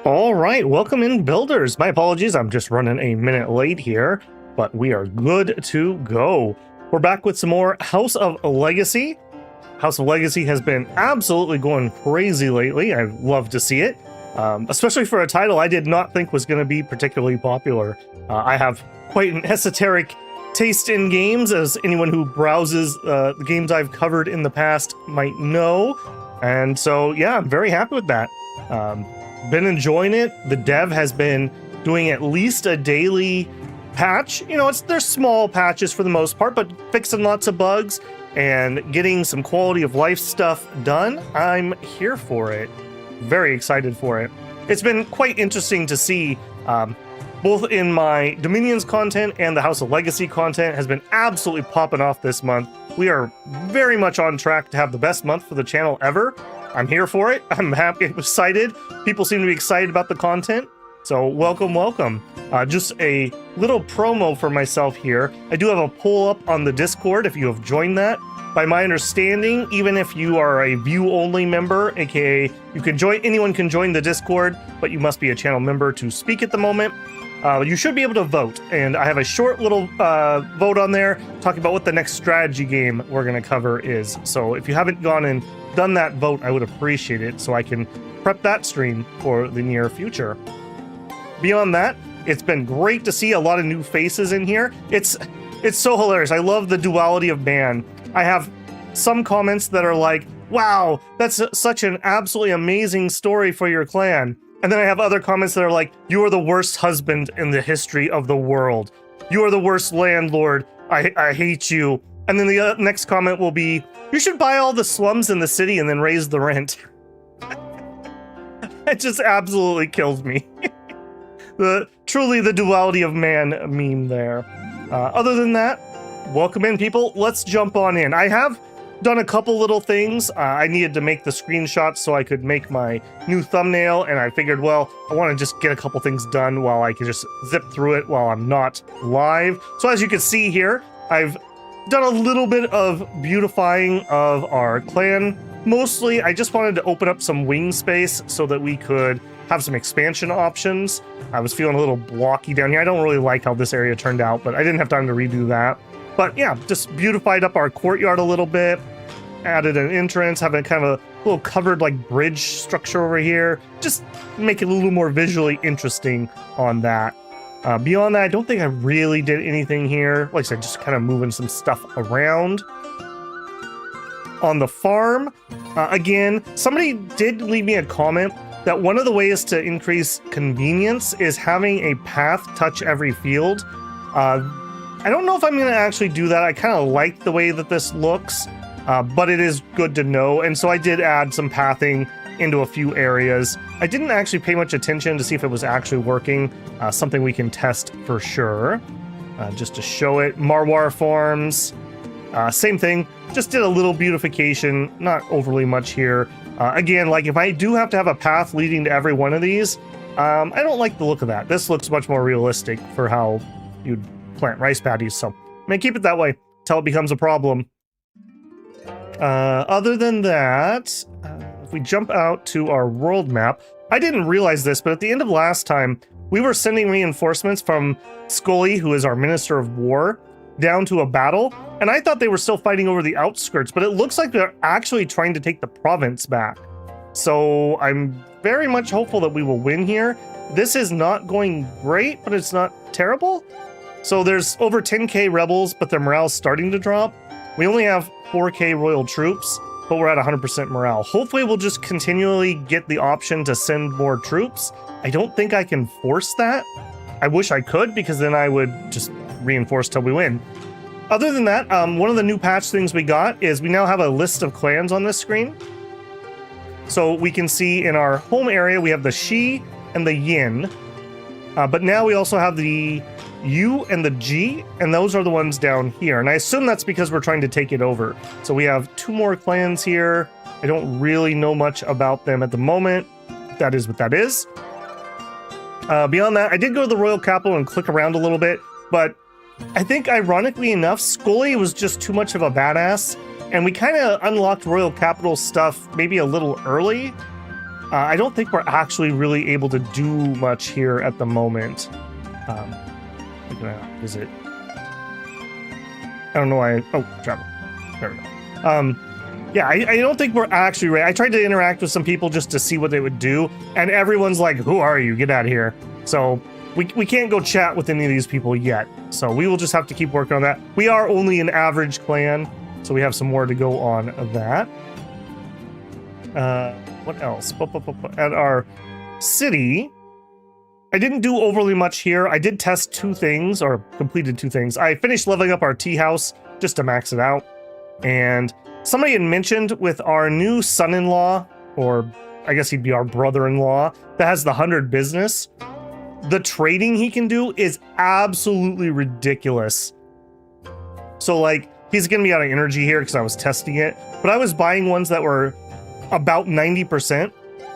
All right, welcome in, builders. My apologies, I'm just running a minute late here, but we are good to go. We're back with some more House of Legacy. House of Legacy has been absolutely going crazy lately. I love to see it, especially for a title I did not think was going to be particularly popular. I have quite an esoteric taste in games, as anyone who browses the games I've covered in the past might know. And so, yeah, I'm very happy with that. Been enjoying it. The dev has been doing at least a daily patch. You know, they're small patches for the most part, but fixing lots of bugs and getting some quality of life stuff done. I'm here for it. Very excited for it. It's been quite interesting to see, both in my Dominions content and the House of Legacy content has been absolutely popping off this month. We are very much on track to have the best month for the channel ever. I'm here for it. I'm happy, excited. People seem to be excited about the content. So welcome, welcome. Just a little promo for myself here. I do have a poll up on the Discord if you have joined that. By my understanding, even if you are a view-only member, aka you can join, anyone can join the Discord, but you must be a channel member to speak at the moment. You should be able to vote, and I have a short little vote on there talking about what the next strategy game we're going to cover is. So if you haven't gone and done that vote, I would appreciate it so I can prep that stream for the near future. Beyond that, it's been great to see a lot of new faces in here. It's so hilarious. I love the duality of man. I have some comments that are like, wow, that's such an absolutely amazing story for your clan. And then I have other comments that are like, you are the worst husband in the history of the world. You are the worst landlord. I hate you. And then the next comment will be, you should buy all the slums in the city and then raise the rent. It just absolutely kills me. Truly the duality of man meme there. Other than that, welcome in, people. Let's jump on in. I have done a couple little things. I needed to make the screenshots so I could make my new thumbnail, and I figured, well, I want to just get a couple things done while I can just zip through it while I'm not live. So as you can see here, I've done a little bit of beautifying of our clan. Mostly, I just wanted to open up some wing space so that we could have some expansion options. I was feeling a little blocky down here. I don't really like how this area turned out, but I didn't have time to redo that. But yeah, just beautified up our courtyard a little bit, added an entrance, having kind of a little covered like bridge structure over here. Just make it a little more visually interesting on that. Beyond that, I don't think I really did anything here. Like I said, just kind of moving some stuff around. On the farm, again, somebody did leave me a comment that one of the ways to increase convenience is having a path touch every field. I don't know if I'm going to actually do that. I kind of like the way that this looks, but it is good to know. And so I did add some pathing into a few areas. I didn't actually pay much attention to see if it was actually working. Something we can test for sure. Just to show it. Marwar Farms, same thing. Just did a little beautification, not overly much here. Again, like if I do have to have a path leading to every one of these, I don't like the look of that. This looks much more realistic for how you'd plant rice paddies, so I may keep it that way till it becomes a problem. Other than that, if we jump out to our world map, I didn't realize this, but at the end of last time, we were sending reinforcements from Scully, who is our Minister of War, down to a battle, and I thought they were still fighting over the outskirts, but it looks like they're actually trying to take the province back. So I'm very much hopeful that we will win here. This is not going great, but it's not terrible. So there's over 10k rebels, but their morale's starting to drop. We only have 4k royal troops, but we're at 100% morale. Hopefully we'll just continually get the option to send more troops. I don't think I can force that. I wish I could, because then I would just reinforce till we win. Other than that, one of the new patch things we got is we now have a list of clans on this screen. So we can see in our home area, we have the Shi and the Yin. But now we also have the U and the G, and those are the ones down here. And I assume that's because we're trying to take it over. So we have 2 more clans here. I don't really know much about them at the moment. That is what that is. Beyond that, I did go to the royal capital and click around a little bit, but I think ironically enough, Scully was just too much of a badass, and we kind of unlocked royal capital stuff maybe a little early. I don't think we're actually really able to do much here at the moment. I'm gonna visit. I don't know why. Oh, travel. There we go. Yeah, I don't think we're actually ready. I tried to interact with some people just to see what they would do, and everyone's like, "Who are you? Get out of here!" So we can't go chat with any of these people yet. So we will just have to keep working on that. We are only an average clan, so we have some more to go on that. What else? At our city, I didn't do overly much here. I did test 2 things, or completed 2 things. I finished leveling up our tea house just to max it out. And somebody had mentioned with our new son-in-law, or I guess he'd be our brother-in-law, that has the 100 business, the trading he can do is absolutely ridiculous. So like, he's gonna be out of energy here because I was testing it, but I was buying ones that were about 90%.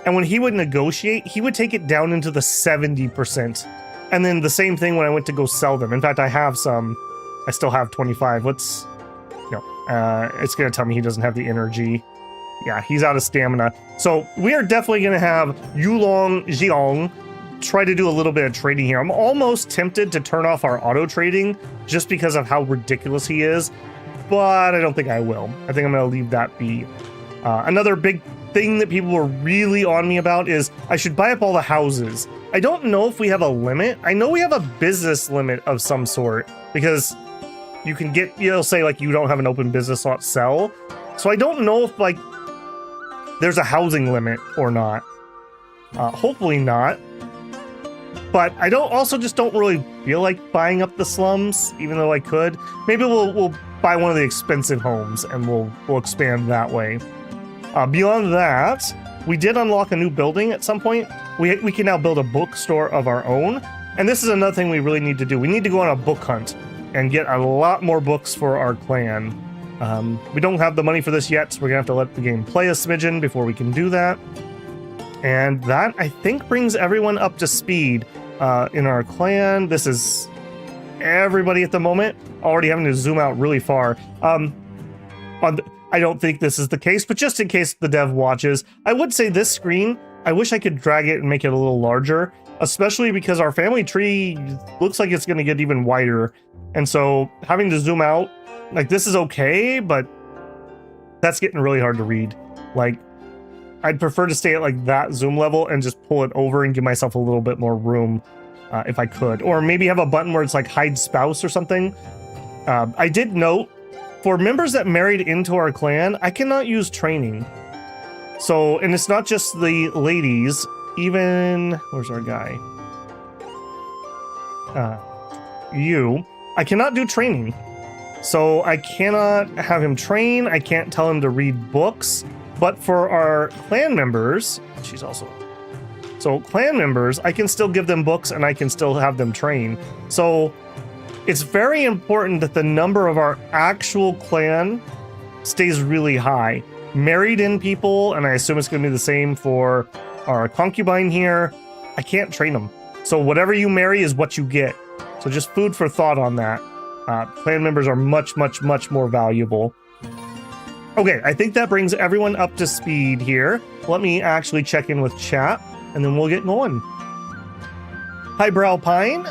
And when he would negotiate, he would take it down into the 70%. And then the same thing when I went to go sell them. In fact, I have some. I still have 25. It's going to tell me he doesn't have the energy. Yeah, he's out of stamina. So we are definitely going to have Yulong Jiang try to do a little bit of trading here. I'm almost tempted to turn off our auto trading just because of how ridiculous he is. But I don't think I will. I think I'm going to leave that be. Another big thing that people were really on me about is I should buy up all the houses. I don't know if we have a limit. I know we have a business limit of some sort because you can get, you'll say like you don't have an open business slot, sell. So I don't know if like there's a housing limit or not. Hopefully not. But I don't really feel like buying up the slums, even though I could. Maybe we'll buy one of the expensive homes and we'll expand that way. Beyond that, we did unlock a new building at some point. We can now build a bookstore of our own. And this is another thing we really need to do. We need to go on a book hunt and get a lot more books for our clan. We don't have the money for this yet, so we're gonna have to let the game play a smidgen before we can do that. And that, I think, brings everyone up to speed in our clan. This is everybody at the moment, already having to zoom out really far. I don't think this is the case, but just in case the dev watches, I would say this screen, I wish I could drag it and make it a little larger, especially because our family tree looks like it's going to get even wider. And so having to zoom out, like this is okay, but that's getting really hard to read. Like, I'd prefer to stay at like that zoom level and just pull it over and give myself a little bit more room if I could. Or maybe have a button where it's like hide spouse or something. I did note, for members that married into our clan, I cannot use training. So, and it's not just the ladies, even, where's our guy? I cannot do training. So I cannot have him train, I can't tell him to read books, but for our clan members, she's also, so clan members, I can still give them books and I can still have them train. So it's very important that the number of our actual clan stays really high. Married in people, and I assume it's going to be the same for our concubine here, I can't train them. So whatever you marry is what you get. So just food for thought on that. Clan members are much, much, much more valuable. Okay, I think that brings everyone up to speed here. Let me actually check in with chat, and then we'll get going. Highbrow Pine,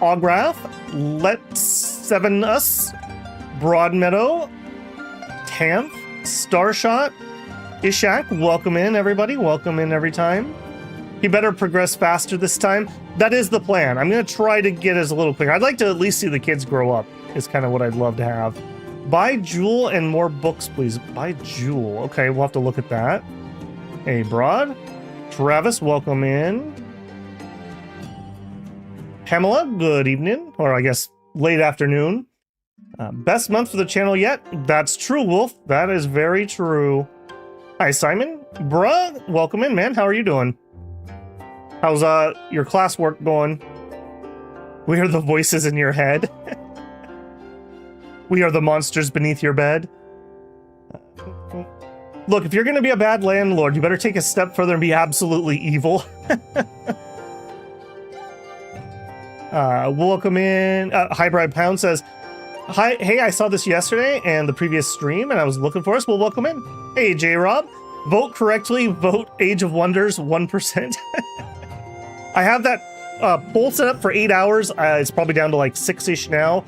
Ograph, Let's Seven Us, Broadmeadow, Tanth, Starshot, Ishak, welcome in everybody, welcome in every time. He better progress faster this time. That is the plan. I'm gonna try to get us a little quicker. I'd like to at least see the kids grow up, is kind of what I'd love to have. Buy Jewel and more books, please. Buy Jewel. Okay, we'll have to look at that. Hey, Broad. Travis, welcome in. Pamela, good evening, or I guess late afternoon. Best month for the channel yet? That's true, Wolf. That is very true. Hi, Simon. Bruh, welcome in, man. How are you doing? How's your classwork going? We are the voices in your head. We are the monsters beneath your bed. Look, if you're going to be a bad landlord, you better take a step further and be absolutely evil. Welcome in. Highbride Pound says, "Hi, hey, I saw this yesterday and the previous stream, and I was looking for us." Well, welcome in. Hey, J-Rob. Vote correctly, vote Age of Wonders 1%. I have that poll set up for 8 hours. It's probably down to like 6-ish now.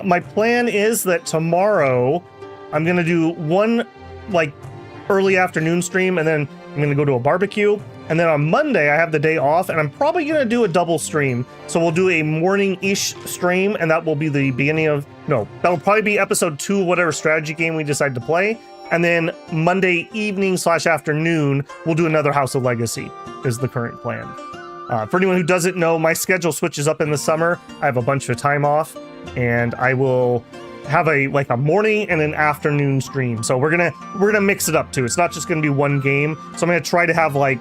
My plan is that tomorrow I'm going to do one like early afternoon stream, and then I'm going to go to a barbecue. And then on Monday, I have the day off, and I'm probably going to do a double stream. So we'll do a morning-ish stream, and that will be the beginning of... No, that'll probably be episode 2 of whatever strategy game we decide to play. And then Monday evening/afternoon, we'll do another House of Legacy, is the current plan. For anyone who doesn't know, my schedule switches up in the summer. I have a bunch of time off, and I will have a morning and an afternoon stream. So we're gonna mix it up too. It's not just gonna be one game. So I'm gonna try to have like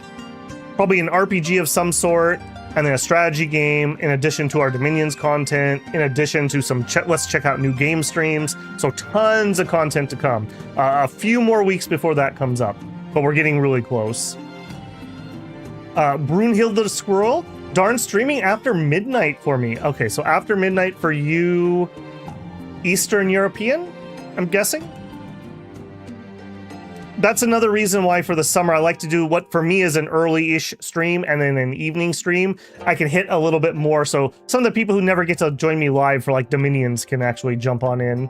probably an RPG of some sort, and then a strategy game in addition to our Dominions content, in addition to some let's check out new game streams. So tons of content to come. A few more weeks before that comes up, but we're getting really close. Brunhilde the Squirrel, darn, streaming after midnight for me. Okay, so after midnight for you, Eastern European, I'm guessing? That's another reason why for the summer I like to do what for me is an early-ish stream and then an evening stream. I can hit a little bit more, so some of the people who never get to join me live for like Dominions can actually jump on in.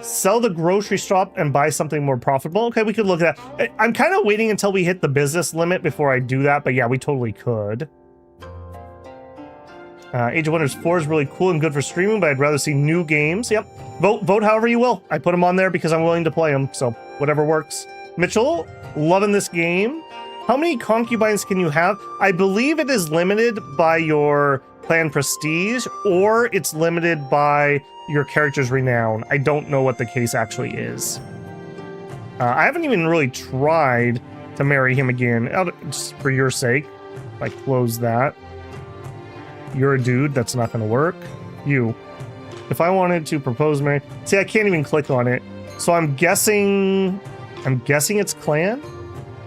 Sell the grocery shop and buy something more profitable. Okay, we could look at that. I'm kind of waiting until we hit the business limit before I do that, but yeah, we totally could. Age of Wonders 4 is really cool and good for streaming, but I'd rather see new games. Yep. Vote however you will. I put them on there because I'm willing to play them, so whatever works. Mitchell, loving this game. How many concubines can you have? I believe it is limited by your clan prestige, or it's limited by your character's renown. I don't know what the case actually is. I haven't even really tried to marry him again, just for your sake. If I close that. You're a dude, that's not going to work. You. If I wanted to propose marriage... See, I can't even click on it. So I'm guessing it's clan?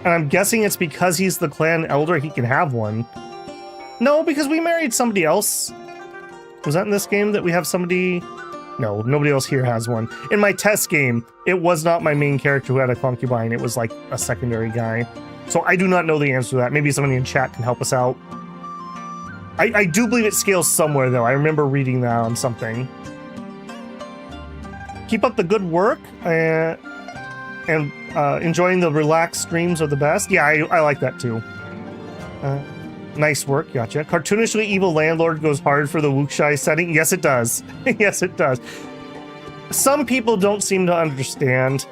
And I'm guessing it's because he's the clan elder, he can have one. No, because we married somebody else. Was that in this game that we have somebody... No, nobody else here has one. In my test game, it was not my main character who had a concubine. It was like a secondary guy. So I do not know the answer to that. Maybe somebody in chat can help us out. I do believe it scales somewhere, though. I remember reading that on something. Keep up the good work, and enjoying the relaxed streams are the best. Yeah, I like that, too. Nice work, gotcha. Cartoonishly evil landlord goes hard for the Wuxia setting. Yes, it does. Yes, it does. Some people don't seem to understand.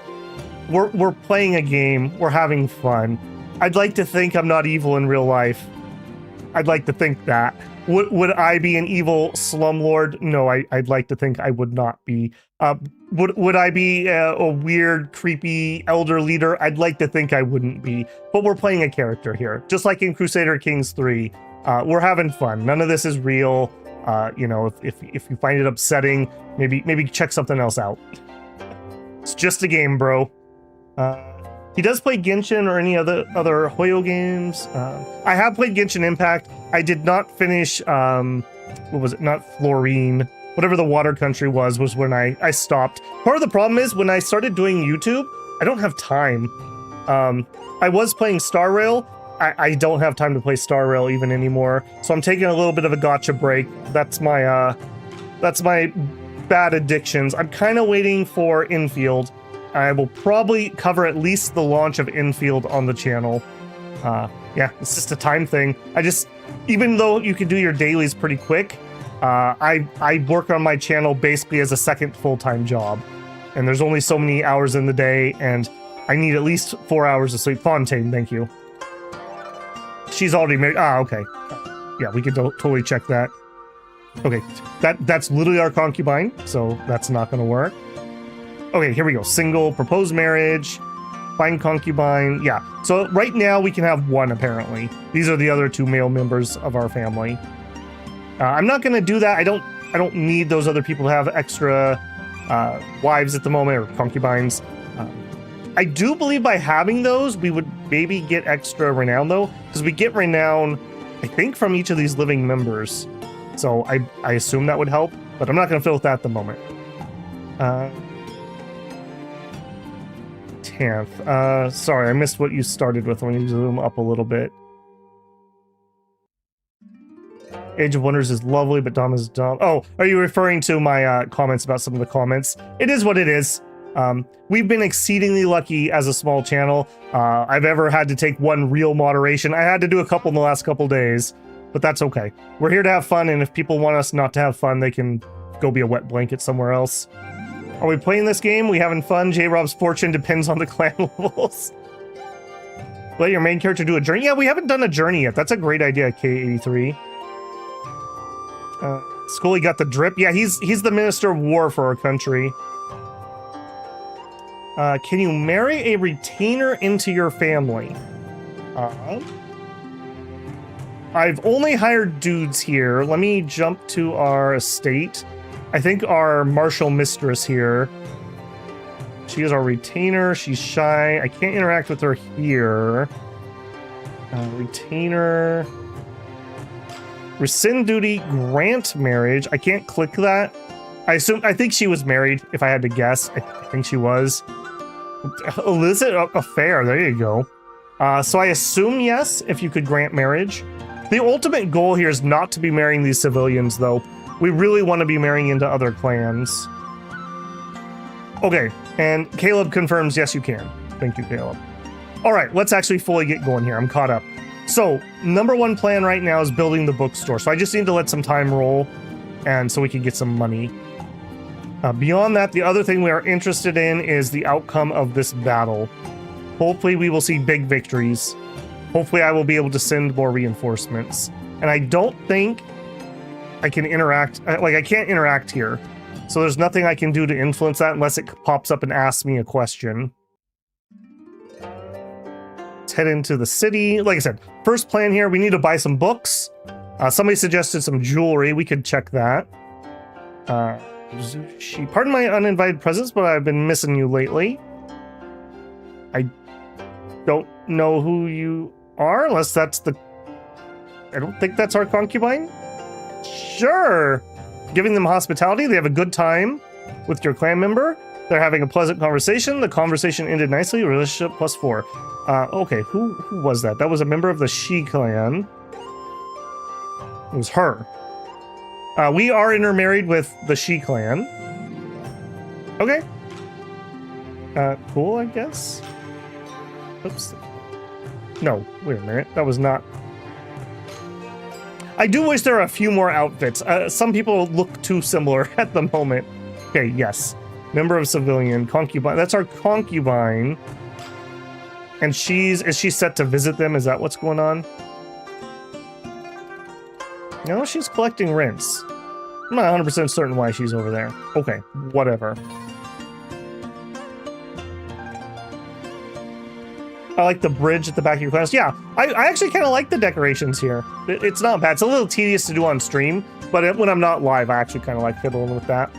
We're playing a game. We're having fun. I'd like to think I'm not evil in real life. I'd like to think that. Would I be an evil slumlord? No, I'd like to think I would not be. Would I be a weird, creepy elder leader? I'd like to think I wouldn't be. But we're playing a character here. Just like in Crusader Kings 3. We're having fun. None of this is real. You know, if you find it upsetting, maybe check something else out. It's just a game, bro. He does play Genshin or any other Hoyo games. I have played Genshin Impact. I did not finish, what was it? Not Florine. Whatever the water country was when I stopped. Part of the problem is when I started doing YouTube, I don't have time. I was playing Star Rail. I don't have time to play Star Rail even anymore. So I'm taking a little bit of a gotcha break. That's my bad addictions. I'm kind of waiting for Infield. I will probably cover at least the launch of Infield on the channel. Yeah, it's just a time thing. Even though you can do your dailies pretty quick, I work on my channel basically as a second full-time job. And there's only so many hours in the day, and I need at least 4 hours of sleep. Fontaine, thank you. She's already married. Okay. Yeah, we could totally check that. Okay, that's literally our concubine, so that's not going to work. Okay, here we go. Single, proposed marriage, find concubine. Yeah, so right now we can have one, apparently. These are the other 2 male members of our family. I'm not going to do that. I don't need those other people to have extra wives at the moment, or concubines. I do believe by having those, we would maybe get extra renown, though, because we get renown, I think, from each of these living members. So I assume that would help, but I'm not going to fill with that at the moment. 10th. Sorry, I missed what you started with. Let me zoom up a little bit. Age of Wonders is lovely, but Dom is dumb. Oh, are you referring to my comments about some of the comments? It is what it is. We've been exceedingly lucky as a small channel. I've ever had to take one real moderation. I had to do a couple in the last couple days, but that's okay. We're here to have fun, and if people want us not to have fun, they can go be a wet blanket somewhere else. Are we playing this game? We having fun? J-Rob's fortune depends on the clan levels. Let your main character do a journey? Yeah, we haven't done a journey yet. That's a great idea, K83. Scully got the drip. Yeah, he's the Minister of War for our country. Can you marry a retainer into your family? I've only hired dudes here. Let me jump to our estate. I think our martial mistress here. She is our retainer. She's shy. I can't interact with her here. Retainer. Rescind duty, grant marriage. I can't click that. I think she was married, if I had to guess. I think she was. Illicit affair, there you go. So I assume yes, if you could grant marriage. The ultimate goal here is not to be marrying these civilians, though. We really want to be marrying into other clans. Okay, and Caleb confirms yes, you can. Thank you, Caleb. All right, let's actually fully get going here. I'm caught up. So, number one plan right now is building the bookstore. So I just need to let some time roll, and so we can get some money. Beyond that, the other thing we are interested in is the outcome of this battle. Hopefully we will see big victories. Hopefully I will be able to send more reinforcements. And I don't think I can interact, I can't interact here. So there's nothing I can do to influence that unless it pops up and asks me a question. Let's head into the city. Like I said, first plan here, we need to buy some books. Somebody suggested some jewelry. We could check that. Pardon my uninvited presence, but I've been missing you lately. I don't know who you are, unless that's the... I don't think that's our concubine. Sure. Giving them hospitality. They have a good time with your clan member. They're having a pleasant conversation. The conversation ended nicely. Relationship +4. Okay, who was that? That was a member of the She clan. It was her. We are intermarried with the She clan. Okay. Cool, I guess. Oops. No, wait a minute. That was not... I do wish there are a few more outfits. Some people look too similar at the moment. Okay, yes. Member of civilian, concubine. That's our concubine. And is she set to visit them? Is that what's going on? No, she's collecting rents. I'm not 100% certain why she's over there. Okay, whatever. I like the bridge at the back of your class. Yeah, I actually kind of like the decorations here. It's not bad. It's a little tedious to do on stream, but when I'm not live, I actually kind of like fiddling with that.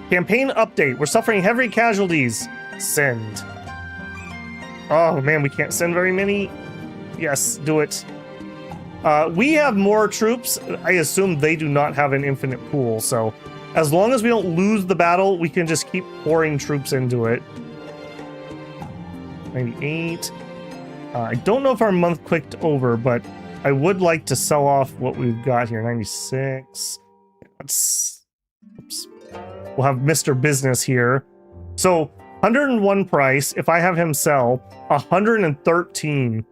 Campaign update. We're suffering heavy casualties. Send. Oh man, we can't send very many. Yes, do it. We have more troops. I assume they do not have an infinite pool, so as long as we don't lose the battle, we can just keep pouring troops into it. 98. I don't know if our month clicked over, but I would like to sell off what we've got here. 96. Let's... Oops. We'll have Mr. Business here. So 101 price. If I have him sell 113,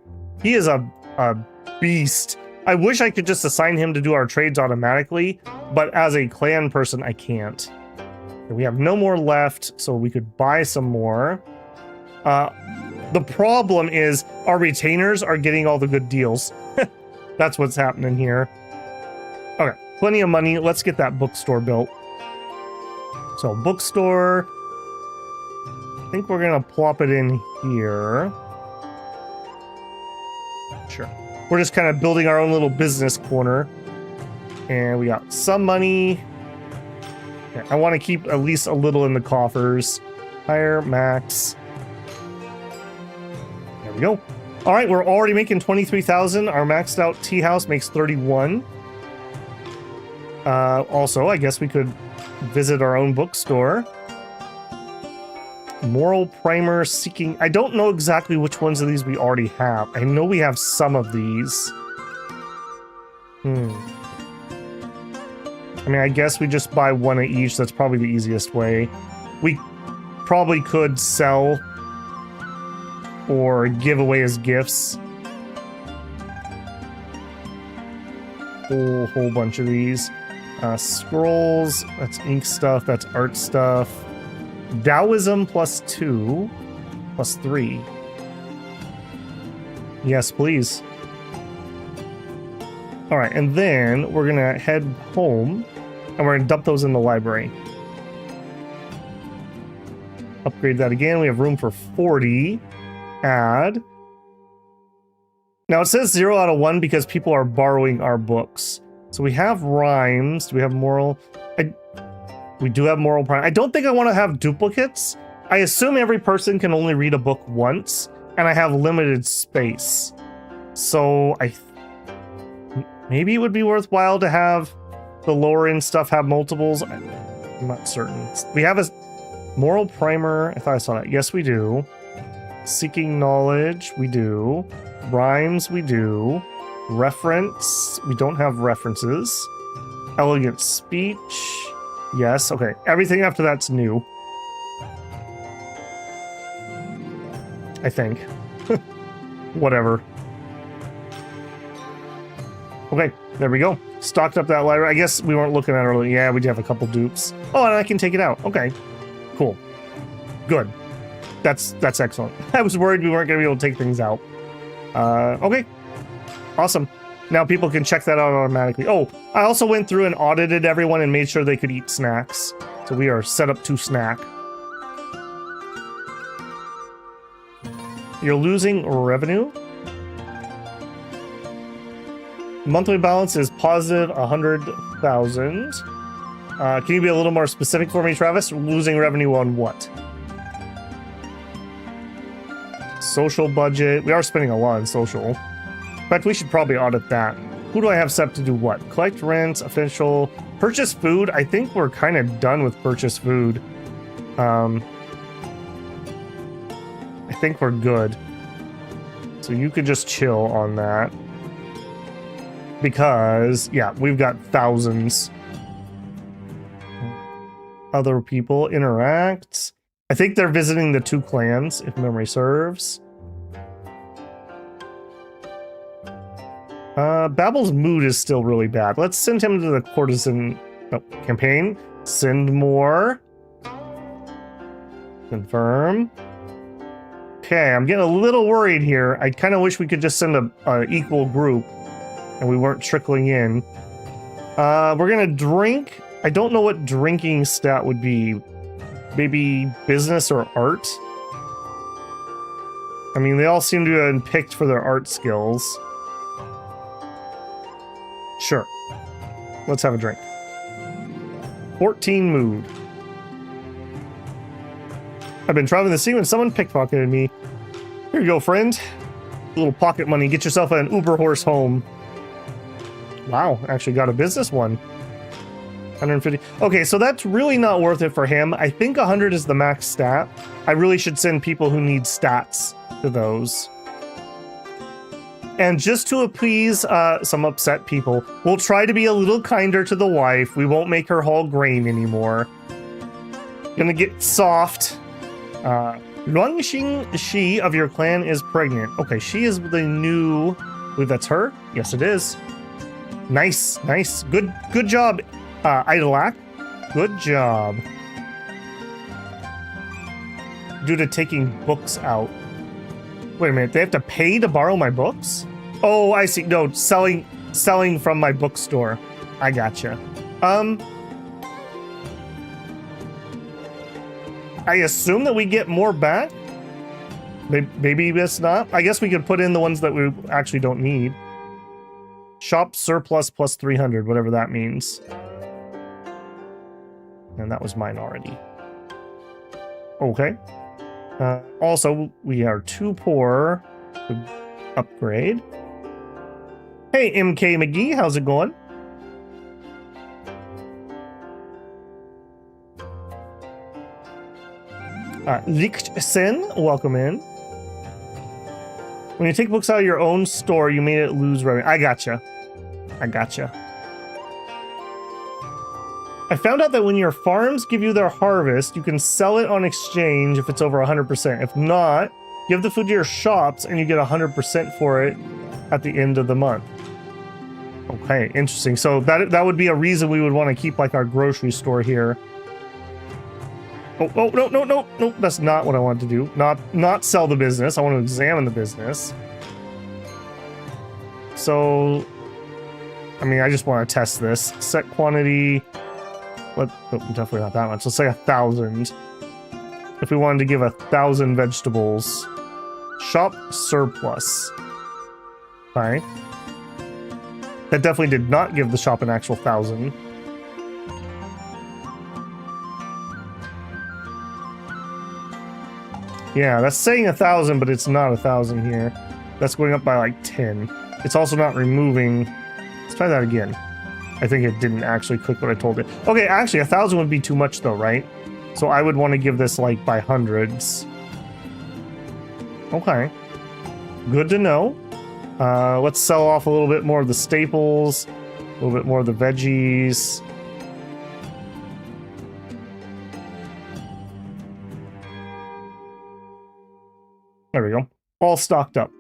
he is a beast. I wish I could just assign him to do our trades automatically, but as a clan person, I can't. We have no more left, so we could buy some more. The problem is our retainers are getting all the good deals. That's what's happening here. Okay, plenty of money. Let's get that bookstore built. So bookstore. I think we're gonna plop it in here. Sure. We're just kind of building our own little business corner. And we got some money. Okay, I want to keep at least a little in the coffers. Higher, max. There we go. All right, we're already making 23,000. Our maxed out tea house makes 31. Also, I guess we could visit our own bookstore. Moral primer, seeking. I don't know exactly which ones of these we already have. I know we have some of these. I mean, I guess we just buy one of each. That's probably the easiest way. We probably could sell or give away as gifts. Whole bunch of these. Scrolls, that's ink stuff, that's art stuff. Taoism +2, +3. Yes, please. All right, and then we're gonna head home and we're gonna dump those in the library. Upgrade that again. We have room for 40. Add. Now it says 0 out of 1 because people are borrowing our books. So we have rhymes. Do we have moral? We do have moral prime. I don't think I want to have duplicates. I assume every person can only read a book once, and I have limited space. So maybe it would be worthwhile to have the lower end stuff have multiples. I'm not certain. We have a moral primer. I thought I saw that. Yes, we do. Seeking knowledge. We do. Rhymes. We do. Reference. We don't have references. Elegant speech. Yes, okay. Everything after that's new. I think. Whatever. Okay, there we go. Stocked up that library. I guess we weren't looking at it earlier. Yeah, we do have a couple dupes. Oh, and I can take it out. Okay, cool. Good. That's excellent. I was worried we weren't going to be able to take things out. Okay. Awesome. Now people can check that out automatically. Oh, I also went through and audited everyone and made sure they could eat snacks. So we are set up to snack. You're losing revenue. Monthly balance is positive 100,000. Can you be a little more specific for me, Travis? Losing revenue on what? Social budget. We are spending a lot on social. In fact, we should probably audit that. Who do I have set to do what? Collect rents, official, purchase food. I think we're kind of done with purchase food. I think we're good. So you could just chill on that. Because, yeah, we've got thousands. Other people interact. I think they're visiting the 2 clans, if memory serves. Babel's mood is still really bad. Let's send him to the courtesan campaign. Send more. Confirm. Okay, I'm getting a little worried here. I kind of wish we could just send a equal group and we weren't trickling in. We're gonna drink. I don't know what drinking stat would be. Maybe business or art? I mean, they all seem to have been picked for their art skills. Sure. Let's have a drink. 14 mood. I've been traveling the sea when someone pickpocketed me. Here you go, friend. A little pocket money. Get yourself an Uber horse home. Wow, actually got a business one. 150. Okay, so that's really not worth it for him. I think 100 is the max stat. I really should send people who need stats to those. And just to appease some upset people, we'll try to be a little kinder to the wife. We won't make her haul grain anymore. Gonna get soft. Luangxing Shi of your clan is pregnant. Okay, she is the new... I believe that's her? Yes, it is. Nice, nice. Good job, Idolac. Good job. Due to taking books out. Wait a minute, they have to pay to borrow my books? Oh, I see. No, selling from my bookstore. I gotcha. I assume that we get more back? Maybe it's not. I guess we could put in the ones that we actually don't need. Shop surplus plus 300, whatever that means. And that was mine already. Okay. Also, we are too poor to upgrade. Hey, MK McGee, how's it going? Lichtsen, welcome in. When you take books out of your own store, you made it lose revenue. I gotcha. I gotcha. I found out that when your farms give you their harvest, you can sell it on exchange if it's over 100%. If not, give the food to your shops and you get 100% for it at the end of the month. Okay, interesting. So that would be a reason we would want to keep like our grocery store here. Oh, no, that's not what I want to do. Not sell the business. I want to examine the business. So, I mean, I just want to test this. Set quantity. Definitely not that much. Let's say 1,000. If we wanted to give 1,000 vegetables. Shop surplus. Alright. That definitely did not give the shop an actual 1,000. Yeah, that's saying 1,000, but it's not 1,000 here. That's going up by like 10. It's also not removing. Let's try that again. I think it didn't actually click what I told it. Okay, actually 1,000 would be too much though, right? So I would want to give this like by hundreds. Okay. Good to know. Let's sell off a little bit more of the staples, a little bit more of the veggies. There we go. All stocked up.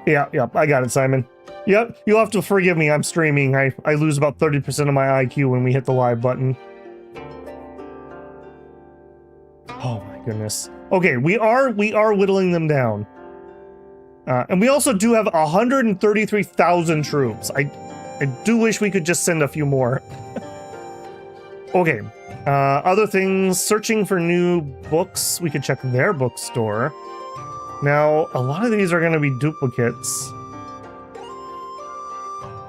Yeah, I got it, Simon. Yep, you'll have to forgive me. I'm streaming. I lose about 30% of my IQ when we hit the live button. Oh my goodness. Okay, we are whittling them down. And we also do have 133,000 troops. I do wish we could just send a few more. Okay. Other things, searching for new books. We could check their bookstore. Now, a lot of these are going to be duplicates.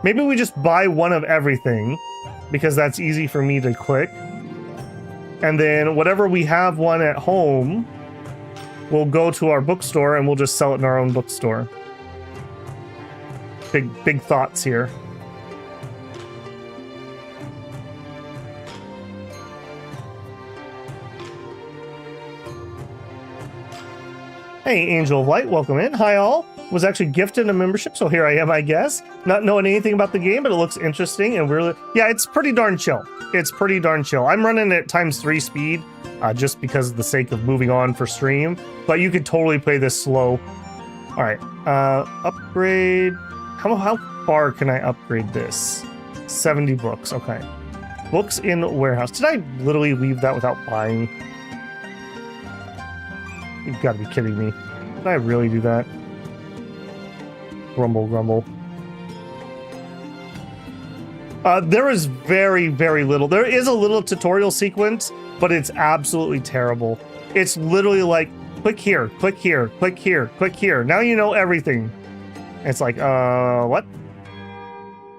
Maybe we just buy one of everything, because that's easy for me to click. And then whatever we have one at home, we'll go to our bookstore and we'll just sell it in our own bookstore. Big thoughts here. Hey, Angel of Light, welcome in. Hi, all. Was actually gifted a membership, so here I am, I guess. Not knowing anything about the game, but it looks interesting, and really, yeah, it's pretty darn chill. It's pretty darn chill. I'm running at ×3 speed, just because of the sake of moving on for stream, but you could totally play this slow. All right, upgrade. How far can I upgrade this? 70 books, okay. Books in warehouse. Did I literally leave that without buying? You've got to be kidding me. Did I really do that? Grumble, grumble. There is very, very little. There is a little tutorial sequence, but it's absolutely terrible. It's literally like, click here, click here, click here, click here. Now you know everything. It's like, what?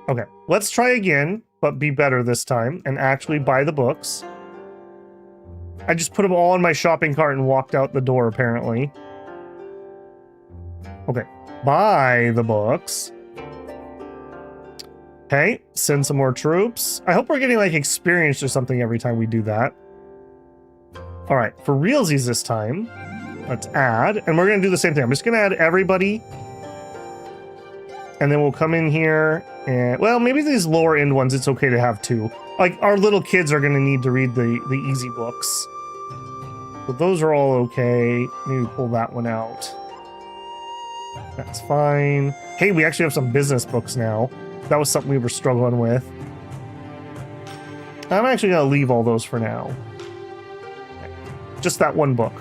Okay, let's try again, but be better this time and actually buy the books. I just put them all in my shopping cart and walked out the door, apparently. Okay, buy the books. Okay, send some more troops. I hope we're getting, like, experience or something every time we do that. All right, for realsies this time, let's add. And we're going to do the same thing. I'm just going to add everybody. And then we'll come in here and, well, maybe these lower end ones, it's okay to have two. Like, our little kids are going to need to read the easy books. So those are all okay. Maybe pull that one out. That's fine. Hey, we actually have some business books now. That was something we were struggling with. I'm actually going to leave all those for now. Just that one book.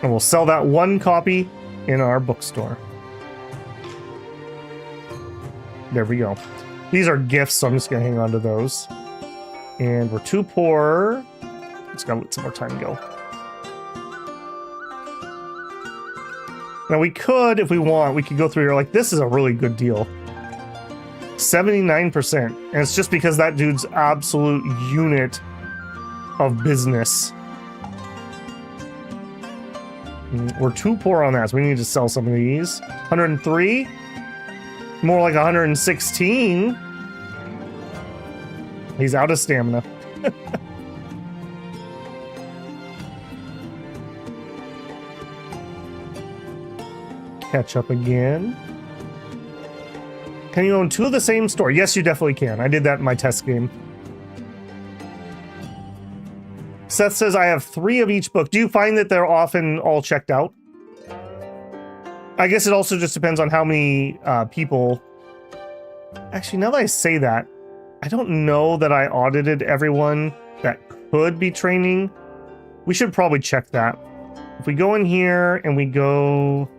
And we'll sell that one copy in our bookstore. There we go. These are gifts, so I'm just going to hang on to those. And we're too poor. Just gotta let some more time go. Now we could, if we want, we could go through here like, this is a really good deal. 79%. And it's just because that dude's absolute unit of business. We're too poor on that, so we need to sell some of these. 103? More like 116. He's out of stamina. Catch up again. Can you own 2 of the same store? Yes, you definitely can. I did that in my test game. Seth says, I have 3 of each book. Do you find that they're often all checked out? I guess it also just depends on how many people... Actually, now that I say that, I don't know that I audited everyone that could be training. We should probably check that. If we go in here and we go...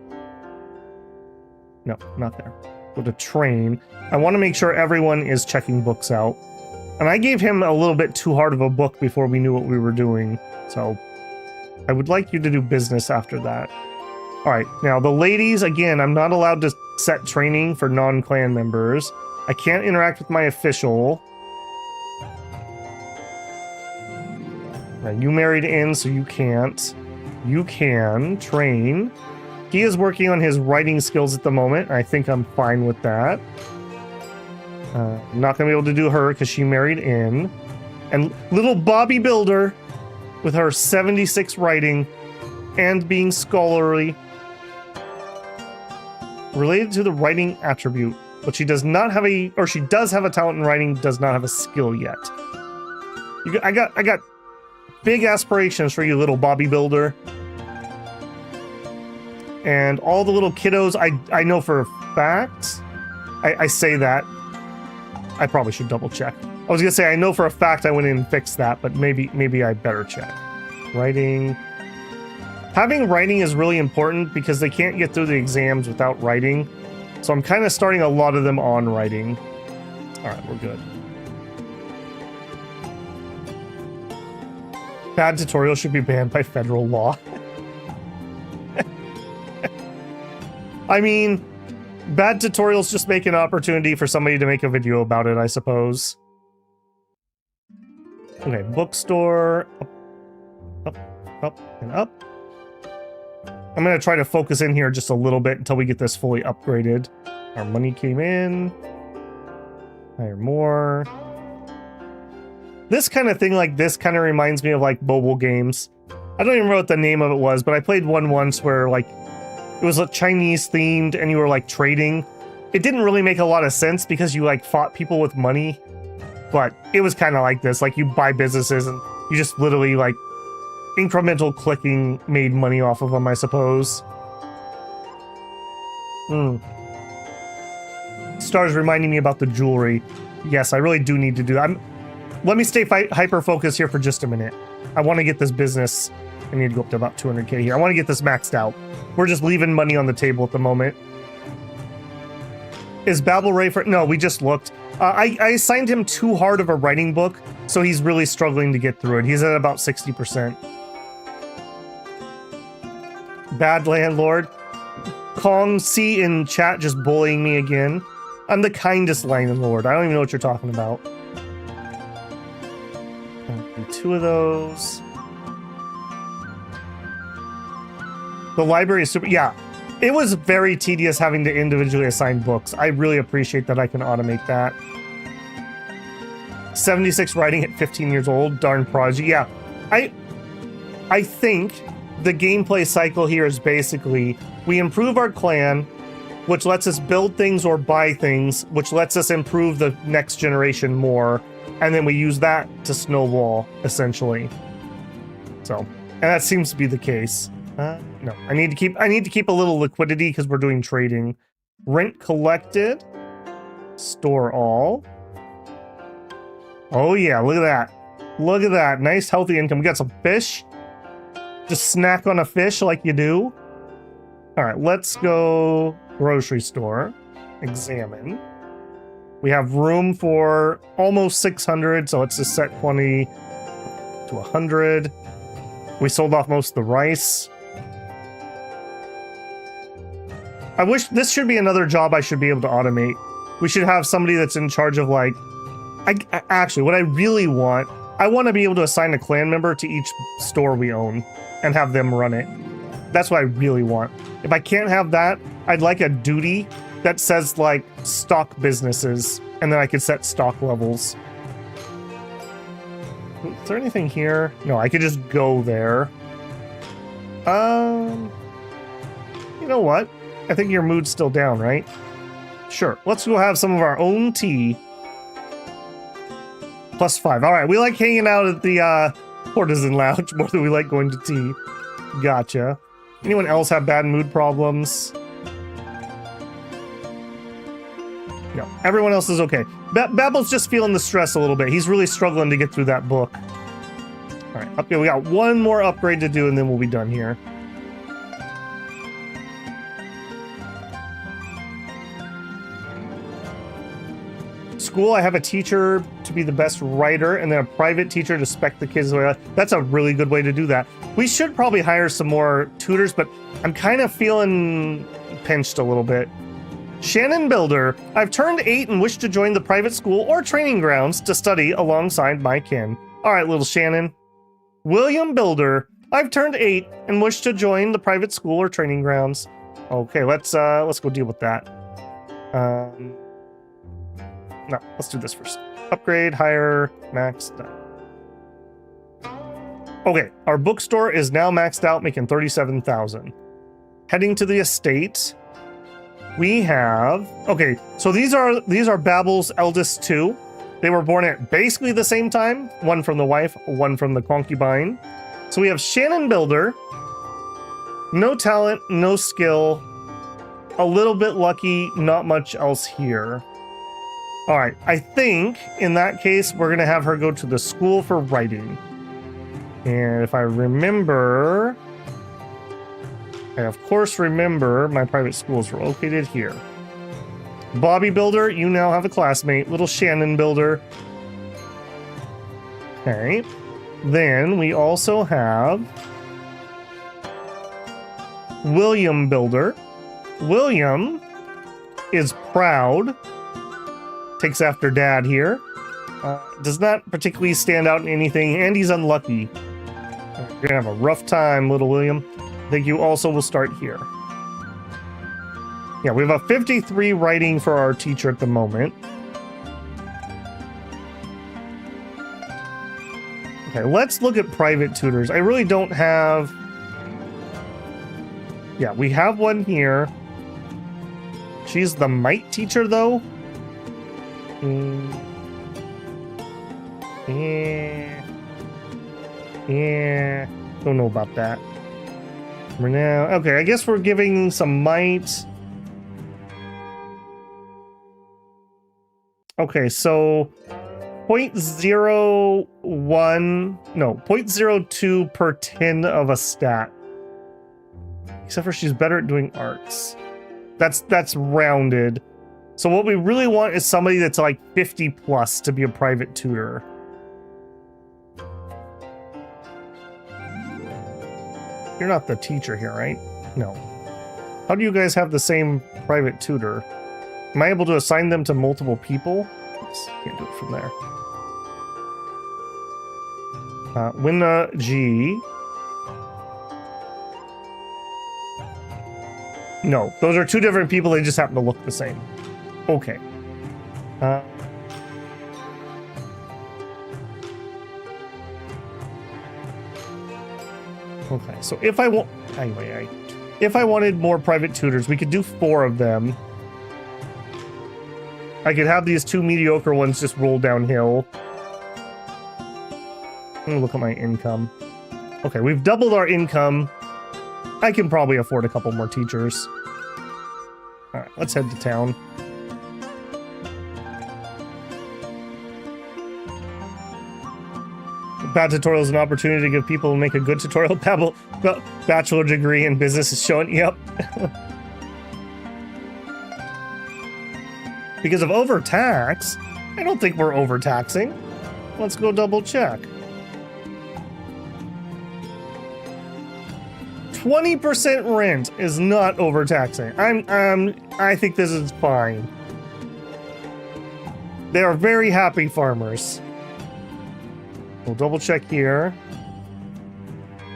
No, not there. Go to train. I want to make sure everyone is checking books out. And I gave him a little bit too hard of a book before we knew what we were doing. So I would like you to do business after that. All right, now the ladies, again, I'm not allowed to set training for non-clan members. I can't interact with my official. Now, you married in, so you can't. You can train. He is working on his writing skills at the moment. I think I'm fine with that. I'm not going to be able to do her because she married in. And little Bobby Builder with her 76 writing and being scholarly. Related to the writing attribute, but she does not have a, or she does have a talent in writing, does not have a skill yet. I got big aspirations for you, little Bobby Builder. And all the little kiddos, I know for a fact, I say that. I probably should double check. I was gonna say I know for a fact I went in and fixed that, but maybe I better check. Writing. Having writing is really important because they can't get through the exams without writing. So I'm kind of starting a lot of them on writing. All right, we're good. Bad tutorial should be banned by federal law. I mean, bad tutorials just make an opportunity for somebody to make a video about it, I suppose. Okay, bookstore. Up, and up. I'm going to try to focus in here just a little bit until we get this fully upgraded. Our money came in. Hire more. This kind of thing like this kind of reminds me of like mobile games. I don't even know what the name of it was, but I played one once where like it was like Chinese themed and you were like trading. It didn't really make a lot of sense because you like fought people with money, but it was kind of like this. Like you buy businesses and you just literally like incremental clicking made money off of them, I suppose. Stars reminding me about the jewelry. Yes, I really do need to do that. Let me stay hyper-focused here for just a minute. I want to get this business. I need to go up to about 200k here. I want to get this maxed out. We're just leaving money on the table at the moment. Is Babel ready for... No, we just looked. I assigned him too hard of a writing book, so he's really struggling to get through it. He's at about 60%. Bad landlord. Kong C in chat just bullying me again. I'm the kindest landlord. I don't even know what you're talking about. Do 2 of those. The library is super... Yeah, it was very tedious having to individually assign books. I really appreciate that I can automate that. 76 writing at 15 years old. Darn prodigy. Yeah, I think the gameplay cycle here is basically we improve our clan, which lets us build things or buy things, which lets us improve the next generation more, and then we use that to snowball, essentially. So, and that seems to be the case. No, I need to keep a little liquidity because we're doing trading. Rent collected. Store all. Oh yeah, look at that. Look at that. Nice healthy income. We got some fish. Just snack on a fish like you do. All right, let's go grocery store. Examine. We have room for almost 600, so let's just set 20 to 100. We sold off most of the rice. I wish this should be another job I should be able to automate. We should have somebody that's in charge of like, actually what I really want, I want to be able to assign a clan member to each store we own and have them run it. That's what I really want. If I can't have that, I'd like a duty that says like stock businesses, and then I could set stock levels. Is there anything here? No, I could just go there. You know what? I think your mood's still down, right? Sure. Let's go have some of our own tea. +5. All right, we like hanging out at the Courtesan Lounge more than we like going to tea. Gotcha. Anyone else have bad mood problems? No, everyone else is okay. Babel's just feeling the stress a little bit. He's really struggling to get through that book. All right, okay, we got one more upgrade to do and then we'll be done here. School, I have a teacher to be the best writer and then a private teacher to spec the kids. That's a really good way to do that. We should probably hire some more tutors, but I'm kind of feeling pinched a little bit. Shannon Builder, I've turned 8 and wish to join the private school or training grounds to study alongside my kin. All right, little Shannon. William Builder, I've turned 8 and wish to join the private school or training grounds. Okay, let's go deal with that. No, let's do this first. Upgrade, hire, max. Okay, our bookstore is now maxed out, making 37,000. Heading to the estate. We have, okay, so these are Babel's eldest two. They were born at basically the same time, one from the wife, one from the concubine. So we have Shannon Builder, no talent, no skill, a little bit lucky, not much else here. All right, I think in that case, we're gonna have her go to the school for writing. And if I remember, I of course remember my private schools were located here. Bobby Builder, you now have a classmate. Little Shannon Builder. Okay. Then we also have William Builder. William is proud. Takes after dad here. Does not particularly stand out in anything, and he's unlucky. You're gonna have a rough time, little William. I think you also will start here. Yeah, we have a 53 writing for our teacher at the moment. Okay, let's look at private tutors. I really don't have... Yeah, we have one here. She's the might teacher, though. Yeah, don't know about that. For now, okay, I guess we're giving some might. Okay, so 0.02 per 10 of a stat. Except for she's better at doing arts. That's rounded. So what we really want is somebody that's like 50 plus to be a private tutor. You're not the teacher here, right? No. How do you guys have the same private tutor? Am I able to assign them to multiple people? Yes, can't do it from there. Winna G. No, those are two different people. They just happen to look the same. Okay. Okay, so if I want... Anyway, if I wanted more private tutors, we could do 4 of them. I could have these 2 mediocre ones just roll downhill. I'm gonna look at my income. Okay, we've doubled our income. I can probably afford a couple more teachers. Alright, let's head to town. Bad tutorial is an opportunity to give people to make a good tutorial. Bachelor degree in business is showing. Yep. Because of overtax? I don't think we're overtaxing. Let's go double check. 20% rent is not overtaxing. I think this is fine. They are very happy farmers. We'll double check here.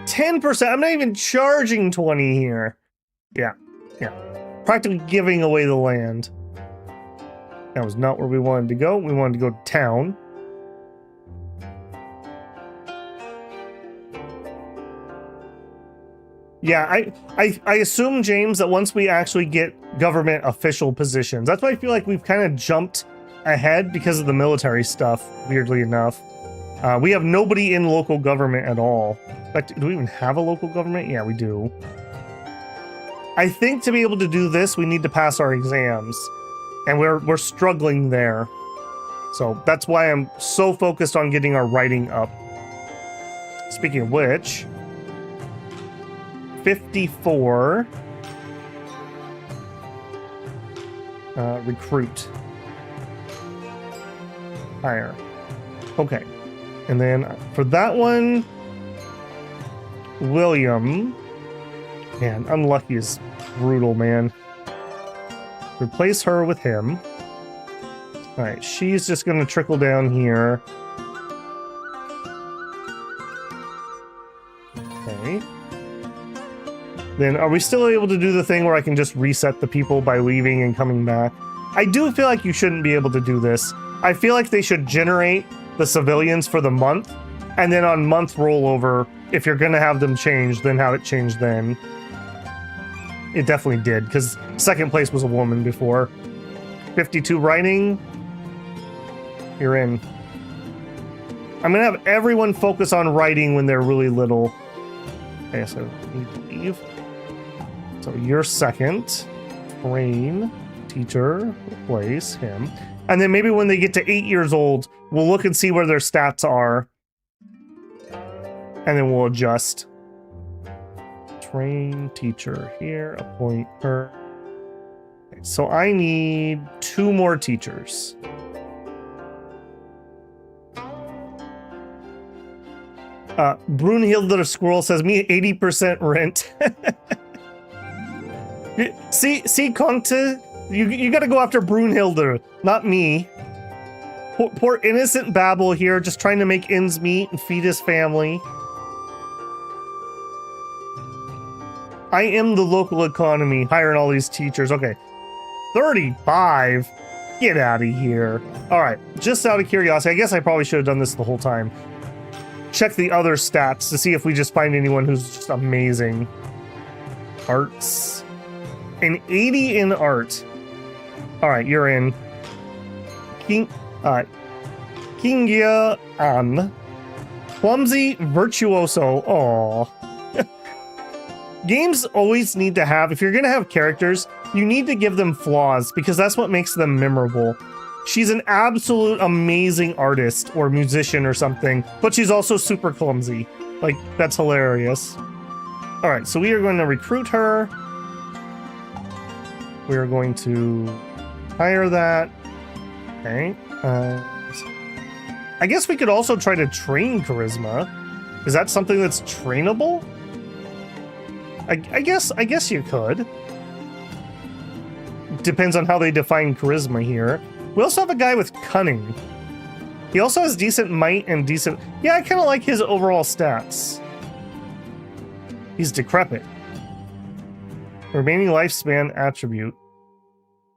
10%. I'm not even charging 20 here. Yeah. Practically giving away the land. That was not where we wanted to go. We wanted to go to town. Yeah, I assume, James, that once we actually get government official positions, that's why I feel like we've kind of jumped ahead because of the military stuff, weirdly enough. We have nobody in local government at all. In fact, do we even have a local government? Yeah, we do. I think to be able to do this, we need to pass our exams. And we're struggling there. So that's why I'm so focused on getting our writing up. Speaking of which, 54. Recruit. Hire. Okay. And then for that one, William. Man, unlucky is brutal, man. Replace her with him. Alright, she's just gonna trickle down here. Okay. Then are we still able to do the thing where I can just reset the people by leaving and coming back? I do feel like you shouldn't be able to do this. I feel like they should generate the civilians for the month, and then on month rollover, if you're gonna have them change, then have it change then. It definitely did, because second place was a woman before. 52 writing. You're in. I'm gonna have everyone focus on writing when they're really little. Okay, so I need to leave. So you're second. Train, teacher, replace him. And then maybe when they get to 8 years old, we'll look and see where their stats are. And then we'll adjust. Train teacher here, appoint her. Okay, so I need 2 more teachers. Brunhilde the Squirrel says, me 80% rent. see, Conte, you gotta go after Brunhilde, not me. Poor innocent Babel here, just trying to make ends meet and feed his family. I am the local economy, hiring all these teachers. Okay, 35? Get out of here. All right, just out of curiosity, I guess I probably should have done this the whole time. Check the other stats to see if we just find anyone who's just amazing. Arts. An 80 in art. All right, you're in. Kingia An. Clumsy Virtuoso. Aww. Games always need to have, if you're going to have characters, you need to give them flaws because that's what makes them memorable. She's an absolute amazing artist or musician or something, but she's also super clumsy. Like, that's hilarious. All right, so we are going to recruit her. We are going to hire that. Okay. I guess we could also try to train charisma. Is that something that's trainable? I guess you could. Depends on how they define charisma here. We also have a guy with cunning. He also has decent might and decent... Yeah, I kind of like his overall stats. He's decrepit. Remaining lifespan attribute.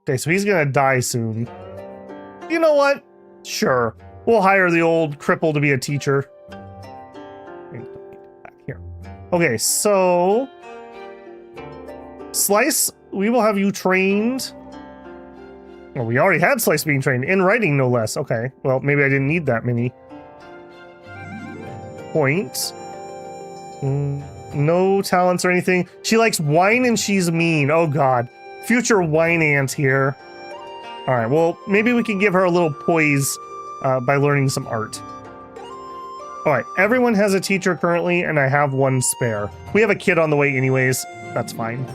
Okay, so he's gonna die soon. You know what? Sure. We'll hire the old cripple to be a teacher. Back here. Okay, so... Slice, we will have you trained... Well, we already had Slice being trained, in writing no less. Okay, well, maybe I didn't need that many. Point. No talents or anything. She likes wine and she's mean. Oh god. Future wine aunt here. Alright, well, maybe we can give her a little poise by learning some art. Alright, everyone has a teacher currently, and I have one spare. We have a kid on the way anyways. That's fine.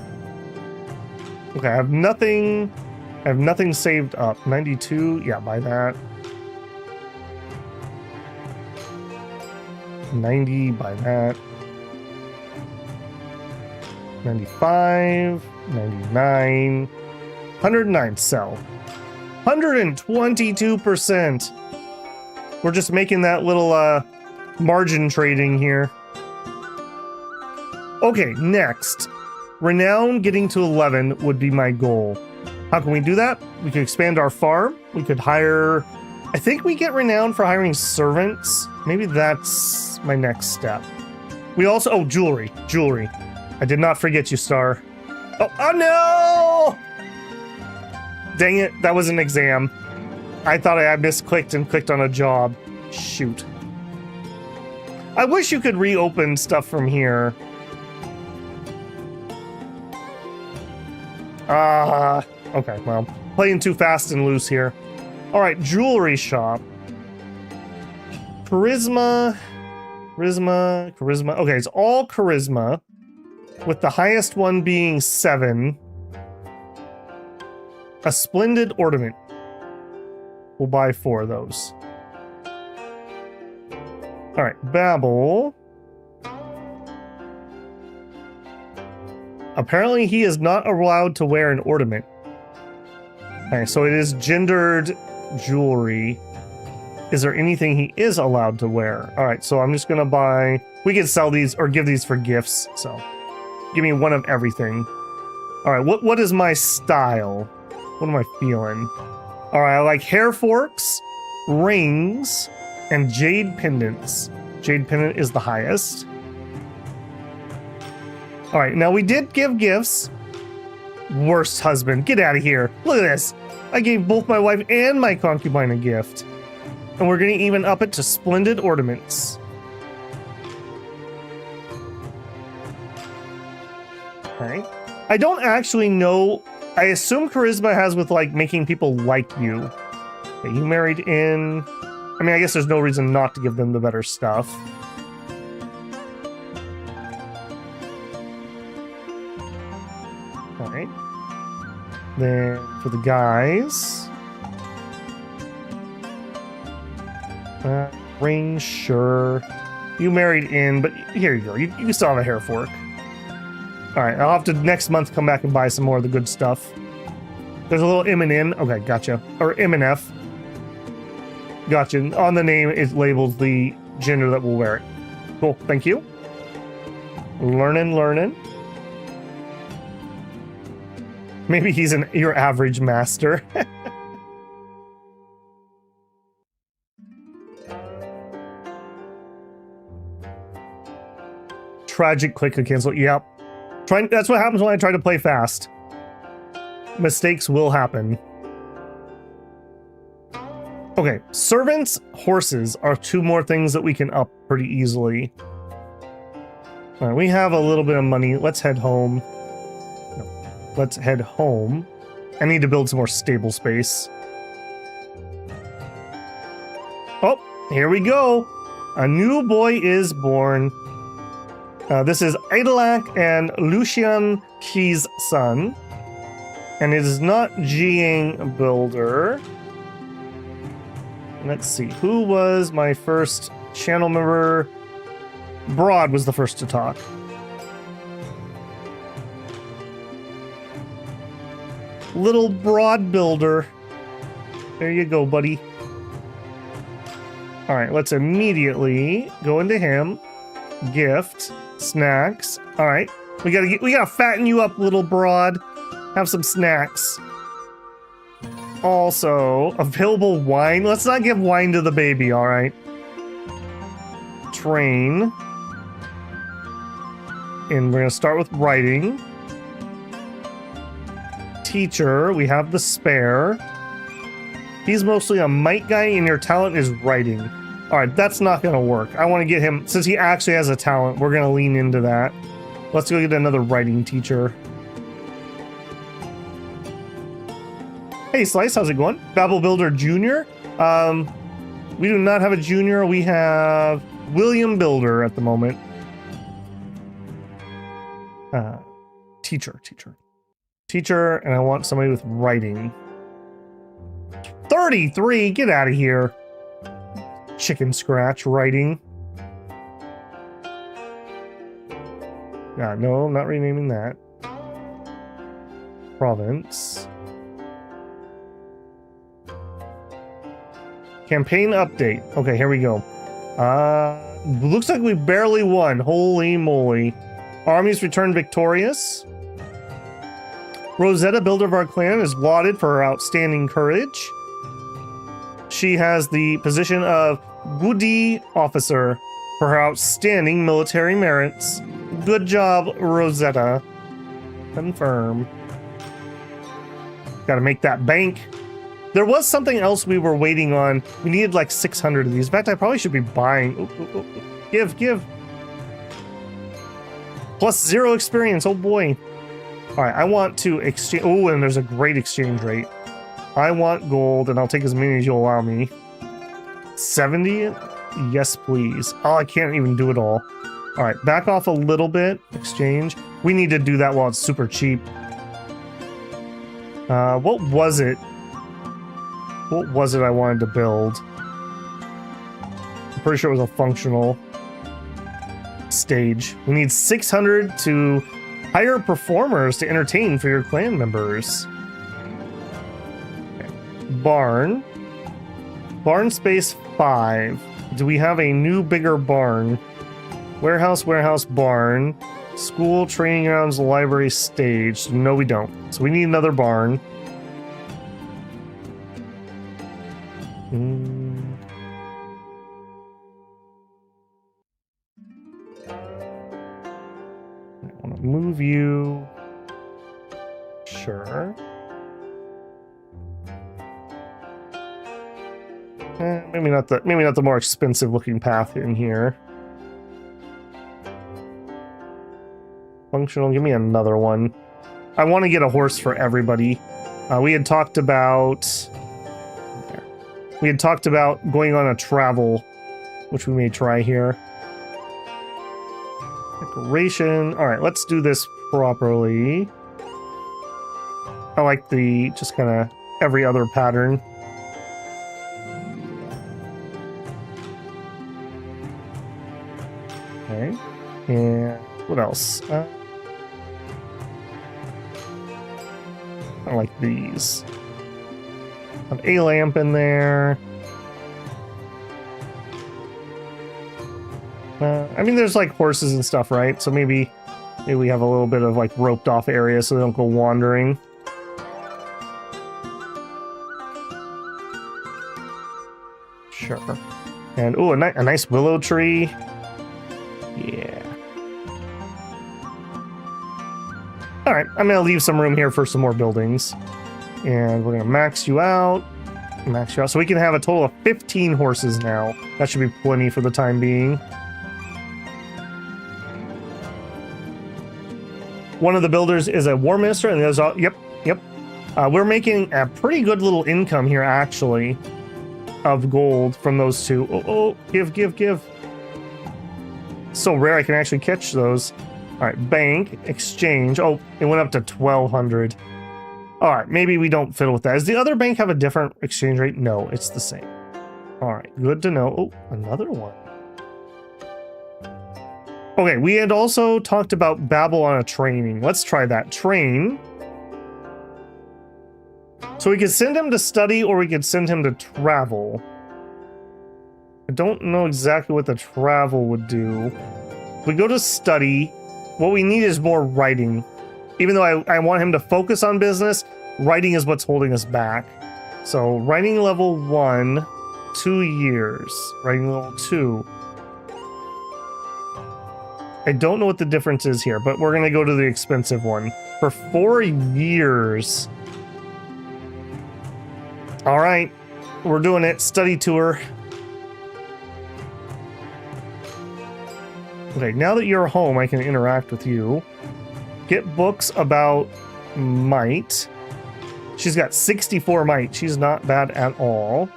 Okay, I have nothing... saved up. 92, yeah, buy that. 90, buy that. 95, 99, 109, sell. 122%. We're just making that little margin trading here. Okay, next. Renown getting to 11 would be my goal. How can we do that? We could expand our farm. We could hire... I think we get renowned for hiring servants. Maybe that's my next step. We also... Oh, jewelry. Jewelry. I did not forget you, Star. Oh no! Dang it, that was an exam. I thought I had misclicked and clicked on a job. Shoot. I wish you could reopen stuff from here. Okay, well, playing too fast and loose here. Alright, jewelry shop. Charisma. Okay, it's all charisma, with the highest one being 7. A splendid ornament. We'll buy 4 of those. Alright, Babel. Apparently he is not allowed to wear an ornament. Okay, so it is gendered jewelry. Is there anything he is allowed to wear? Alright, so I'm just gonna buy... We can sell these or give these for gifts, so... Give me one of everything. Alright, what is my style? What am I feeling? Alright, I like hair forks, rings, and jade pendants. Jade pendant is the highest. Alright, now we did give gifts. Worst husband. Get out of here. Look at this. I gave both my wife and my concubine a gift. And we're going to even up it to splendid ornaments. Okay. I don't actually know. I assume charisma has with, like, making people like you. Okay, you married in... I mean, I guess there's no reason not to give them the better stuff. Alright. Then, for the guys... ring, sure. You married in, but here you go. You still have a hair fork. Alright, I'll have to next month come back and buy some more of the good stuff. There's a little M and N. Okay, gotcha. Or M and F. Gotcha. On the name, it labels the gender that will wear it. Cool, thank you. Learning. Maybe he's your average master. Tragic click to cancel. Yep. That's what happens when I try to play fast. Mistakes will happen. Okay, servants, horses are 2 more things that we can up pretty easily. All right, we have a little bit of money. Let's head home. No, let's head home. I need to build some more stable space. Oh, here we go. A new boy is born. This is Idalak and Lucian Key's son. And it is not Jiang Builder. Let's see. Who was my first channel member? Broad was the first to talk. Little Broad Builder. There you go, buddy. Alright, let's immediately go into him. Gift. Snacks. Alright. We gotta fatten you up, little Broad. Have some snacks. Also, available wine. Let's not give wine to the baby, alright? Train. And we're gonna start with writing. Teacher. We have the spare. He's mostly a might guy, and your talent is writing. Alright, that's not gonna work. I want to get him, since he actually has a talent, we're gonna lean into that. Let's go get another writing teacher. Hey Slice, how's it going? Babel Builder Jr. We do not have a junior, we have William Builder at the moment. Teacher, and I want somebody with writing. 33, get out of here. Chicken scratch writing. No, I'm not renaming that. Province. Campaign update. Okay, here we go. Looks like we barely won. Holy moly. Armies returned victorious. Rosetta, builder of our clan, is lauded for her outstanding courage. She has the position of Woody officer for her outstanding military merits. Good job, Rosetta. Confirm. Gotta make that bank. There was something else we were waiting on. We needed like 600 of these. In fact, I probably should be buying. Ooh. Give. Plus 0 experience. Oh boy. All right, I want to exchange. Oh, and there's a great exchange rate. I want gold, and I'll take as many as you'll allow me. 70? Yes, please. Oh, I can't even do it all. All right, back off a little bit. Exchange. We need to do that while it's super cheap. What was it? What was it I wanted to build? I'm pretty sure it was a functional stage. We need 600 to hire performers to entertain for your clan members. Okay. Barn. Barn space 5. Do we have a new, bigger barn? Warehouse, barn. School, training grounds, library, stage. No, we don't. So we need another barn. I want to move you. Sure. Maybe not the more expensive looking path in here. Functional, give me another one. I want to get a horse for everybody. We had talked about going on a travel, which we may try here. Decoration. All right, let's do this properly. I like the just kind of every other pattern. Okay, and what else? I like these. Have a lamp in there. I mean, there's like horses and stuff, right? So maybe we have a little bit of like roped off area so they don't go wandering. Sure. And oh, a nice willow tree. Yeah. All right, I'm gonna leave some room here for some more buildings, and we're gonna max you out, so we can have a total of 15 horses now. That should be plenty for the time being. One of the builders is a war minister, and the other's yep. We're making a pretty good little income here, actually, of gold from those two. Oh, give. So rare I can actually catch those. All right, bank, exchange. Oh, it went up to 1,200. All right, maybe we don't fiddle with that. Does the other bank have a different exchange rate? No, it's the same. All right, good to know. Oh, another one. Okay, we had also talked about Babel on a training. Let's try that. Train. So we could send him to study, or we could send him to travel. I don't know exactly what the travel would do. If we go to study, what we need is more writing. Even though I want him to focus on business, writing is what's holding us back. So writing level 1, 2 years. Writing level 2. I don't know what the difference is here, but we're going to go to the expensive one. For 4 years. All right, we're doing it. Study tour. Okay, now that you're home, I can interact with you. Get books about might. She's got 64 might. She's not bad at all.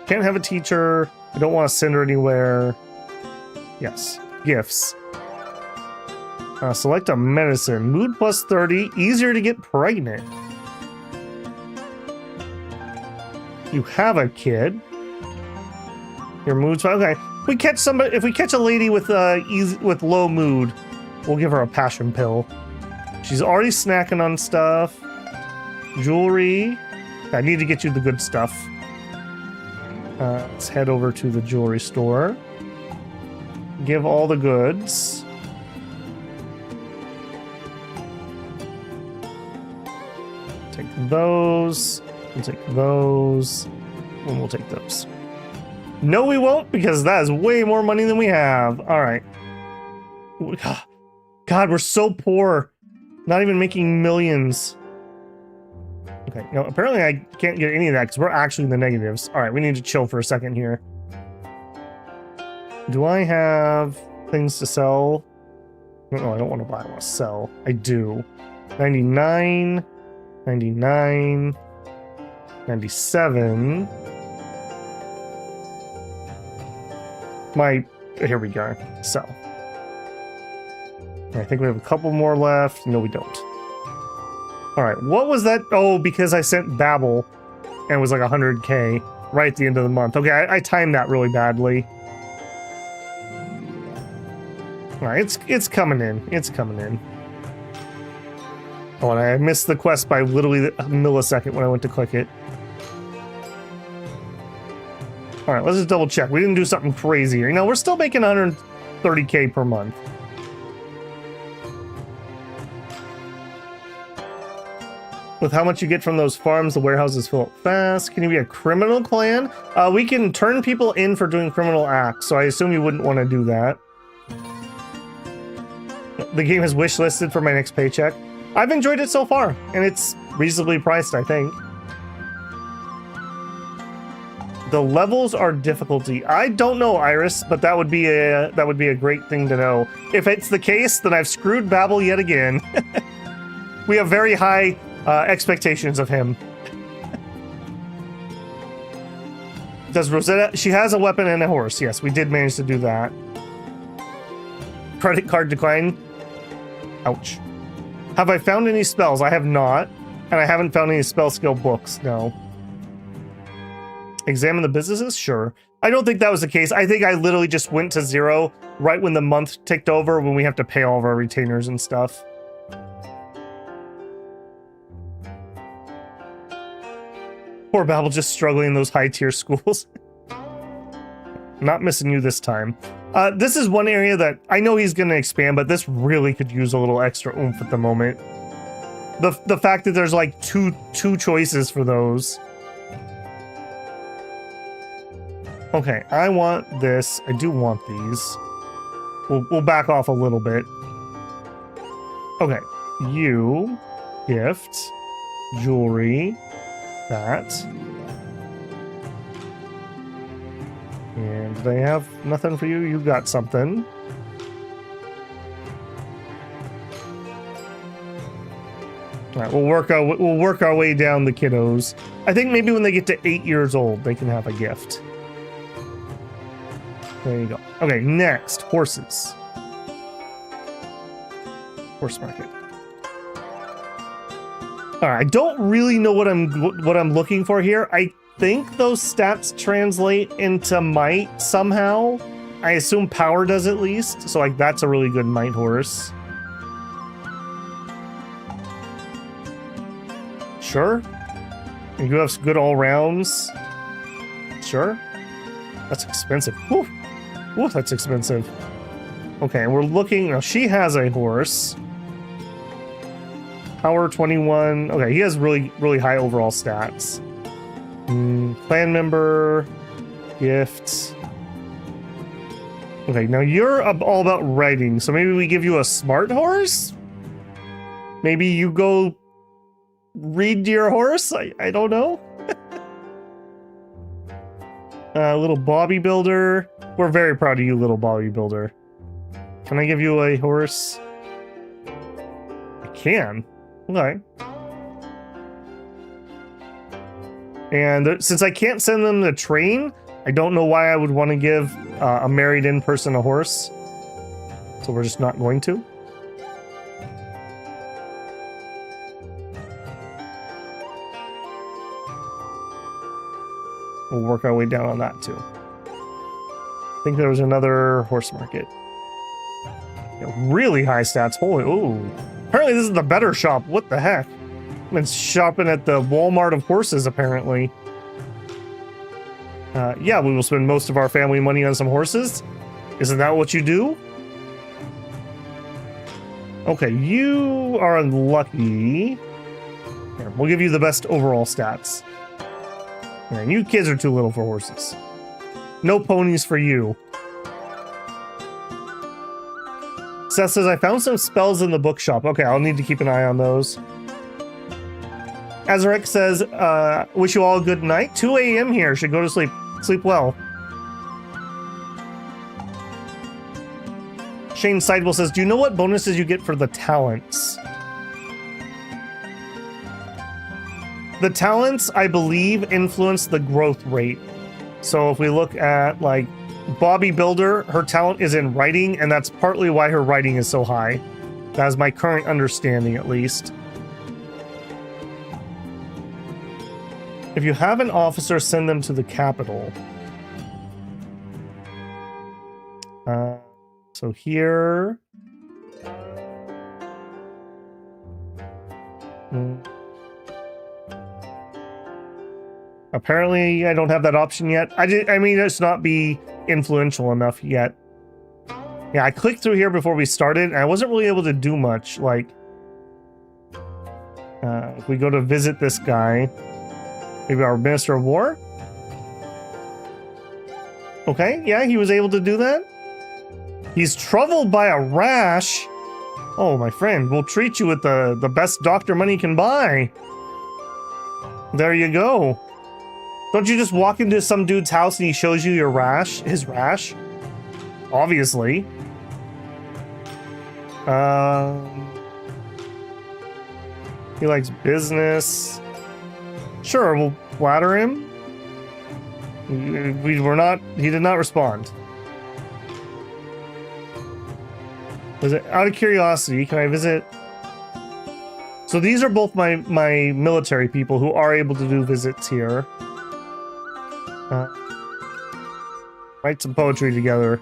Can't have a teacher. I don't want to send her anywhere. Yes. Gifts. Select a medicine. Mood plus 30. Easier to get pregnant. You have a kid. Your mood's fine. Okay. If we catch a lady with low mood, we'll give her a passion pill. She's already snacking on stuff. Jewelry. I need to get you the good stuff. Let's head over to the jewelry store. Give all the goods. Take those. We'll take those. And we'll take those. No, we won't, because that is way more money than we have. All right. God, we're so poor. Not even making millions. Okay, no, apparently I can't get any of that because we're actually in the negatives. All right, we need to chill for a second here. Do I have things to sell? No, I don't want to buy. I want to sell. I do. 99, 99, 97. Here we go. Sell. I think we have a couple more left. No, we don't. All right, what was that? Oh, because I sent Babel and it was like 100K right at the end of the month. Okay, I timed that really badly. All right, it's coming in. It's coming in. Oh, and I missed the quest by literally a millisecond when I went to click it. All right, let's just double check. We didn't do something crazy here. You know, we're still making 130K per month. With how much you get from those farms, the warehouses fill up fast. Can you be a criminal clan? We can turn people in for doing criminal acts, so I assume you wouldn't want to do that. The game is wishlisted for my next paycheck. I've enjoyed it so far, and it's reasonably priced, I think. The levels are difficulty. I don't know, Iris, but that would be a great thing to know. If it's the case, then I've screwed Babel yet again. We have very high expectations of him. Does Rosetta? She has a weapon and a horse. Yes, we did manage to do that. Credit card decline. Ouch. Have I found any spells? I have not. And I haven't found any spell skill books, no. Examine the businesses? Sure. I don't think that was the case. I think I literally just went to 0 right when the month ticked over, when we have to pay all of our retainers and stuff. Poor Babel just struggling in those high-tier schools. Not missing you this time. This is one area that I know he's going to expand, but this really could use a little extra oomph at the moment. The fact that there's like two choices for those. Okay, I want this. I do want these. We'll back off a little bit. Okay, you, gift, jewelry, that. And they have nothing for you. You got something. All right, we'll work our way down the kiddos. I think maybe when they get to 8 years old, they can have a gift. There you go. Okay, next, horses. Horse market. All right, I don't really know what I'm looking for here. I think those stats translate into might somehow. I assume power does at least. So like that's a really good might horse. Sure. And you have good all rounds. Sure. That's expensive. Whew. Whew, that's expensive. Okay, we're looking. Now she has a horse. Power 21. Okay, he has really high overall stats. Clan member, gifts. Okay, now you're all about riding, so maybe we give you a smart horse? Maybe you go read to your horse? I don't know. Little Bobby Builder. We're very proud of you, little Bobby Builder. Can I give you a horse? I can. Okay. And since I can't send them to train, I don't know why I would want to give a married-in person a horse. So we're just not going to. We'll work our way down on that too. I think there was another horse market. Yeah, really high stats. Holy, ooh. Apparently this is the better shop. What the heck? I've been shopping at the Walmart of horses, apparently. Yeah, we will spend most of our family money on some horses. Isn't that what you do? Okay, you are unlucky. Here, we'll give you the best overall stats. Man, you kids are too little for horses. No ponies for you. Seth says, I found some spells in the bookshop. Okay, I'll need to keep an eye on those. Azarek says, wish you all a good night. 2 a.m. here. Should go to sleep. Sleep well. Shane Sidewell says, do you know what bonuses you get for the talents? The talents, I believe, influence the growth rate. So if we look at, like, Bobby Builder, her talent is in writing, and that's partly why her writing is so high. That is my current understanding, at least. If you have an officer, send them to the capital. So here... Apparently, I don't have that option yet. I mean, it's not be influential enough yet. Yeah, I clicked through here before we started, and I wasn't really able to do much. Like, if we go to visit this guy, maybe our Minister of War? Okay, yeah, he was able to do that. He's troubled by a rash. Oh, my friend, we'll treat you with the best doctor money can buy. There you go. Don't you just walk into some dude's house and he shows you your rash? His rash? Obviously. He likes business. Sure, we'll flatter him. He did not respond. Out of curiosity, can I visit? So these are both my military people who are able to do visits here. Write some poetry together.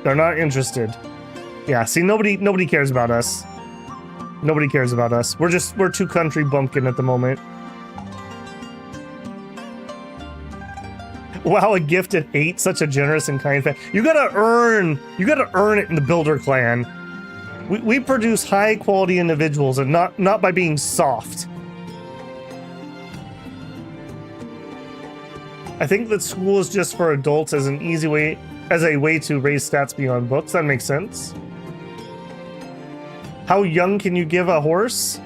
They're not interested. Yeah, see, nobody cares about us. Nobody cares about us. We're two country bumpkin at the moment. Wow, a gift at 8, such a generous and kind fan. You gotta earn it in the Builder clan. We produce high quality individuals, and not by being soft. I think that school is just for adults as an easy way, as a way to raise stats beyond books. That makes sense. How young can you give a horse?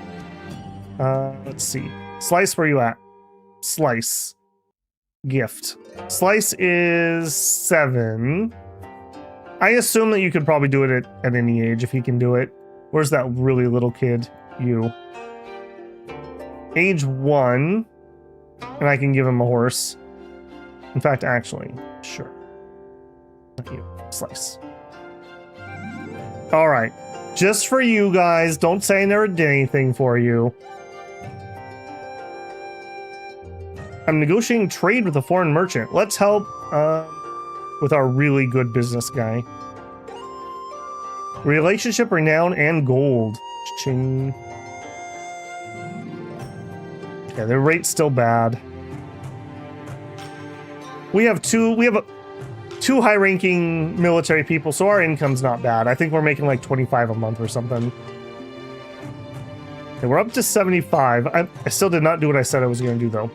Let's see. Slice, where you at? Slice. Gift. Slice is 7. I assume that you could probably do it at any age if he can do it. Where's that really little kid? You. Age 1. And I can give him a horse. In fact, actually, sure. Thank you. Slice. Alright. Just for you guys. Don't say I never did anything for you. I'm negotiating trade with a foreign merchant. Let's help with our really good business guy. Relationship, renown, and gold. Ching. Yeah, the rate's still bad. We have two high-ranking military people, so our income's not bad. I think we're making like 25 a month or something. Okay, we're up to 75. I still did not do what I said I was going to do, though.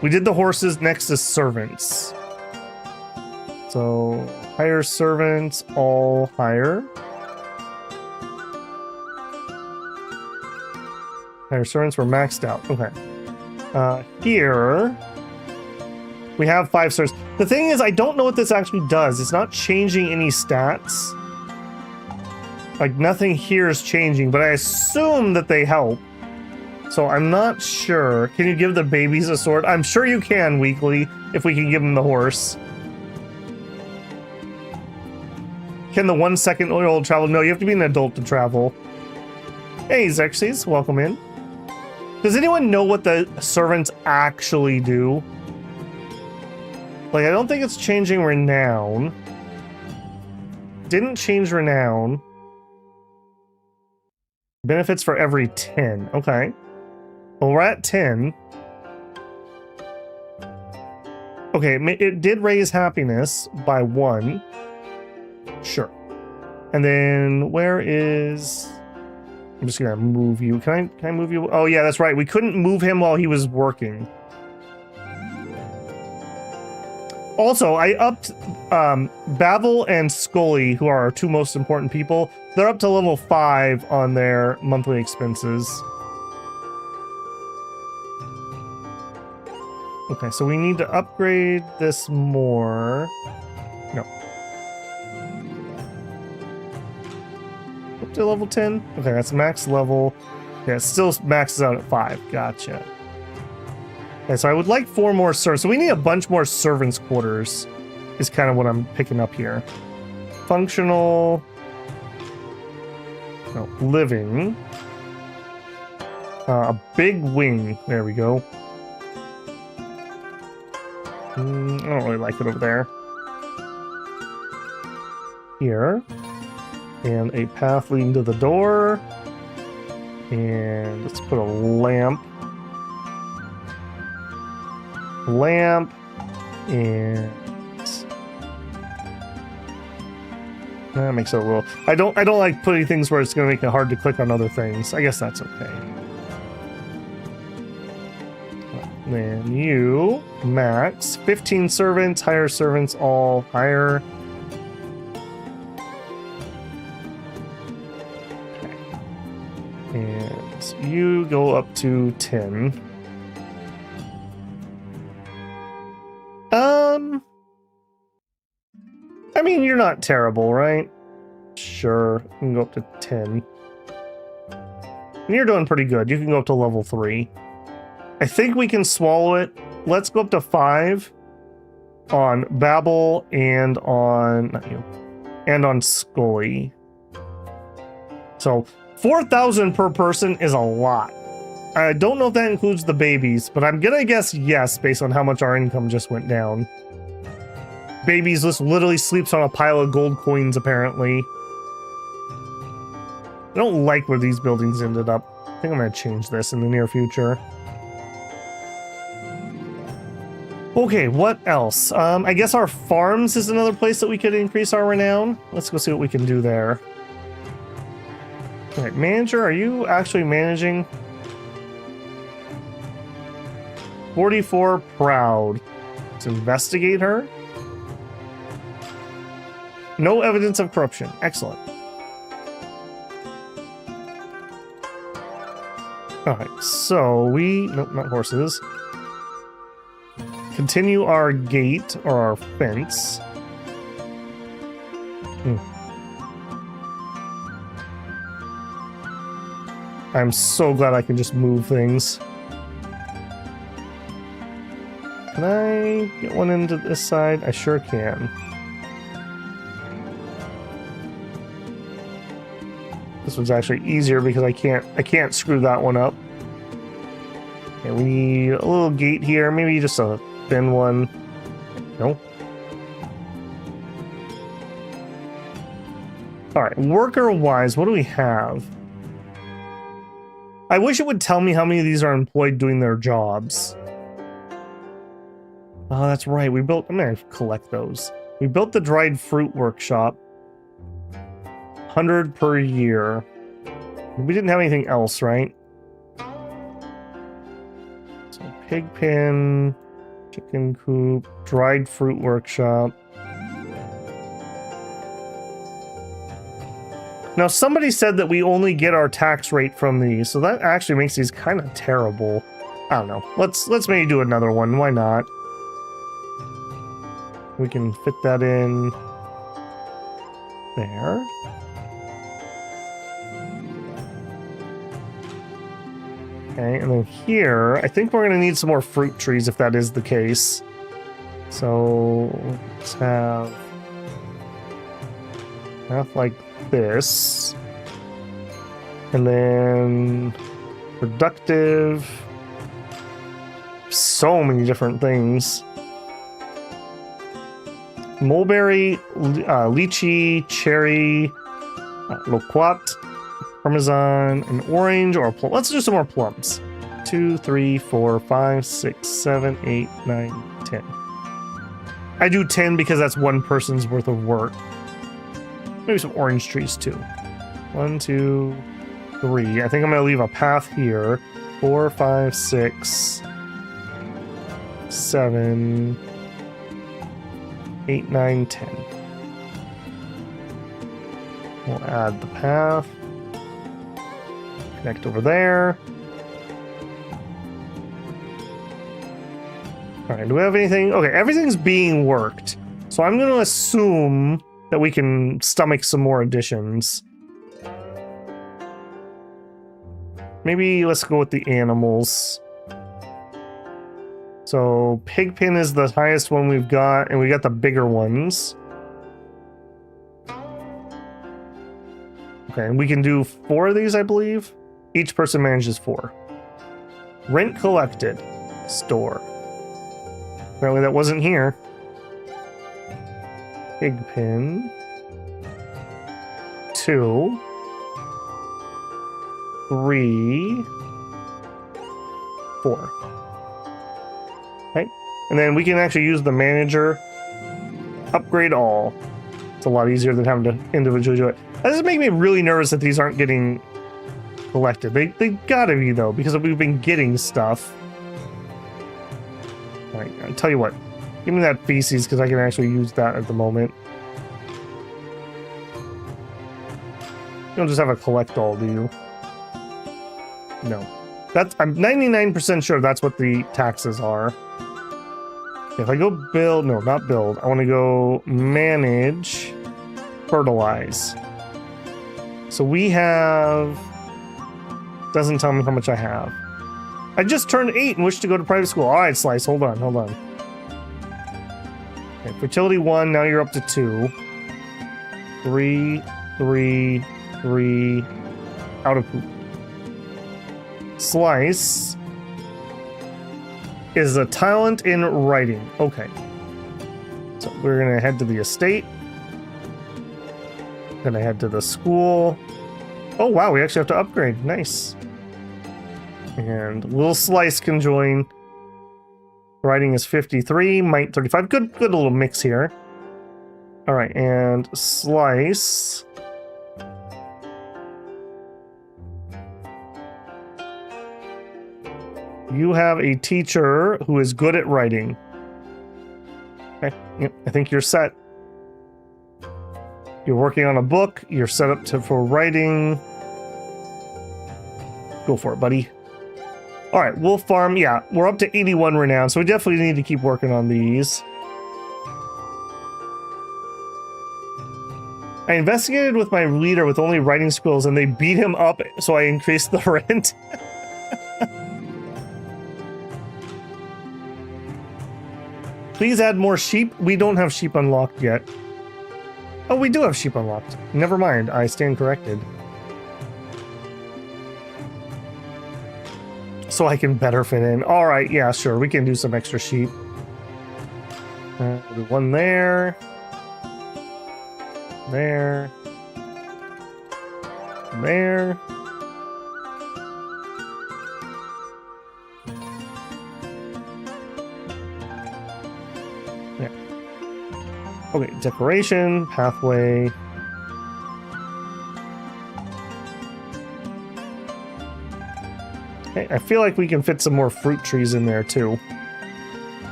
We did the horses, next is servants. So, hire servants, all hire. Hire servants, we're maxed out. Okay. Here, we have 5 stars. The thing is, I don't know what this actually does. It's not changing any stats. Like, nothing here is changing, but I assume that they help. So I'm not sure. Can you give the babies a sword? I'm sure you can, Weekly, if we can give them the horse. Can the 1 second-year-old travel? No, you have to be an adult to travel. Hey, Xerxes, welcome in. Does anyone know what the servants actually do? Like, I don't think it's changing renown. Didn't change renown. Benefits for every 10. Okay. Well, we're at 10. Okay, it did raise happiness by 1. Sure. And then where is... I'm just gonna move you. Can I move you? Oh yeah, that's right. We couldn't move him while he was working. Also, I upped Babel and Scully, who are our two most important people. They're up to level 5 on their monthly expenses. Okay, so we need to upgrade this more. No. Up to level 10? Okay, that's max level. Yeah, it still maxes out at 5. Gotcha. Okay, so I would like 4 more servants. So we need a bunch more servants' quarters, is kind of what I'm picking up here. Functional. No, living. A big wing. There we go. I don't really like it over there. Here. And a path leading to the door. And let's put a lamp. And that makes it a little. I don't like putting things where it's going to make it hard to click on other things. I guess that's okay. Then you max 15 servants, hire servants, all hire. Okay. And you go up to 10. I mean, you're not terrible, right? Sure, you can go up to 10. And you're doing pretty good. You can go up to level 3. I think we can swallow it. Let's go up to 5 on Babel and on not you, and on Scully. So 4,000 per person is a lot. I don't know if that includes the babies, but I'm gonna guess yes based on how much our income just went down. Babies just literally sleeps on a pile of gold coins, apparently. I don't like where these buildings ended up. I think I'm gonna change this in the near future. Okay, what else? I guess our farms is another place that we could increase our renown. Let's go see what we can do there. All right, manager, are you actually managing? 44 proud. Let's investigate her. No evidence of corruption. Excellent. Alright, so we... Nope, not horses. Continue our gate, or our fence. I'm so glad I can just move things. Can I get one into this side? I sure can. This one's actually easier because I can't screw that one up. Okay, we need a little gate here, maybe just a thin one. No. Alright, worker-wise, what do we have? I wish it would tell me how many of these are employed doing their jobs. Oh, that's right. I'm gonna collect those. We built the dried fruit workshop. 100 per year. We didn't have anything else, right? So pig pen, chicken coop, dried fruit workshop. Now somebody said that we only get our tax rate from these, so that actually makes these kind of terrible. I don't know. Let's maybe do another one. Why not? We can fit that in there. Okay, and then here, I think we're going to need some more fruit trees if that is the case. So let's have like this. And then productive. So many different things. Mulberry, lychee, cherry, loquat, parmesan, an orange, or a plum. Let's do some more plums. 2, 3, 4, 5, 6, 7, 8, 9, 10. I do 10 because that's one person's worth of work. Maybe some orange trees too. 1, 2, 3. I think I'm going to leave a path here. 4, 5, 6, 7, 8, 9, 10. We'll add the path. Connect over there. All right, do we have anything? Okay, everything's being worked. So I'm going to assume that we can stomach some more additions. Maybe let's go with the animals. So Pigpen is the highest one we've got, and we got the bigger ones. Okay, and we can do 4 of these, I believe. Each person manages 4. Rent collected. Store. Apparently that wasn't here. Pigpen. 2. 3. 4. Okay. And then we can actually use the manager. Upgrade all. It's a lot easier than having to individually do it. That does make me really nervous that these aren't getting collected. They gotta be, though, because we've been getting stuff. Alright, I'll tell you what. Give me that feces, because I can actually use that at the moment. You don't just have a collect all, do you? No. I'm 99% sure that's what the taxes are. If I go build, no, not build. I want to go manage, fertilize. So we have, doesn't tell me how much I have. I just turned 8 and wish to go to private school. All right, Slice, hold on. Okay, fertility 1, now you're up to 2. 3, 3, 3, out of poop. Slice is a talent in writing. Okay. So we're going to head to the estate. Going to head to the school. Oh, wow. We actually have to upgrade. Nice. And little Slice can join. Writing is 53. Might 35. Good little mix here. All right. And Slice. You have a teacher who is good at writing. Okay, yep, I think you're set. You're working on a book. You're set up for writing. Go for it, buddy. All right, we'll farm. Yeah, we're up to 81 renown, so we definitely need to keep working on these. I investigated with my leader with only writing skills, and they beat him up, so I increased the rent. Please add more sheep. We don't have sheep unlocked yet. Oh, we do have sheep unlocked. Never mind. I stand corrected. So I can better fit in. All right. Yeah, sure. We can do some extra sheep. One there. There. There. Okay, decoration, pathway. Okay, I feel like we can fit some more fruit trees in there too.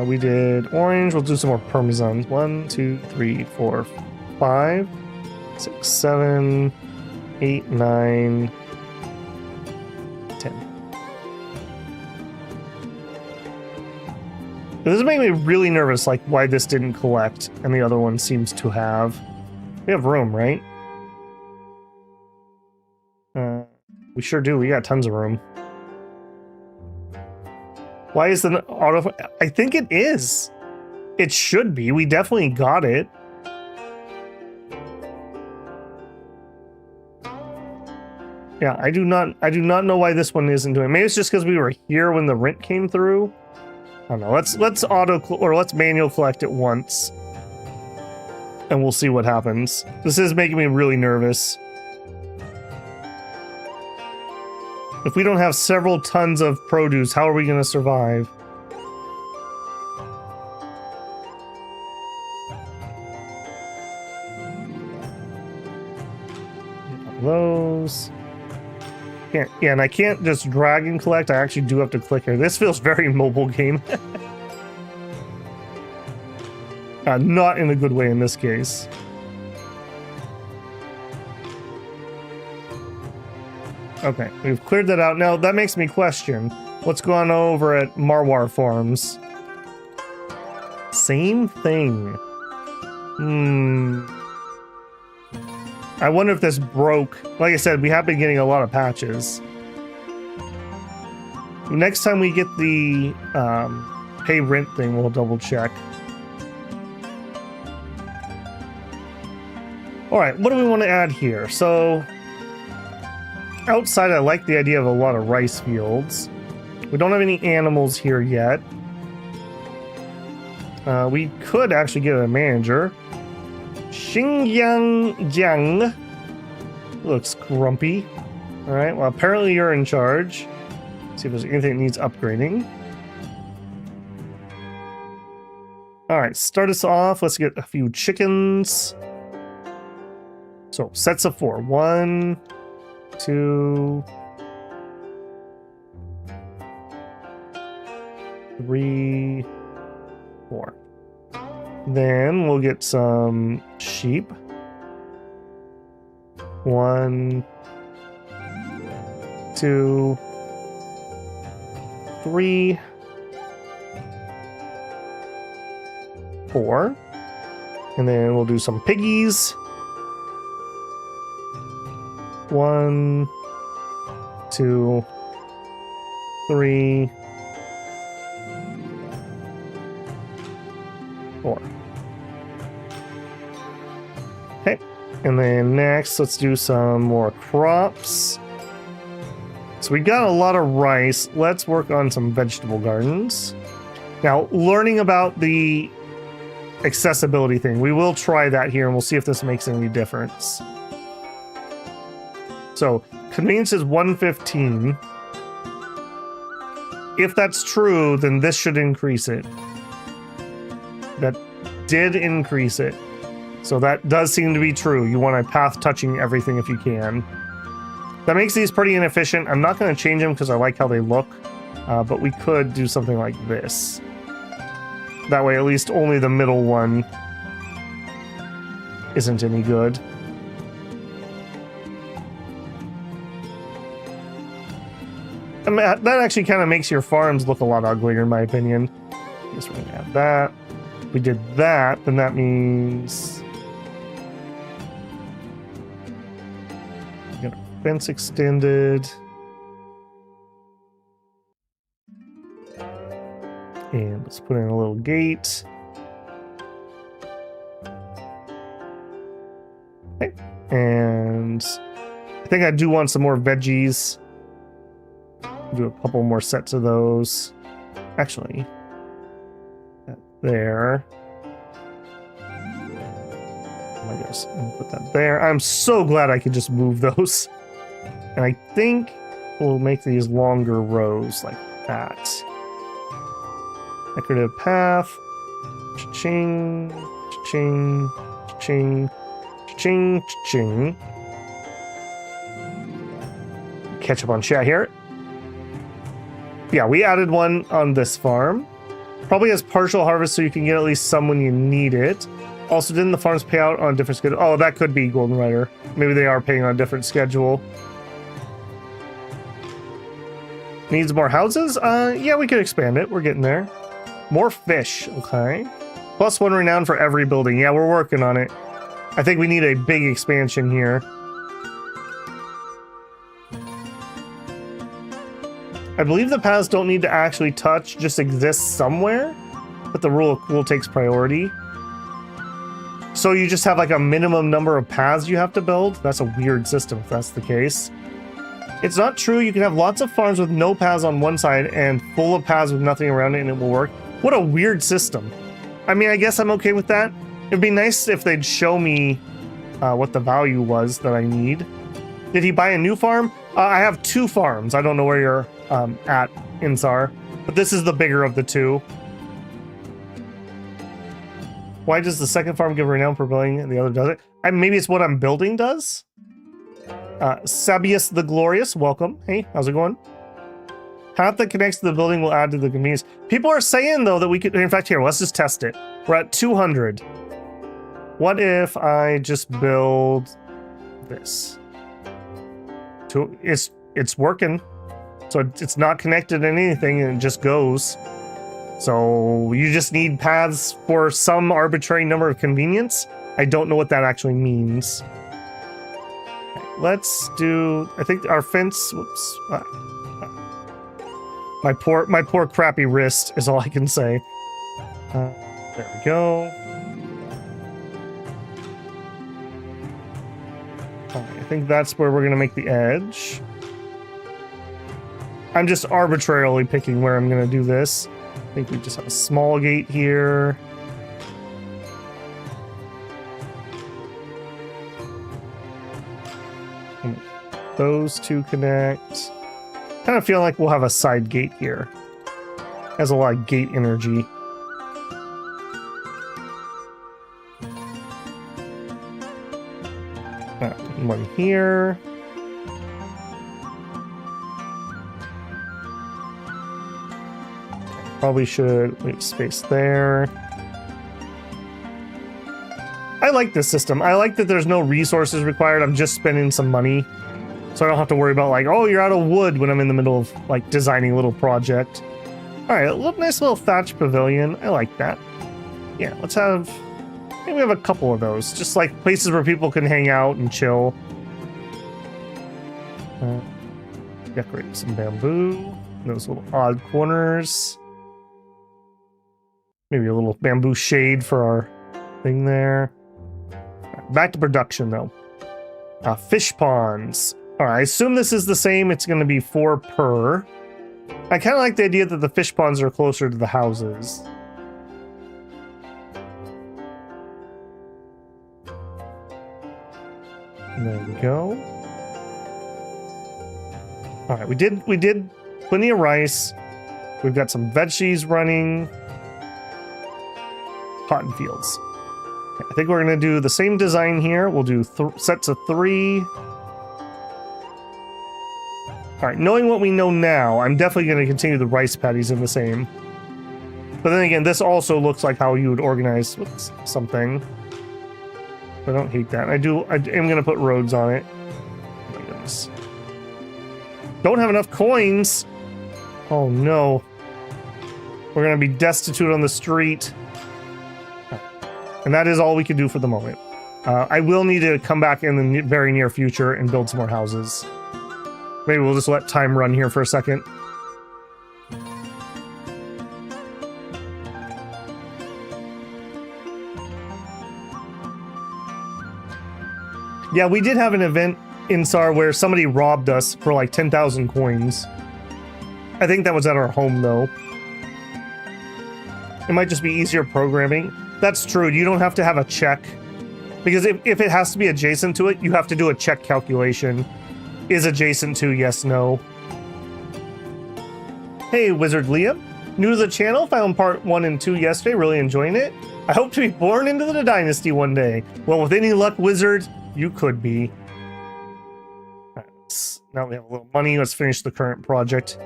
We did orange, we'll do some more parmesans. 1, 2, 3, 4, 5, 6, 7, 8, 9, 10. This is making me really nervous, like why this didn't collect and the other one seems to have. We have room, right? We sure do. We got tons of room. Why is the auto? I think it is. It should be. We definitely got it. Yeah, I do not know why this one isn't doing it. Maybe it's just because we were here when the rent came through. I don't know. Let's auto or let's manual collect it once, and we'll see what happens. This is making me really nervous. If we don't have several tons of produce, how are we going to survive? Those. Can't, yeah, and I can't just drag and collect. I actually do have to click here. This feels very mobile game. Not in a good way in this case. Okay, we've cleared that out. Now, that makes me question what's going on over at Marwar Farms. Same thing. I wonder if this broke. Like I said, we have been getting a lot of patches. Next time we get the pay rent thing, we'll double check. Alright, what do we want to add here? So, outside I like the idea of a lot of rice fields. We don't have any animals here yet. We could actually get a manager. Xingyang Jiang looks grumpy. Alright, well apparently you're in charge. Let's see if there's anything that needs upgrading. Alright, start us off. Let's get a few chickens. So, sets of 4. 1, 2, 3, 4. Then we'll get some sheep. 1, 2, 3, 4. And then we'll do some piggies. 1, 2, 3, 4. Okay, and then next, let's do some more crops. So we got a lot of rice. Let's work on some vegetable gardens. Now, learning about the accessibility thing, we will try that here, and we'll see if this makes any difference. So, convenience is 115. If that's true, then this should increase it. That did increase it. So that does seem to be true. You want a path touching everything if you can. That makes these pretty inefficient. I'm not going to change them because I like how they look. But we could do something like this. That way at least only the middle one isn't any good. I mean, that actually kind of makes your farms look a lot uglier, in my opinion. I guess we're going to add that. If we did that, then that means... get a fence extended. And let's put in a little gate. Okay. And I think I do want some more veggies. Do a couple more sets of those. Actually, that there. Oh my gosh, I'm gonna put that there. I'm so glad I could just move those. And I think we'll make these longer rows like that. Decorative path. Cha-ching, cha-ching, cha-ching, cha-ching, cha-ching. Catch up on chat here. Yeah, we added one on this farm. Probably has partial harvest, so you can get at least some when you need it. Also, didn't the farms pay out on a different schedule? Oh, that could be Golden Rider. Maybe they are paying on a different schedule. Needs more houses? Yeah, we could expand it. We're getting there. More fish, okay. +1 renown for every building. Yeah, we're working on it. I think we need a big expansion here. I believe the paths don't need to actually touch, just exist somewhere, but the rule of cool takes priority. So you just have like a minimum number of paths you have to build? That's a weird system if that's the case. It's not true. You can have lots of farms with no paths on one side and full of paths with nothing around it and it will work. What a weird system. I mean, I guess I'm okay with that. It'd be nice if they'd show me what the value was that I need. Did he buy a new farm? I have 2 farms. I don't know where you're at, Insar, but this is the bigger of the 2. Why does the second farm give renown per building and the other doesn't? Maybe it's what I'm building does? Sabius the Glorious, welcome. Hey, how's it going? Path that connects to the building will add to the convenience. People are saying, though, that we could... In fact, here, let's just test it. We're at 200. What if I just build this? It's working. So it's not connected to anything and it just goes. So you just need paths for some arbitrary number of convenience. I don't know what that actually means. Let's do, I think our fence, whoops. My poor crappy wrist is all I can say. There we go. I think that's where we're gonna make the edge. I'm just arbitrarily picking where I'm gonna do this. I think we just have a small gate here. And those two connect. Kind of feel like we'll have a side gate here. Has a lot of gate energy. One here. Probably should leave space there. I like this system. I like that there's no resources required. I'm just spending some money. So I don't have to worry about like, oh, you're out of wood when I'm in the middle of like designing a little project. All right, nice little thatch pavilion. I like that. Yeah, let's have, maybe we have a couple of those. Just like places where people can hang out and chill. Decorate some bamboo. Those little odd corners. Maybe a little bamboo shade for our thing there. Back to production though. Fish ponds. All right, I assume this is the same. It's going to be 4 per. I kind of like the idea that the fish ponds are closer to the houses. And there we go. All right, we did plenty of rice. We've got some veggies running. Cotton fields. I think we're going to do the same design here. We'll do sets of 3. All right, knowing what we know now, I'm definitely going to continue the rice paddies in the same. But then again, this also looks like how you would organize something. I don't hate that. I am going to put roads on it. Oh my goodness. Don't have enough coins. Oh no. We're going to be destitute on the street. And that is all we can do for the moment. I will need to come back in the very near future and build some more houses. Maybe we'll just let time run here for a second. Yeah, we did have an event in SAR where somebody robbed us for like 10,000 coins. I think that was at our home though. It might just be easier programming. That's true, you don't have to have a check. Because if it has to be adjacent to it, you have to do a check calculation. Is adjacent to yes, no. Hey, Wizard Liam. New to the channel, found part 1 and 2 yesterday, really enjoying it. I hope to be born into the dynasty one day. Well, with any luck, Wizard, you could be. Right, now we have a little money, let's finish the current project.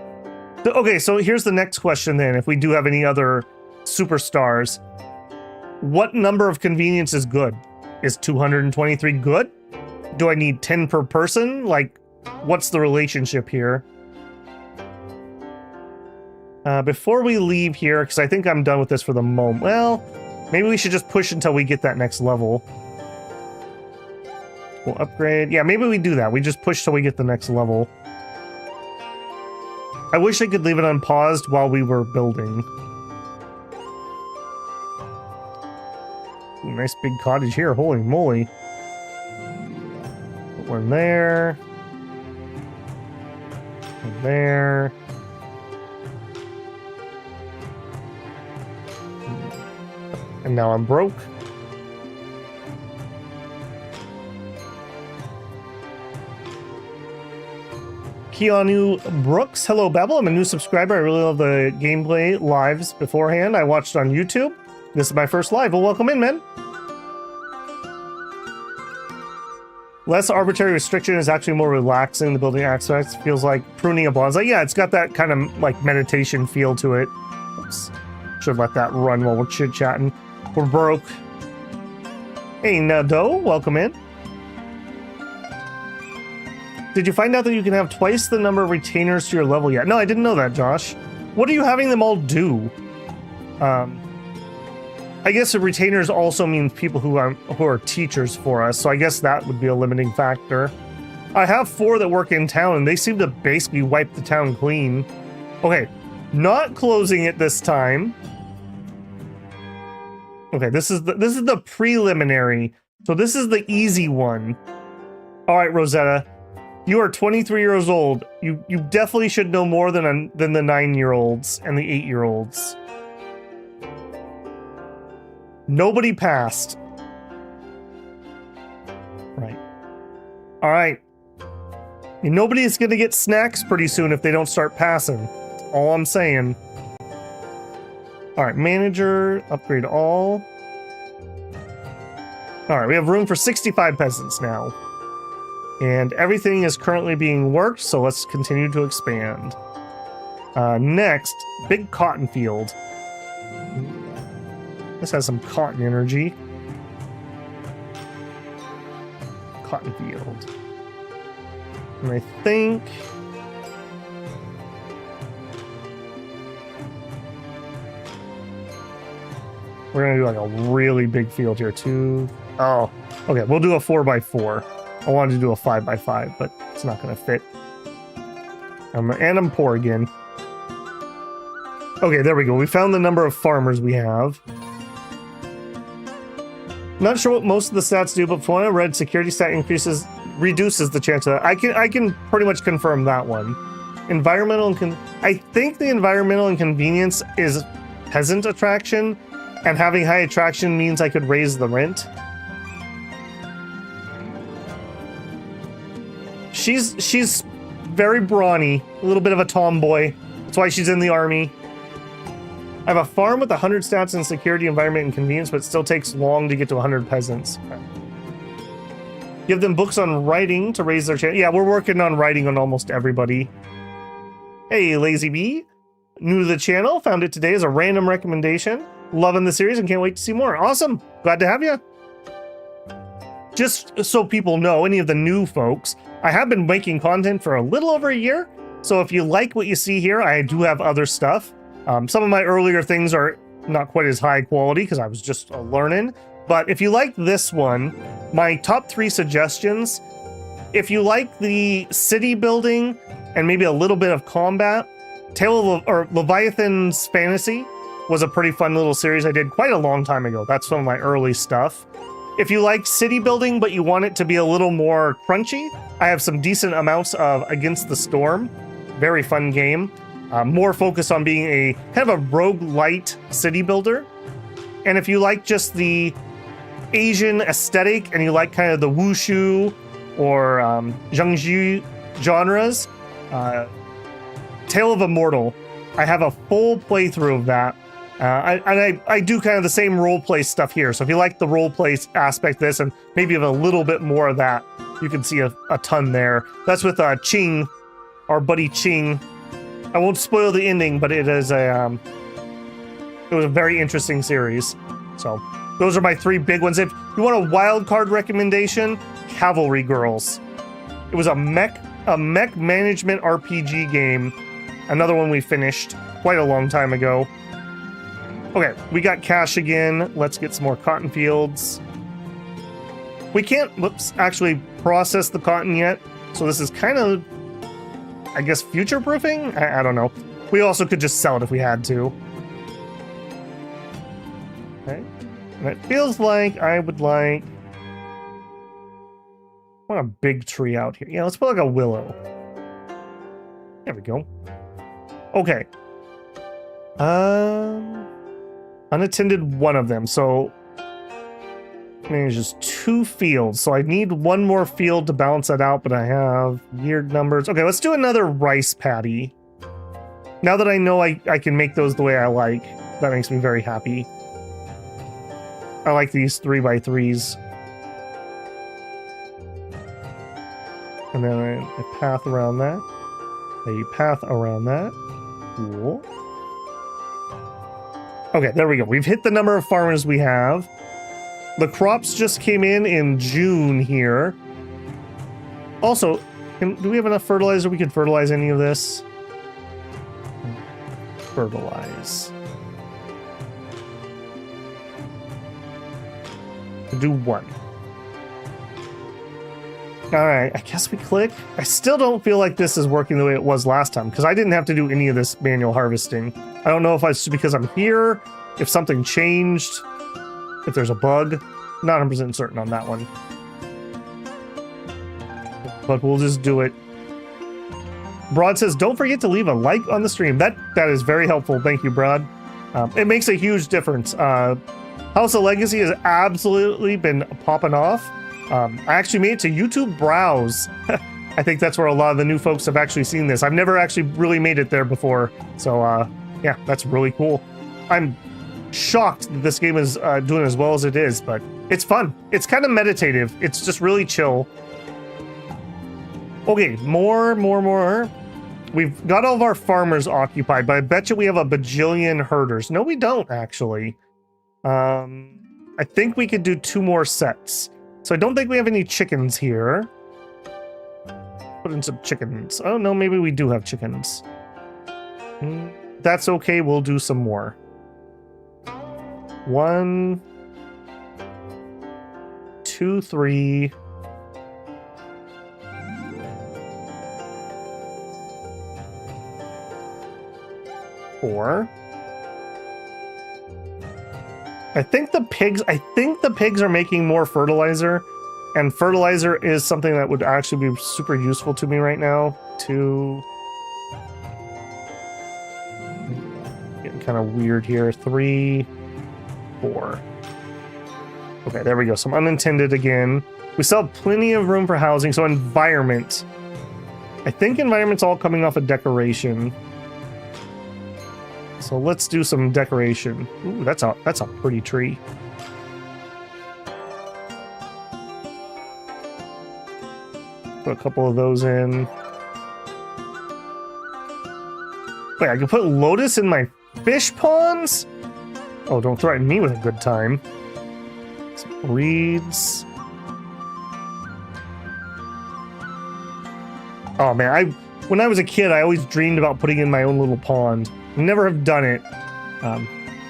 Okay, so here's the next question then, if we do have any other superstars. What number of convenience is good? Is 223 good? Do I need 10 per person? Like, what's the relationship here? Before we leave here, because I think I'm done with this for the moment. Well, maybe we should just push until we get that next level. We'll upgrade. Yeah, maybe we do that. We just push till we get the next level. I wish I could leave it unpaused while we were building. Ooh, nice big cottage here. Holy moly. Put one there. One there. And now I'm broke. Keanu Brooks. Hello, Babel. I'm a new subscriber. I really love the gameplay lives beforehand. I watched on YouTube. This is my first live. Well, welcome in, man. Less arbitrary restriction is actually more relaxing. The building aspects feels like pruning a bonsai. Yeah, it's got that kind of like meditation feel to it. Oops. Should let that run while we're chit-chatting. We're broke. Hey, Nado, welcome in. Did you find out that you can have twice the number of retainers to your level yet? No, I didn't know that, Josh. What are you having them all do? I guess the retainers also means people who are teachers for us, so I guess that would be a limiting factor. I have 4 that work in town, and they seem to basically wipe the town clean. Okay, not closing it this time. Okay, this is the preliminary. So this is the easy one. All right, Rosetta, you are 23 years old. You definitely should know more than the 9-year-olds and the 8-year-olds. Nobody passed. Right. All right. Nobody's gonna get snacks pretty soon if they don't start passing. That's all I'm saying. All right, manager, upgrade all. All right, we have room for 65 peasants now. And everything is currently being worked, so let's continue to expand. Next, big cotton field. This has some cotton energy. Cotton field. And I think... we're gonna do like a really big field here too. Oh, okay, we'll do a 4x4. I wanted to do a 5x5, but it's not gonna fit. And I'm poor again. Okay, there we go. We found the number of farmers we have. Not sure what most of the stats do, but from what I read, security stat reduces the chance of that. I can pretty much confirm that one. Environmental I think the environmental inconvenience is peasant attraction, and having high attraction means I could raise the rent. She's very brawny, a little bit of a tomboy. That's why she's in the army. I have a farm with 100 stats in security, environment, and convenience, but it still takes long to get to 100 peasants. Give them books on writing to raise their chance. Yeah, we're working on writing on almost everybody. Hey, Lazy Bee. New to the channel, found it today as a random recommendation. Loving the series and can't wait to see more. Awesome. Glad to have you. Just so people know, any of the new folks, I have been making content for a little over a year. So if you like what you see here, I do have other stuff. Some of my earlier things are not quite as high quality because I was just learning. But if you like this one, my top 3 suggestions, if you like the city building and maybe a little bit of combat, Leviathan's Fantasy was a pretty fun little series I did quite a long time ago. That's some of my early stuff. If you like city building, but you want it to be a little more crunchy, I have some decent amounts of Against the Storm. Very fun game. More focused on being a kind of a roguelite city builder. And if you like just the Asian aesthetic and you like kind of the wushu or zhangji genres, Tale of Immortal, I have a full playthrough of that. I do kind of the same roleplay stuff here. So if you like the roleplay aspect of this and maybe have a little bit more of that, you can see a ton there. That's with Ching, our buddy Ching. I won't spoil the ending, but it was a very interesting series. So those are my 3 big ones. If you want a wild card recommendation, Cavalry Girls. It was a mech management RPG game. Another one we finished quite a long time ago. Okay, we got cash again. Let's get some more cotton fields. We can't, actually process the cotton yet. So this is kind of, I guess, future-proofing? I don't know. We also could just sell it if we had to. Okay. And it feels like I would like... I want a big tree out here. Yeah, let's put like a willow. There we go. Okay. Unattended one of them, so there's just 2 fields, so I need 1 more field to balance that out, but I have weird numbers. Okay, let's do another rice paddy. Now that I know I can make those the way I like, that makes me very happy. I like these 3x3s. And then a path around that. A path around that. Cool. Okay, there we go. We've hit the number of farmers we have. The crops just came in June here. Also, do we have enough fertilizer? We could fertilize any of this. Fertilize. Do one. All right, I guess we click. I still don't feel like this is working the way it was last time because I didn't have to do any of this manual harvesting. I don't know if it's because I'm here, if something changed, if there's a bug. Not 100% certain on that one. But we'll just do it. Broad says, don't forget to leave a like on the stream. That is very helpful. Thank you, Broad. It makes a huge difference. House of Legacy has absolutely been popping off. I actually made it to YouTube Browse. I think that's where a lot of the new folks have actually seen this. I've never actually really made it there before. So, yeah, that's really cool. I'm shocked that this game is doing as well as it is, but it's fun. It's kind of meditative. It's just really chill. Okay, more. We've got all of our farmers occupied, but I bet you we have a bajillion herders. No, we don't, actually. I think we could do 2 more sets. So I don't think we have any chickens here. Put in some chickens. Oh, no, maybe we do have chickens. That's okay. We'll do some more. 1, 2, 3. 4. I think the pigs are making more fertilizer, and fertilizer is something that would actually be super useful to me right now. 2. Getting kind of weird here. 3, 4. Okay, there we go. Some unintended again. We still have plenty of room for housing. So environment. I think environment's all coming off of decoration. So let's do some decoration. Ooh, that's a pretty tree. Put a couple of those in. Wait, I can put lotus in my fish ponds? Oh, don't threaten me with a good time. Some reeds. Oh man, when I was a kid, I always dreamed about putting in my own little pond. Never have done it.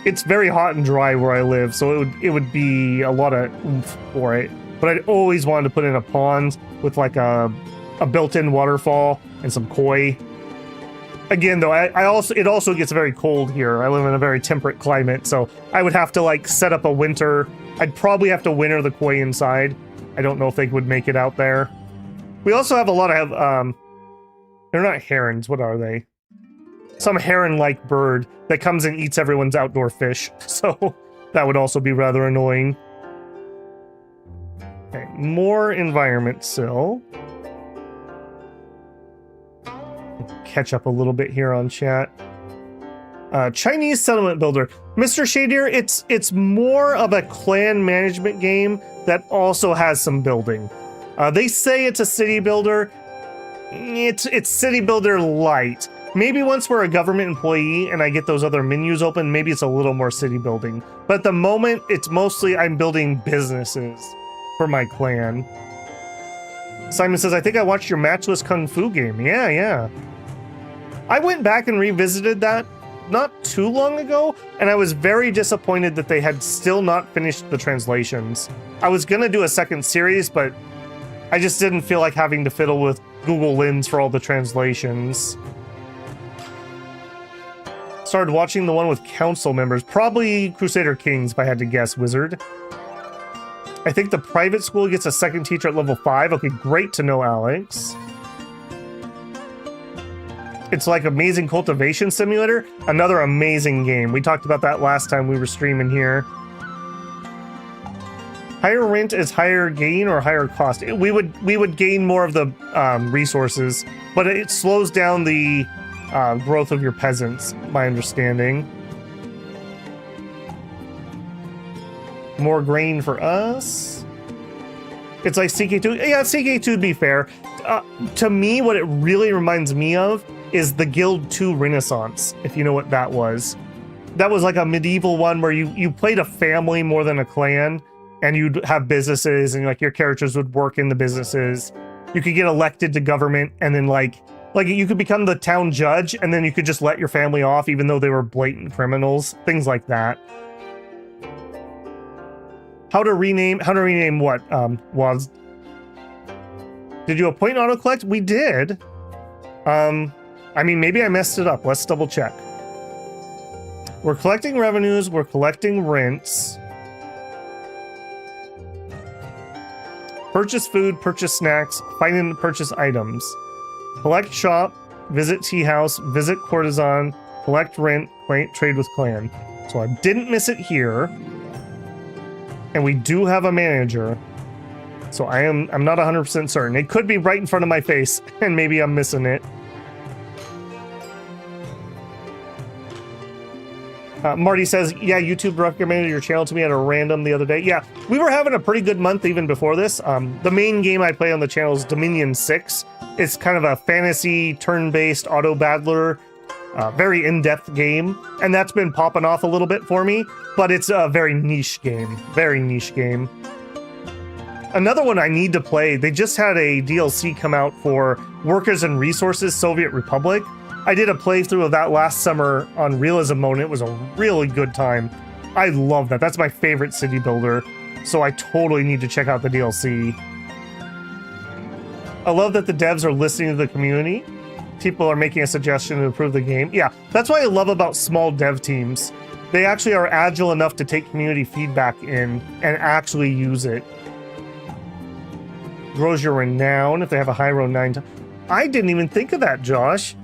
It's very hot and dry where I live, so it would be a lot of oomph for it. But I'd always wanted to put in a pond with like a built-in waterfall and some koi. Again, though, it also gets very cold here. I live in a very temperate climate, so I would have to like set up a winter. I'd probably have to winter the koi inside. I don't know if they would make it out there. We also have a lot of they're not herons. What are they? Some heron-like bird that comes and eats everyone's outdoor fish. So that would also be rather annoying. Okay, more environment still. Catch up a little bit here on chat. Chinese settlement builder. Mr. Shadier, it's more of a clan management game that also has some building. They say it's a city builder. It's city builder light. Maybe once we're a government employee and I get those other menus open, maybe it's a little more city building. But at the moment, it's mostly I'm building businesses for my clan. Simon says, I think I watched your matchless Kung Fu game. Yeah. I went back and revisited that not too long ago, and I was very disappointed that they had still not finished the translations. I was gonna do a second series, but I just didn't feel like having to fiddle with Google Lens for all the translations. Started watching the one with council members. Probably Crusader Kings, if I had to guess, Wizard. I think the private school gets a second teacher at level 5. Okay, great to know, Alex. It's like Amazing Cultivation Simulator. Another amazing game. We talked about that last time we were streaming here. Higher rent is higher gain or higher cost? We would gain more of the resources, but it slows down the growth of your peasants, my understanding. More grain for us. It's like CK2. Yeah, CK2 to be fair. To me, what it really reminds me of is the Guild 2 Renaissance, if you know what that was. That was like a medieval one where you played a family more than a clan, and you'd have businesses, and like your characters would work in the businesses. You could get elected to government, and then like you could become the town judge, and then you could just let your family off even though they were blatant criminals, things like that. How to rename what? Was did you appoint auto collect? We did. I mean, maybe I messed it up. Let's double check. We're collecting revenues. We're collecting rents. Purchase food, purchase snacks, find and purchase items. Collect shop, visit tea house, visit courtesan, collect rent, trade with clan. So I didn't miss it here. And we do have a manager. So I'm not 100% certain. It could be right in front of my face, and maybe I'm missing it. Marty says, yeah, YouTube recommended your channel to me at a random the other day. Yeah, we were having a pretty good month even before this. The main game I play on the channel is Dominion 6. It's kind of a fantasy turn-based auto battler, very in-depth game. And that's been popping off a little bit for me, but it's a very niche game. Very niche game. Another one I need to play, they just had a DLC come out for Workers and Resources Soviet Republic. I did a playthrough of that last summer on Realism Mode, and it was a really good time. I love that. That's my favorite city builder, so I totally need to check out the DLC. I love that the devs are listening to the community. People are making a suggestion to improve the game. Yeah, that's what I love about small dev teams. They actually are agile enough to take community feedback in and actually use it. Grows your renown if they have a high renown. I didn't even think of that, Josh.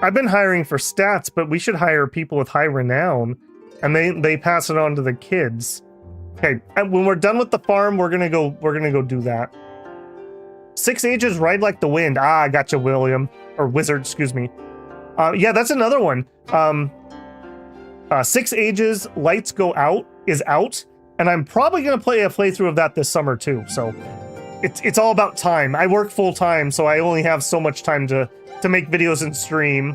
I've been hiring for stats, but we should hire people with high renown, and they pass it on to the kids. Okay, and when we're done with the farm, we're gonna go do that. 6 ages ride like the wind. Ah, I gotcha, William or Wizard, excuse me. Yeah, that's another one. 6 ages lights go out is out, and I'm probably gonna play a playthrough of that this summer too. So it's all about time. I work full time, so I only have so much time to make videos and stream.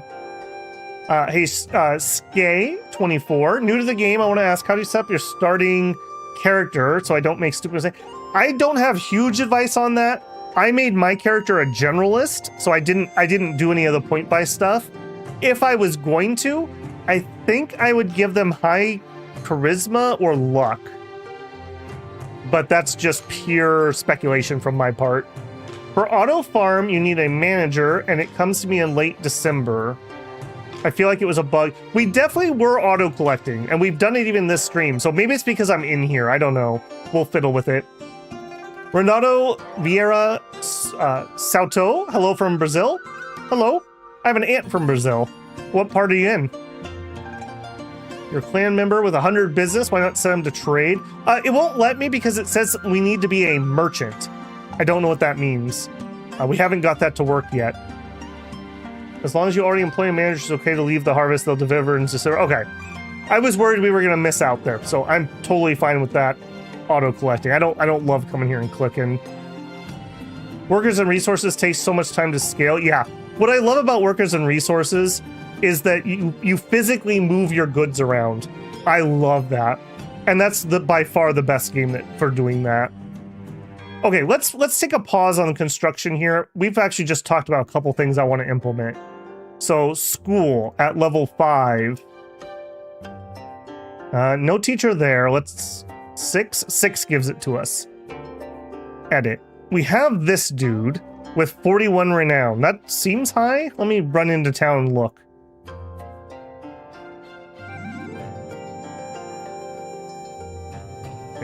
Hey, Skay24, new to the game. I want to ask, how do you set up your starting character so I don't make stupid mistakes? I don't have huge advice on that. I made my character a generalist, so I didn't do any of the point buy stuff. If I was going to, I think I would give them high charisma or luck. But that's just pure speculation from my part. For auto farm, you need a manager, and it comes to me in late December. I feel like it was a bug. We definitely were auto collecting, and we've done it even this stream, so maybe it's because I'm in here. I don't know. We'll fiddle with it. Renato Vieira Sauto, hello from Brazil. Hello. I have an aunt from Brazil. What part are you in? Your clan member with 100 business. Why not send him to trade? It won't let me because it says we need to be a merchant. I don't know what that means. We haven't got that to work yet. As long as you already employ a manager, it's okay to leave the harvest. They'll deliver in December. Okay. I was worried we were going to miss out there, so I'm totally fine with that auto collecting. I don't love coming here and clicking. Workers and resources take so much time to scale. Yeah. What I love about workers and resources is that you physically move your goods around. I love that. And that's by far the best game for doing that. Okay, let's take a pause on construction here. We've actually just talked about a couple things I want to implement. So school at level 5. No teacher there. Let's 6 gives it to us. Edit. We have this dude with 41 renown. That seems high. Let me run into town and look.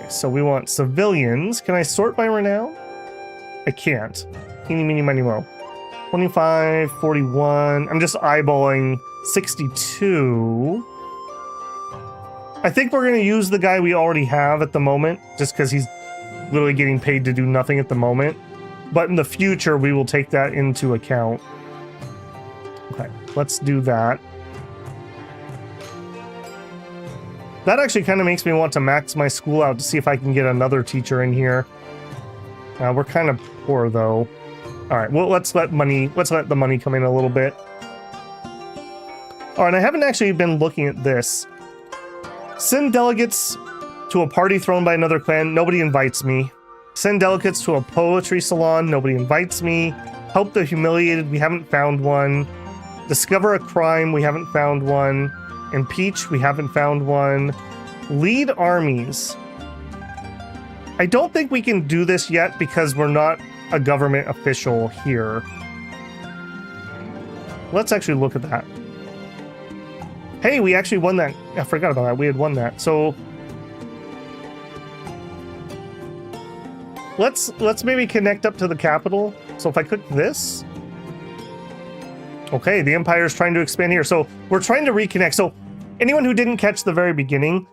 So we want civilians. Can I sort by renown? I can't. Eeny, meeny, miny, mo. 25, 41. I'm just eyeballing 62. I think we're going to use the guy we already have at the moment, just because he's literally getting paid to do nothing at the moment. But in the future, we will take that into account. Okay, let's do that. That actually kind of makes me want to max my school out to see if I can get another teacher in here. We're kind of poor though. All right, well let's let the money come in a little bit. Oh, and I haven't actually been looking at this. Send delegates to a party thrown by another clan. Nobody invites me. Send delegates to a poetry salon. Nobody invites me. Help the humiliated. We haven't found one. Discover a crime. We haven't found one. Impeach. We haven't found one. Lead armies. I don't think we can do this yet because we're not a government official here. Let's actually look at that. Hey, we actually won that. I forgot about that. We had won that. So let's maybe connect up to the capital. So if I click this. Okay, the Empire is trying to expand here. So we're trying to reconnect. So anyone who didn't catch the very beginning,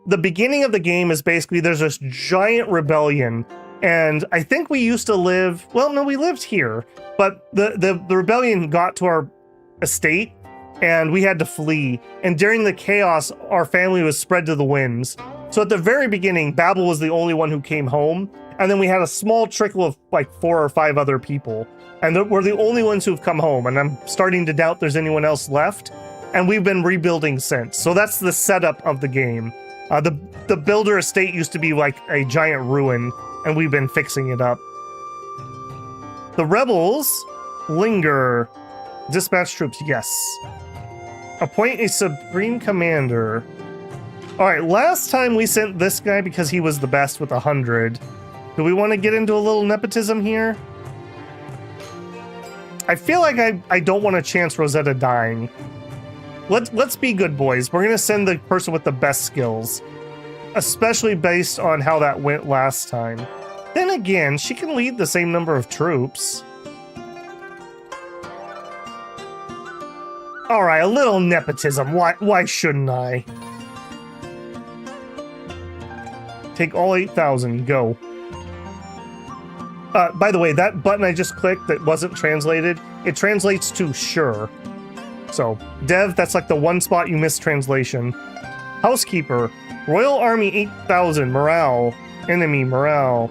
the beginning of the game is basically there's this giant rebellion. And I think we used to live, well, no, we lived here, but the rebellion got to our estate and we had to flee. And during the chaos, our family was spread to the winds. So at the very beginning, Babel was the only one who came home. And then we had a small trickle of like 4 or 5 other people. And we're the only ones who've come home. And I'm starting to doubt there's anyone else left. And we've been rebuilding since. So that's the setup of the game. The builder estate used to be like a giant ruin, and we've been fixing it up. The rebels linger. Dispatch troops, yes. Appoint a supreme commander. All right, last time we sent this guy because he was the best with 100. Do we want to get into a little nepotism here? I feel like I don't want to chance Rosetta dying. Let's be good boys. We're gonna send the person with the best skills, especially based on how that went last time. Then again, she can lead the same number of troops. All right, a little nepotism. Why shouldn't I? Take all 8,000. Go. By the way, that button I just clicked that wasn't translated, it translates to sure. So, Dev, that's like the one spot you missed translation. Housekeeper. Royal Army 8,000. Morale. Enemy. Morale.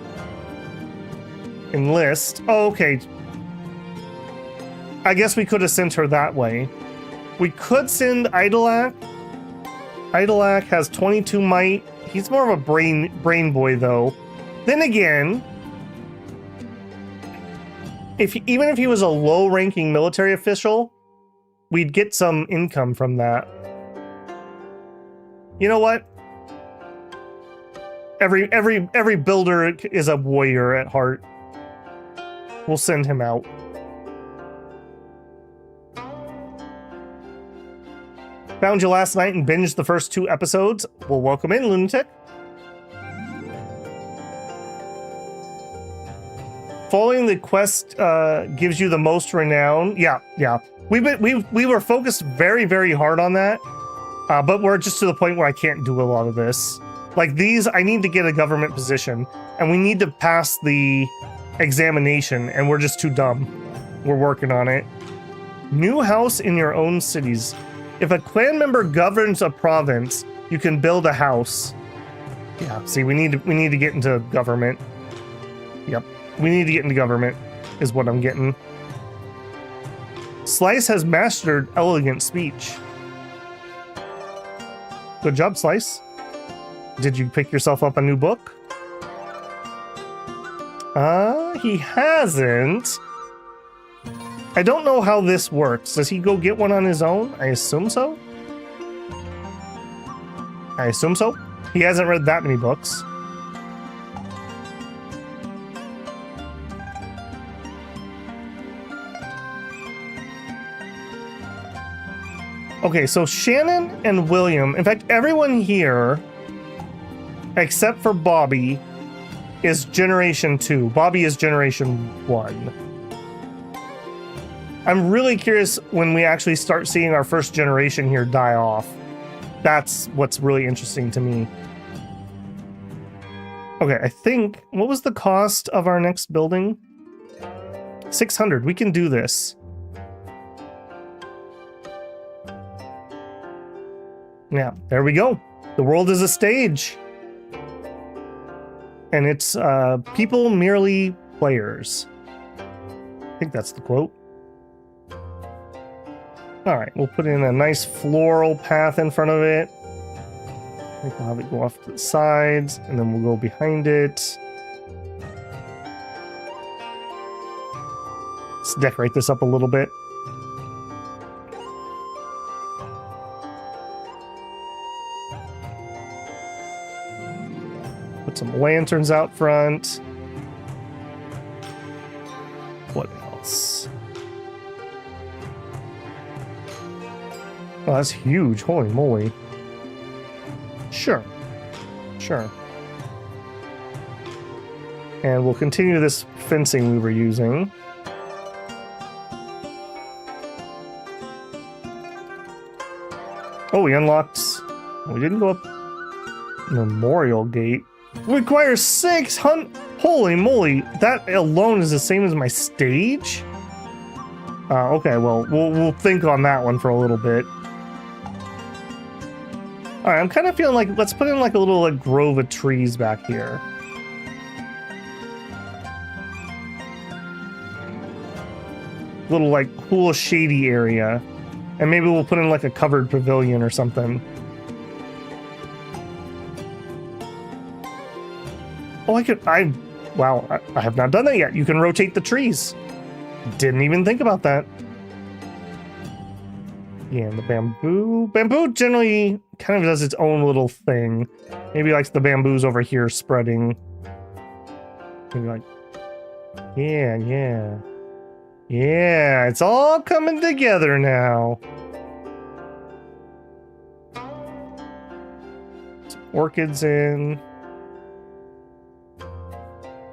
Enlist. Oh, okay. I guess we could have sent her that way. We could send Idolac. Idolac has 22 might. He's more of a brain boy, though. Then again, even if he was a low-ranking military official, we'd get some income from that. You know what? Every builder is a warrior at heart. We'll send him out. Found you last night and binged the first 2 episodes. Well, welcome in, lunatic. Following the quest gives you the most renown. Yeah. We were focused very, very hard on that, but we're just to the point where I can't do a lot of this. Like these, I need to get a government position, and we need to pass the examination, and we're just too dumb. We're working on it. New house in your own cities. If a clan member governs a province, you can build a house. Yeah, see, we need to get into government. Yep, we need to get into government, is what I'm getting. Slice has mastered elegant speech. Good job, Slice. Did you pick yourself up a new book? He hasn't. I don't know how this works. Does he go get one on his own? I assume so. He hasn't read that many books. Okay, so Shannon and William, in fact, everyone here, except for Bobby, is Generation 2. Bobby is Generation 1. I'm really curious when we actually start seeing our first generation here die off. That's what's really interesting to me. Okay, I think, what was the cost of our next building? 600, we can do this. Yeah, there we go. The world is a stage. And it's people merely players. I think that's the quote. All right, we'll put in a nice floral path in front of it. I think we'll have it go off to the sides, and then we'll go behind it. Let's decorate this up a little bit. Put some lanterns out front. What else? Oh, that's huge. Holy moly. Sure. Sure. And we'll continue this fencing we were using. Oh, we unlocked... We didn't go up Memorial Gate. Requires 600... Holy moly, that alone is the same as my stage? Okay, well, we'll think on that one for a little bit. Alright, I'm kind of feeling like... Let's put in like a little like grove of trees back here. Little like cool shady area. And maybe we'll put in like a covered pavilion or something. Oh, wow, I have not done that yet. You can rotate the trees. Didn't even think about that. Yeah, and the bamboo. Bamboo generally kind of does its own little thing. Maybe like the bamboos over here spreading. Maybe like, yeah. Yeah, it's all coming together now. Some orchids in.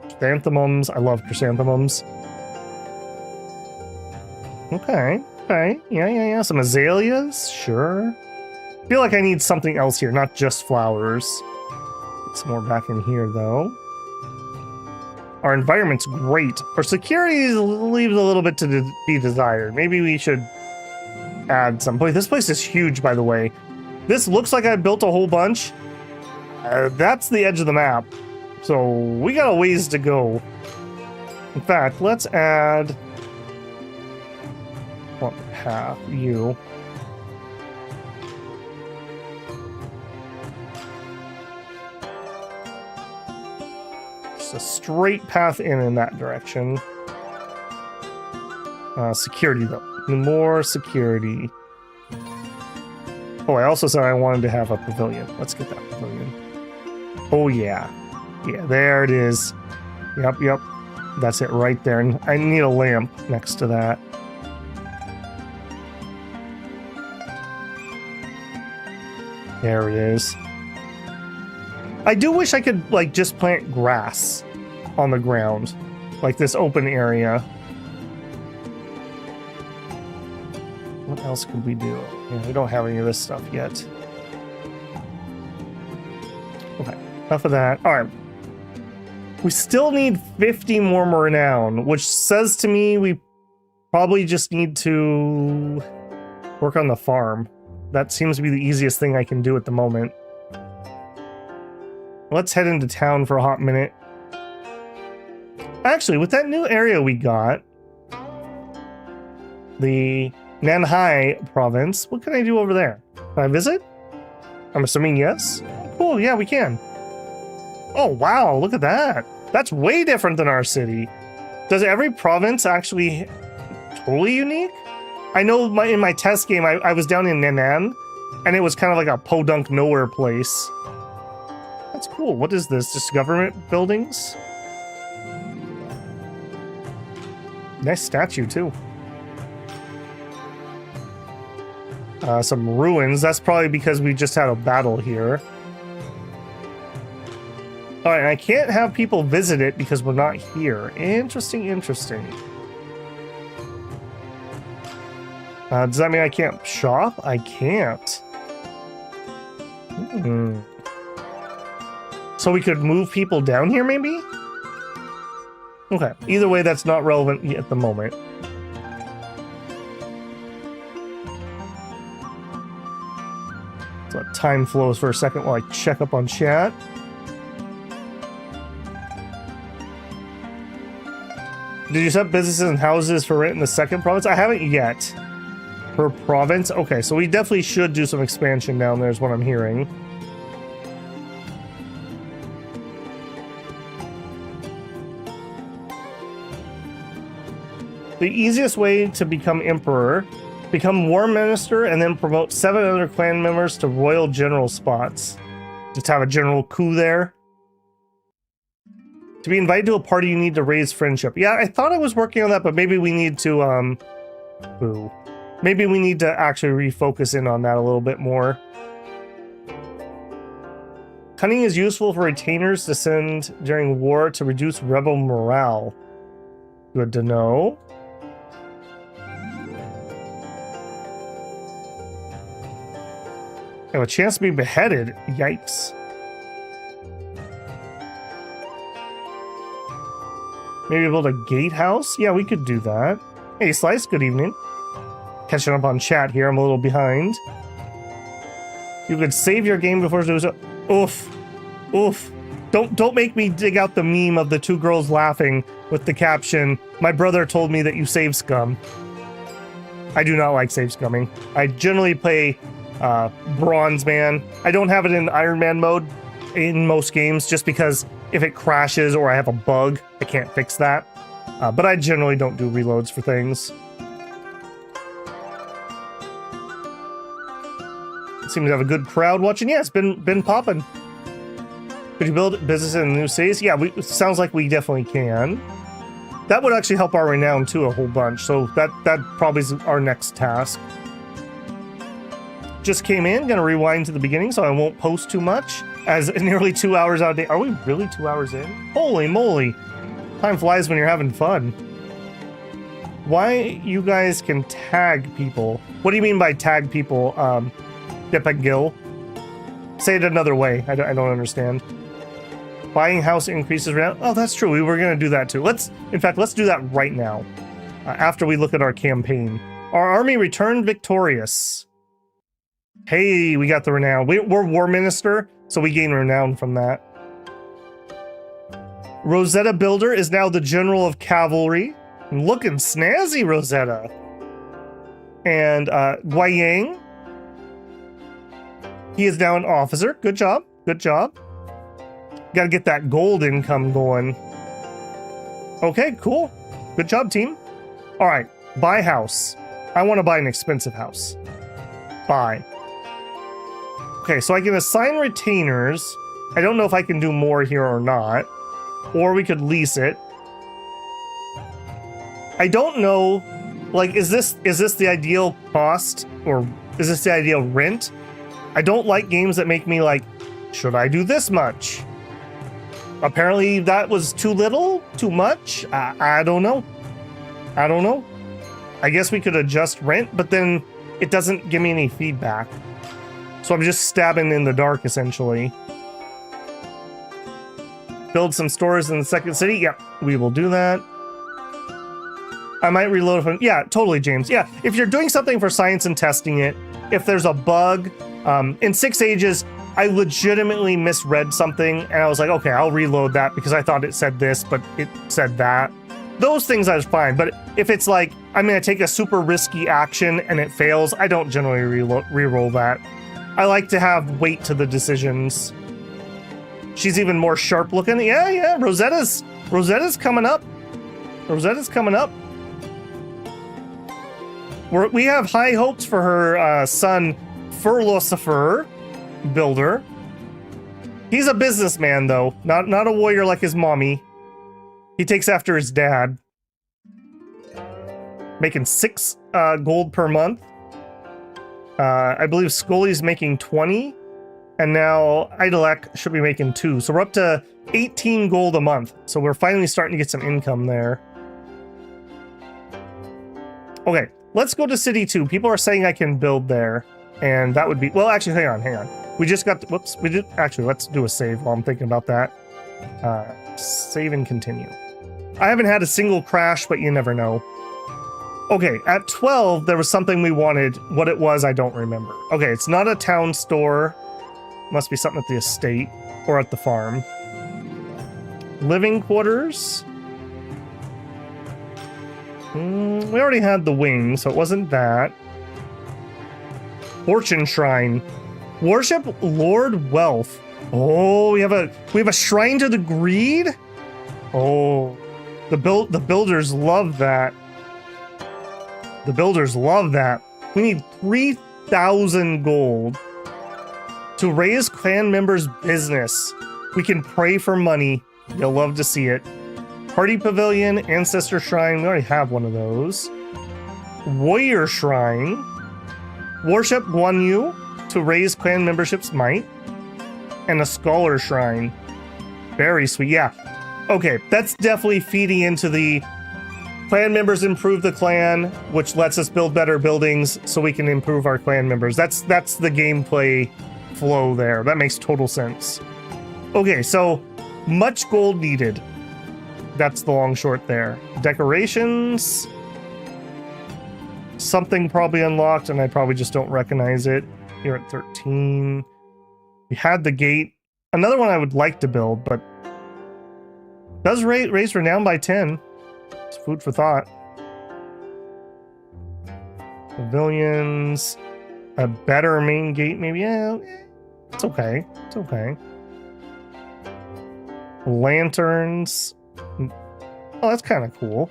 Chrysanthemums. I love chrysanthemums. Okay. Yeah. Some azaleas. Sure. I feel like I need something else here, not just flowers. Get some more back in here, though. Our environment's great. Our security leaves a little bit to be desired. Maybe we should add some. Boy, this place is huge, by the way. This looks like I built a whole bunch. That's the edge of the map. So we got a ways to go. In fact, let's add one path, you. A straight path in that direction. Security though. More security. Oh, I also said I wanted to have a pavilion. Let's get that pavilion. Oh yeah. Yeah, there it is. Yep. That's it right there. And I need a lamp next to that. There it is. I do wish I could, like, just plant grass on the ground. Like this open area. What else could we do? Yeah, we don't have any of this stuff yet. Okay, enough of that. Alright. We still need 50 more renown, which says to me we probably just need to work on the farm. That seems to be the easiest thing I can do at the moment. Let's head into town for a hot minute. Actually, with that new area we got, the Nanhai province, what can I do over there? Can I visit? I'm assuming yes. Cool, yeah, we can. Oh, wow, look at that. That's way different than our city. Does every province actually totally unique? I know in my test game, I was down in Renan, and it was kind of like a podunk nowhere place. That's cool. What is this? Just government buildings? Nice statue, too. Some ruins. That's probably because we just had a battle here. Alright, I can't have people visit it because we're not here. Interesting. Does that mean I can't shop? I can't. So we could move people down here, maybe? Okay, either way, that's not relevant at the moment. So time flows for a second while I check up on chat. Did you set businesses and houses for rent in the second province? I haven't yet. per province. Okay, so we definitely should do some expansion down there is what I'm hearing. The easiest way to become emperor, become war minister, and then promote 7 other clan members to royal general spots. Just have a general coup there. To be invited to a party, you need to raise friendship. Yeah, I thought I was working on that, but maybe we need to, maybe we need to actually refocus in on that a little bit more. Cunning is useful for retainers to send during war to reduce rebel morale. Good to know. I have a chance to be beheaded. Yikes. Maybe build a gatehouse? Yeah, we could do that. Hey, Slice, good evening. Catching up on chat here, I'm a little behind. You could save your game before doing so. Oof. Oof. Don't make me dig out the meme of the 2 girls laughing with the caption, "My brother told me that you save scum." I do not like save scumming. I generally play Bronze Man. I don't have it in Iron Man mode in most games just because if it crashes or I have a bug, I can't fix that. But I generally don't do reloads for things. Seems to have a good crowd watching. Yeah, it's been popping. Could you build business in new cities? Yeah, it sounds like we definitely can. That would actually help our renown too a whole bunch. So that probably is our next task. Just came in, gonna rewind to the beginning so I won't post too much. As nearly 2 hours out of day. Are we really 2 hours in? Holy moly. Time flies when you're having fun. Why you guys can tag people? What do you mean by tag people, Dip and Gill? Say it another way. I don't understand. Buying house increases renown. Oh, that's true. We were gonna do that too. In fact, let's do that right now. After we look at our campaign. Our army returned victorious. Hey, we got the renown. We're war minister, so we gain renown from that. Rosetta Builder is now the general of cavalry. Looking snazzy, Rosetta. And Guayang, he is now an officer. Good job. Good job. Got to get that gold income going. Okay, cool. Good job, team. All right, buy house. I want to buy an expensive house. Buy. Okay, so I can assign retainers. I don't know if I can do more here or not. Or we could lease it. I don't know, like, is this the ideal cost? Or is this the ideal rent? I don't like games that make me like, should I do this much? Apparently that was too little, too much. I don't know. I don't know. I guess we could adjust rent, but then it doesn't give me any feedback. So I'm just stabbing in the dark, essentially. Build some stores in the second city. Yep, we will do that. I might reload from... Yeah, totally, James. Yeah, if you're doing something for science and testing it, if there's a bug... in 6 Ages, I legitimately misread something, and I was like, okay, I'll reload that because I thought it said this, but it said that. Those things I was fine, but if it's like, I'm going to take a super risky action and it fails, I don't generally re-roll that. I like to have weight to the decisions. She's even more sharp looking. Yeah, Rosetta's coming up. Rosetta's coming up. We have high hopes for her son, Philosopher Builder. He's a businessman, though, not a warrior like his mommy. He takes after his dad. Making 6 gold per month. I believe Scully's making 20, and now Idolek should be making 2. So we're up to 18 gold a month. So we're finally starting to get some income there. Okay, let's go to City 2. People are saying I can build there, and that would be... Well, actually, hang on. We just got... Whoops, we did... Actually, let's do a save while I'm thinking about that. Save and continue. I haven't had a single crash, but you never know. Okay, at 12, there was something we wanted. What it was, I don't remember. Okay, it's not a town store. Must be something at the estate or at the farm. Living quarters. We already had the wing, so it wasn't that. Fortune Shrine. Worship Lord Wealth. Oh, we have a shrine to the greed? Oh, the builders love that. The builders love that. We need 3,000 gold to raise clan members' business. We can pray for money. You'll love to see it. Party Pavilion, Ancestor Shrine. We already have one of those. Warrior Shrine. Worship Guan Yu to raise clan membership's might. And a Scholar Shrine. Very sweet. Yeah. Okay, that's definitely feeding into the clan members improve the clan, which lets us build better buildings so we can improve our clan members. That's the gameplay flow there. That makes total sense. Okay, so much gold needed. That's the long short there. Decorations. Something probably unlocked, and I probably just don't recognize it. You're at 13. We had the gate. Another one I would like to build, but does raise renown by 10. It's food for thought. Pavilions. A better main gate, maybe. Yeah, it's okay. It's okay. Lanterns. Oh, that's kind of cool.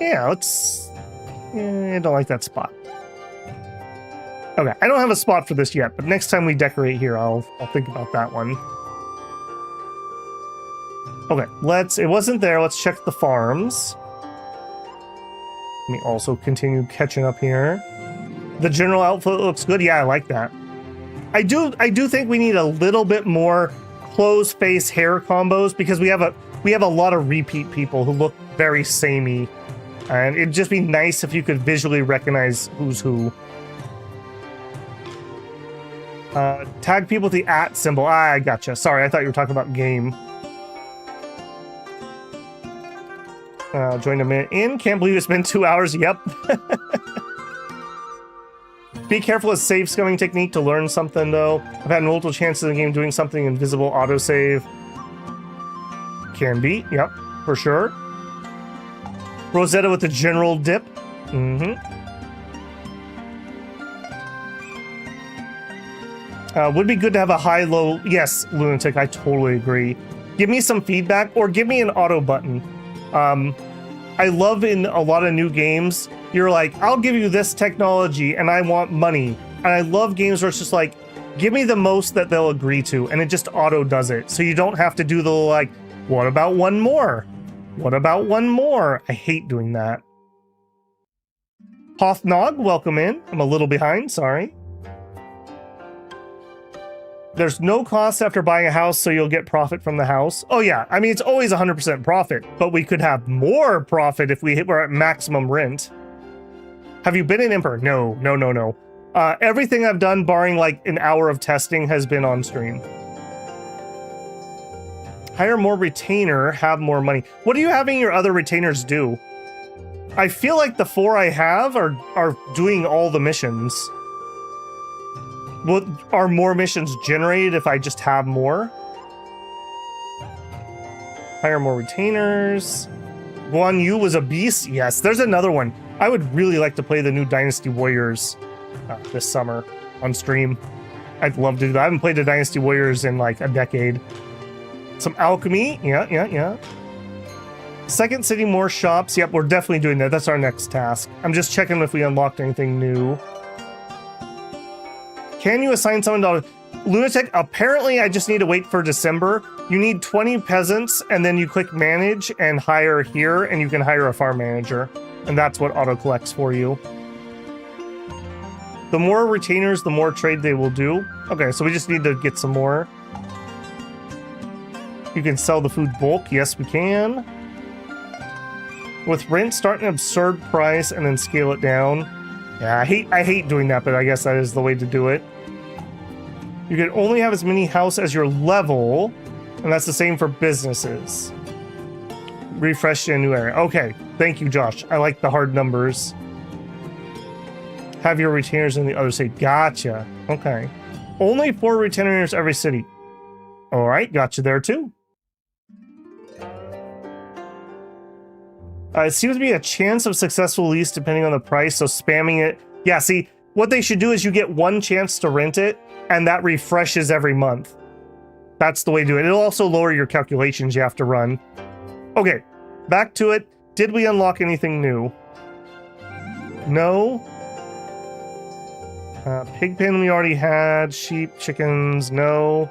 Yeah, let's... I don't like that spot. Okay, I don't have a spot for this yet, but next time we decorate here, I'll think about that one. Okay, it wasn't there. Let's check the farms. Let me also continue catching up here. The general outfit looks good. Yeah, I like that. I do think we need a little bit more closed face hair combos because we have a lot of repeat people who look very samey, and it'd just be nice if you could visually recognize who's who. Tag people with the @ symbol. I gotcha. Sorry, I thought you were talking about game. Joined a minute in. Can't believe it's been 2 hours. Yep. Be careful with save scumming technique to learn something, though. I've had multiple chances in the game doing something invisible autosave. Can be. Yep, for sure. Rosetta with the general dip. Would be good to have a high-low... Yes, Lunatic, I totally agree. Give me some feedback, or give me an auto button. I love in a lot of new games, you're like, I'll give you this technology, and I want money. And I love games where it's just like, give me the most that they'll agree to, and it just auto does it. So you don't have to do the, like, what about one more? What about one more? I hate doing that. Hothnog, welcome in. I'm a little behind, sorry. There's no cost after buying a house, so you'll get profit from the house. Oh yeah, I mean, it's always 100% profit, but we could have more profit if we're at maximum rent. Have you been an Emperor? No. Everything I've done, barring like an hour of testing, has been on stream. Hire more retainer, have more money. What are you having your other retainers do? I feel like the 4 I have are doing all the missions. What are more missions generated if I just have more? Hire more retainers. Guan Yu was a beast. Yes, there's another one. I would really like to play the new Dynasty Warriors this summer on stream. I'd love to do that. I haven't played the Dynasty Warriors in like a decade. Some alchemy. Yeah. Second city, more shops. Yep, we're definitely doing that. That's our next task. I'm just checking if we unlocked anything new. Can you assign someone to Lunatic? Apparently, I just need to wait for December. You need 20 peasants, and then you click manage and hire here, and you can hire a farm manager. And that's what auto collects for you. The more retainers, the more trade they will do. Okay, so we just need to get some more. You can sell the food bulk. Yes, we can. With rent, start an absurd price and then scale it down. Yeah, I hate doing that, but I guess that is the way to do it. You can only have as many houses as your level, and that's the same for businesses. Refresh in a new area. Okay, thank you, Josh. I like the hard numbers. Have your retainers in the other city. Gotcha. Okay. Only 4 retainers every city. All right, gotcha there too. It seems to be a chance of successful lease depending on the price, so spamming it. Yeah, see, What they should do is you get one chance to rent it, and that refreshes every month. That's the way to do it. It'll also lower your calculations you have to run. Okay, back to it. Did we unlock anything new? No. Pig pen we already had. Sheep, chickens, no.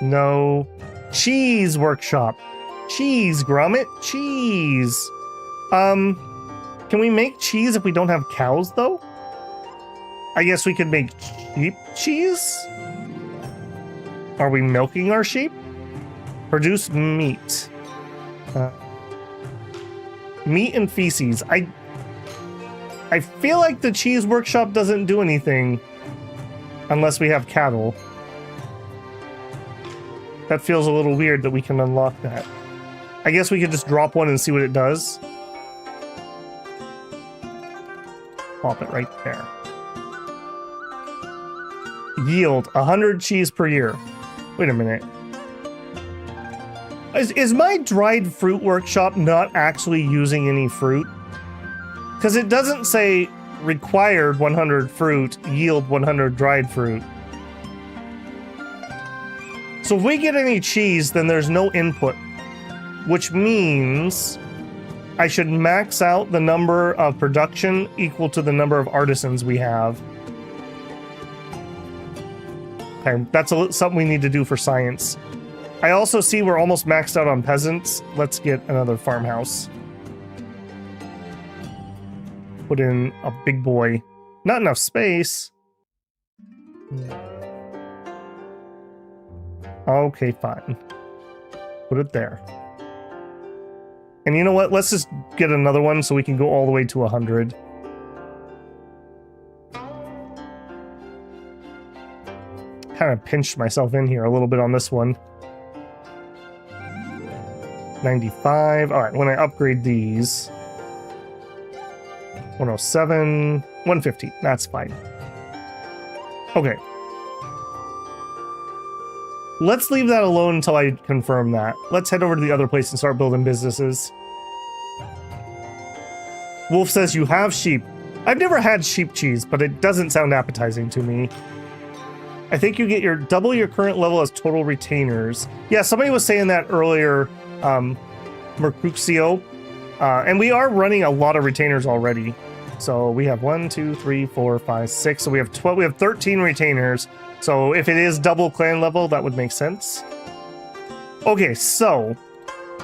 No. Cheese workshop. Cheese, Grommet. Cheese. Can we make cheese if we don't have cows, though? I guess we could make sheep cheese? Are we milking our sheep? Produce meat. Meat and feces. I feel like the cheese workshop doesn't do anything unless we have cattle. That feels a little weird that we can unlock that. I guess we could just drop one and see what it does. Pop it right there. Yield 100 cheese per year. Wait a minute. Is my dried fruit workshop not actually using any fruit? Because it doesn't say required 100 fruit, yield 100 dried fruit. So if we get any cheese, then there's no input, which means I should max out the number of production equal to the number of artisans we have. Okay, that's something we need to do for science. I also see we're almost maxed out on peasants. Let's get another farmhouse. Put in a big boy. Not enough space. Okay, fine. Put it there. And you know what? Let's just get another one so we can go all the way to 100. Kind of pinched myself in here a little bit on this one. 95. All right, when I upgrade these... 107, 150. That's fine. Okay. Let's leave that alone until I confirm that. Let's head over to the other place and start building businesses. Wolf says you have sheep. I've never had sheep cheese, but it doesn't sound appetizing to me. I think you get double your current level as total retainers. Yeah, somebody was saying that earlier, Mercuxio. And we are running a lot of retainers already. So we have 1, 2, 3, 4, 5, 6. So we have 12. We have 13 retainers. So if it is double clan level, that would make sense. Okay, so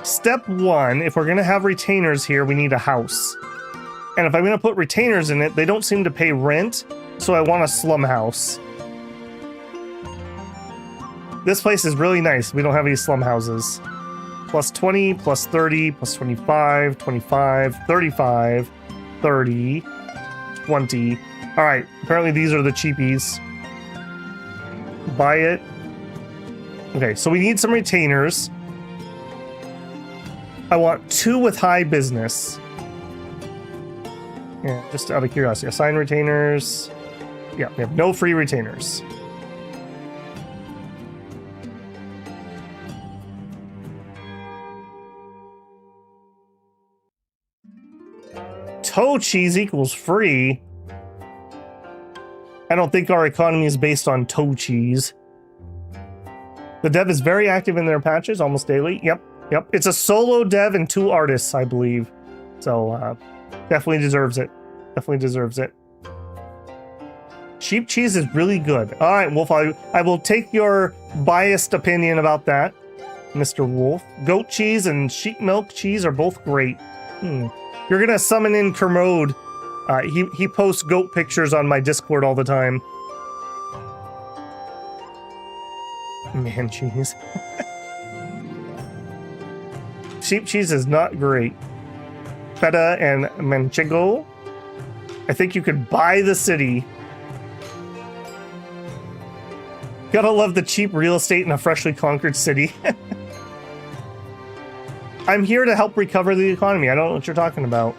step 1, if we're going to have retainers here, we need a house. And if I'm going to put retainers in it, they don't seem to pay rent. So I want a slum house. This place is really nice. We don't have any slum houses. Plus 20, plus 30, plus 25, 25, 35, 30, 20. All right, apparently these are the cheapies. Buy it. Okay, so we need some retainers. I want 2 with high business. Yeah, just out of curiosity. Assign retainers. Yeah, we have no free retainers. Toe cheese equals free. I don't think our economy is based on toe cheese. The dev is very active in their patches almost daily. Yep. It's a solo dev and 2 artists, I believe. So definitely deserves it. Sheep cheese is really good. All right, Wolf, I will take your biased opinion about that, Mr. Wolf. Goat cheese and sheep milk cheese are both great. You're gonna summon in Kermode. He posts goat pictures on my Discord all the time. Man cheese. Sheep cheese is not great. Feta and Manchego. I think you could buy the city. Gotta love the cheap real estate in a freshly conquered city. I'm here to help recover the economy. I don't know what you're talking about.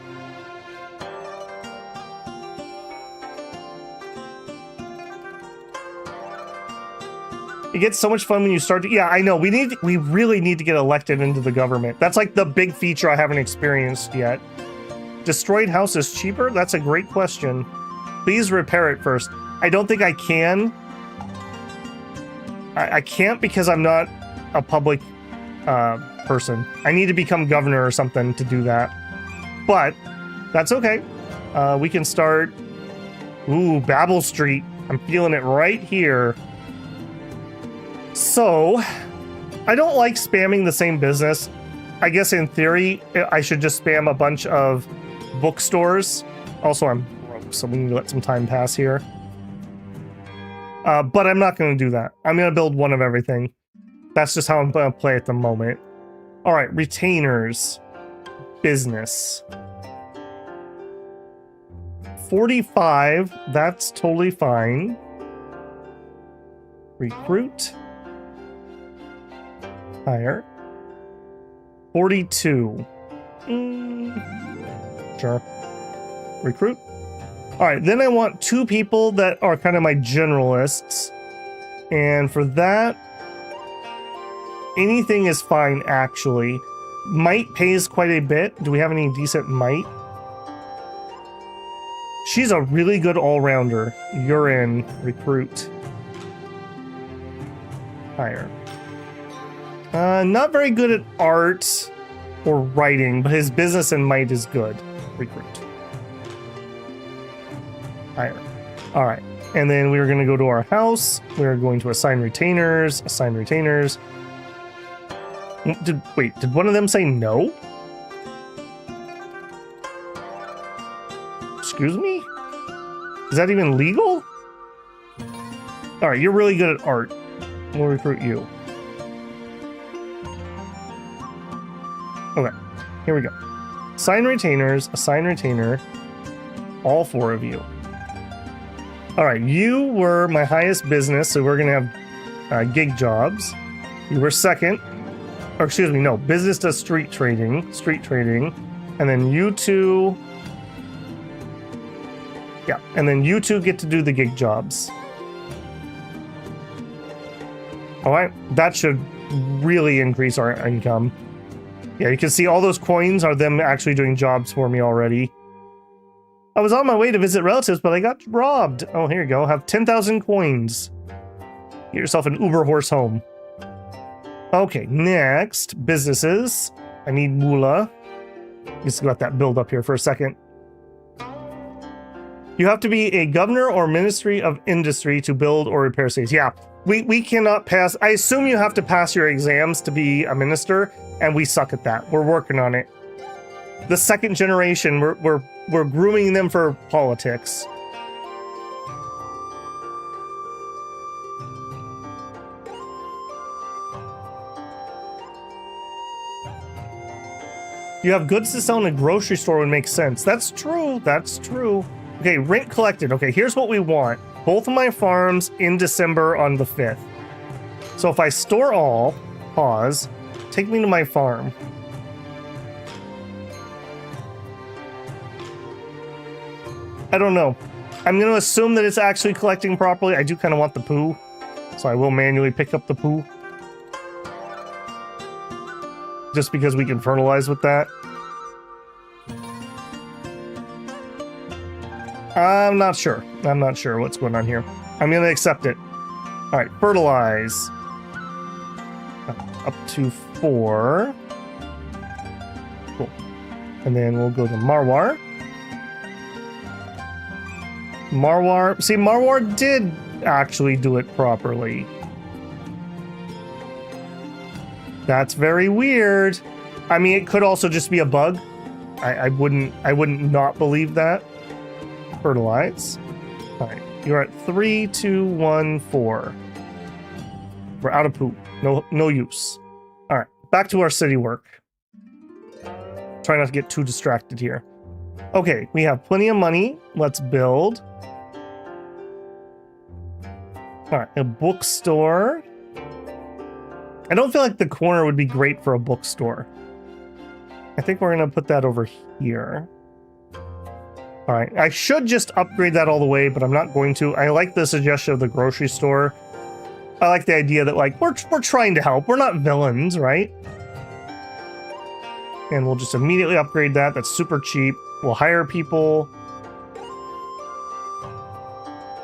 It gets so much fun when you start to... Yeah, I know. We really need to get elected into the government. That's like the big feature I haven't experienced yet. Destroyed house is cheaper? That's a great question. Please repair it first. I don't think I can. I can't because I'm not a public person. I need to become governor or something to do that. But that's okay. We can start... Ooh, Babel Street. I'm feeling it right here. So, I don't like spamming the same business. I guess in theory, I should just spam a bunch of bookstores. Also, I'm broke, so we need to let some time pass here. But I'm not going to do that. I'm going to build one of everything. That's just how I'm going to play at the moment. All right, retainers. Business. 45, that's totally fine. Recruit. Hire. 42. Sure. Recruit. All right, then I want 2 people that are kind of my generalists. And for that, anything is fine, actually. Might pays quite a bit. Do we have any decent might? She's a really good all-rounder. You're in. Recruit. Hire. Not very good at art or writing, but his business and might is good. Recruit. Hire. All right. And then we are going to go to our house. We're going to assign retainers. Assign retainers. Wait, did one of them say no? Excuse me? Is that even legal? All right, you're really good at art. We'll recruit you. Okay, here we go. Assign retainers, assign retainer. All 4 of you. All right, you were my highest business, so we're gonna have gig jobs. You were second. Or excuse me, no, business does street trading. And then you 2... Yeah, and then you 2 get to do the gig jobs. All right, that should really increase our income. Yeah, you can see all those coins are them actually doing jobs for me already. I was on my way to visit relatives, but I got robbed. Oh, here you go. Have 10,000 coins. Get yourself an Uber horse home. Okay, next, businesses. I need moolah. Just let that build up here for a second. You have to be a governor or ministry of industry to build or repair cities. Yeah, we cannot pass. I assume you have to pass your exams to be a minister, and we suck at that. We're working on it. The second generation, we're grooming them for politics. You have goods to sell in a grocery store would make sense. That's true. That's true. Okay, rent collected. Okay, here's what we want. Both of my farms in December on the 5th. So if I store all, pause, take me to my farm. I don't know. I'm going to assume that it's actually collecting properly. I do kind of want the poo, so I will manually pick up the poo. Just because we can fertilize with that. I'm not sure. I'm not sure what's going on here. I'm going to accept it. All right, fertilize. Up to 4. Cool. And then we'll go to Marwar. Marwar. See, Marwar did actually do it properly. That's very weird. I mean, it could also just be a bug. I wouldn't not believe that. Fertilize. All right, you're at 3, 2, 1, 4. We're out of poop. No use. All right, back to our city work. Try not to get too distracted here. Okay, we have plenty of money. Let's build. All right, a bookstore. I don't feel like the corner would be great for a bookstore. I think we're going to put that over here. All right, I should just upgrade that all the way, but I'm not going to. I like the suggestion of the grocery store. I like the idea that, like, we're trying to help. We're not villains, right? And we'll just immediately upgrade that. That's super cheap. We'll hire people.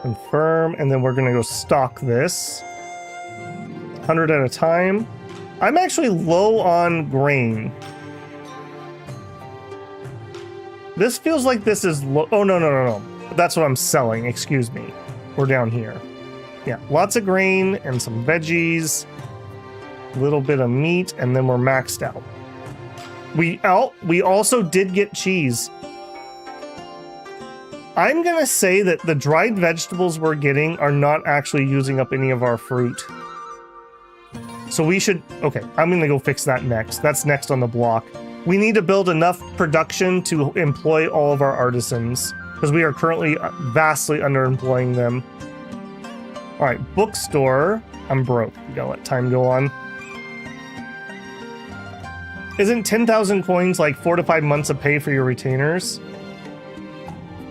Confirm, and then we're gonna go stock this. 100 at a time. I'm actually low on grain. This feels like this is low. Oh, no. That's what I'm selling. Excuse me. We're down here. Yeah, lots of grain and some veggies. A little bit of meat, and then we're maxed out. We also did get cheese. I'm gonna say that the dried vegetables we're getting are not actually using up any of our fruit. So we should, okay, I'm gonna go fix that next. That's next on the block. We need to build enough production to employ all of our artisans, because we are currently vastly underemploying them. All right, bookstore. I'm broke. You gotta let time go on. Isn't 10,000 coins like 4 to 5 months of pay for your retainers?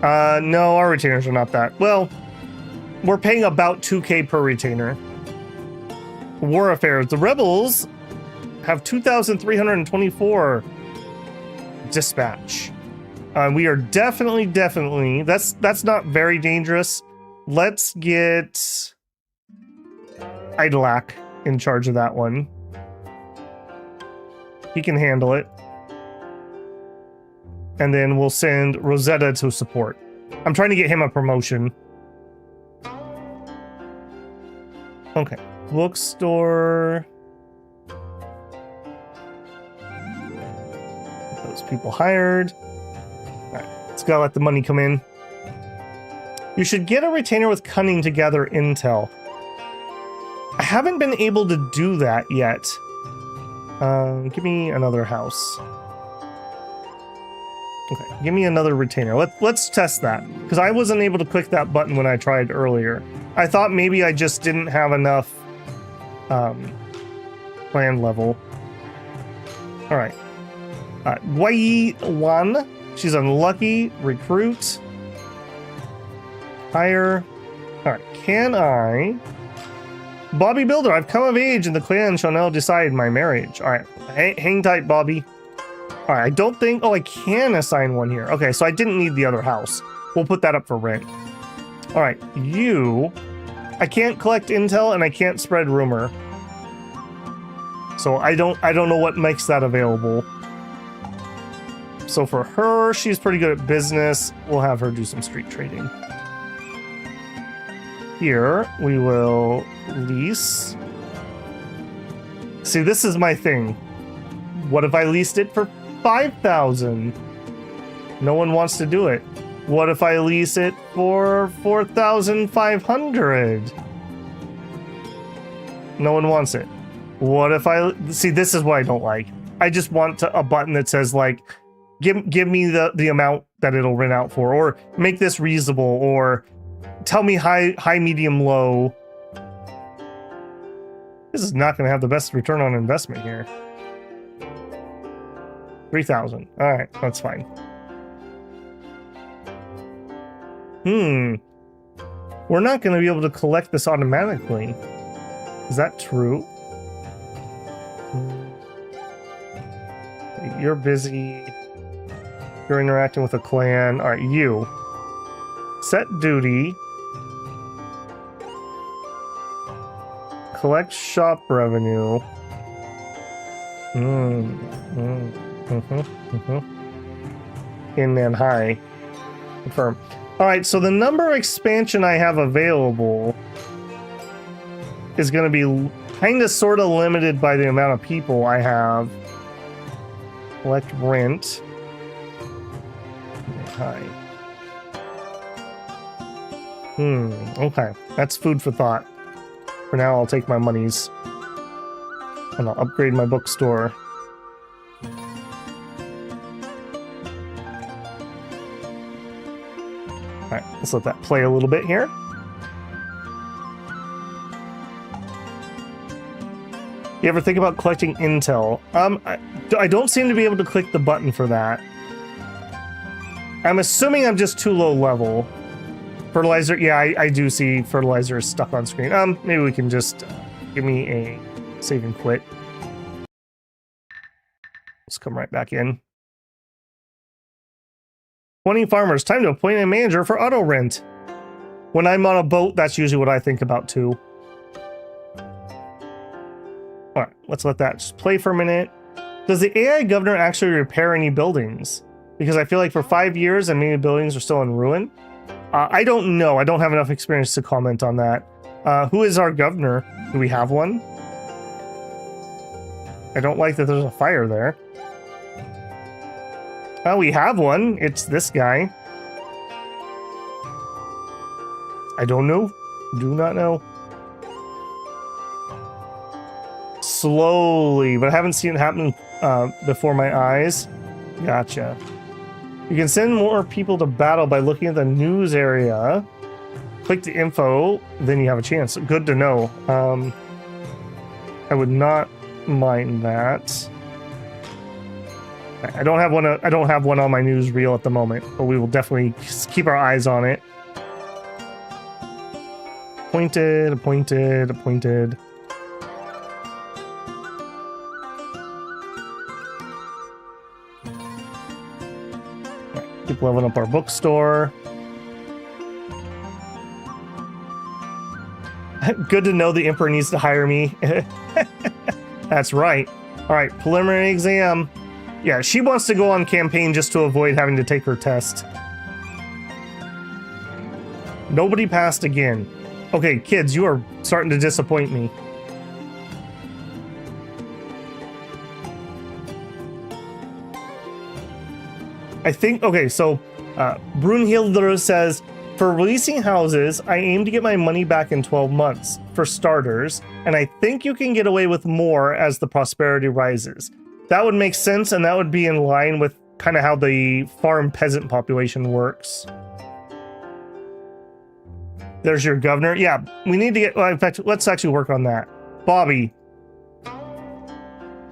No, our retainers are not that. Well, we're paying about 2K per retainer. War affairs. The rebels have 2,324 dispatch. We are definitely, that's not very dangerous. Let's get Idolac in charge of that one. He can handle it. And then we'll send Rosetta to support. I'm trying to get him a promotion. Okay. Bookstore. Those people hired. Alright, let's gotta let the money come in. You should get a retainer with cunning to gather intel. I haven't been able to do that yet. Give me another house. Okay, give me another retainer. Let's test that, because I wasn't able to click that button when I tried earlier. I thought maybe I just didn't have enough plan level. All right. Wai Wan, she's unlucky. Recruit. Hire. All right, can I? Bobby Builder, I've come of age and the clan shall now decide my marriage. All right, hang tight, Bobby. All right, I don't think, oh, I can assign one here. Okay, so I didn't need the other house. We'll put that up for rent. All right, you, I can't collect intel and I can't spread rumor. So I don't know what makes that available. So for her, she's pretty good at business. We'll have her do some street trading. Here, we will lease. See, this is my thing. What if I leased it for 5,000? No one wants to do it. What if I lease it for 4,500? No one wants it. What if I... See, this is what I don't like. I just want a button that says, like, give me the amount that it'll rent out for, or make this reasonable, or tell me high, medium, low. This is not going to have the best return on investment here. 3,000. All right, that's fine. We're not going to be able to collect this automatically. Is that true? You're busy. You're interacting with a clan. All right, you. Set duty. Collect shop revenue. In high. Confirm. Alright, so the number of expansion I have available is going to be kind of sort of limited by the amount of people I have. Collect rent. High. Okay. That's food for thought. For now, I'll take my monies. And I'll upgrade my bookstore. Alright, let's let that play a little bit here. You ever think about collecting intel? I don't seem to be able to click the button for that. I'm assuming I'm just too low level. Fertilizer, yeah, I do see fertilizer is stuck on screen. Maybe we can just give me a save and quit. Let's come right back in. 20 farmers. Time to appoint a manager for auto rent. When I'm on a boat, that's usually what I think about too. All right, let's let that just play for a minute. Does the AI governor actually repair any buildings? Because I feel like for 5 years and many buildings are still in ruin. I don't know. I don't have enough experience to comment on that. Who is our governor? Do we have one? I don't like that there's a fire there. We have one. It's this guy. I don't know. Do not know. Slowly, but I haven't seen it happen before my eyes. Gotcha. You can send more people to battle by looking at the news area. Click the info, then you have a chance. Good to know. I would not mind that. I don't have one. I don't have one on my news reel at the moment, but we will definitely keep our eyes on it. Appointed, appointed, appointed. Keep leveling up our bookstore. Good to know the Emperor needs to hire me. That's right. All right, preliminary exam. Yeah, she wants to go on campaign just to avoid having to take her test. Nobody passed again. Okay, kids, you are starting to disappoint me. I think, okay, so Brunhilde says, for releasing houses, I aim to get my money back in 12 months, for starters, and I think you can get away with more as the prosperity rises. That would make sense, and that would be in line with kind of how the farm peasant population works. There's your governor. Yeah, we need to get, well, in fact, let's actually work on that. Bobby.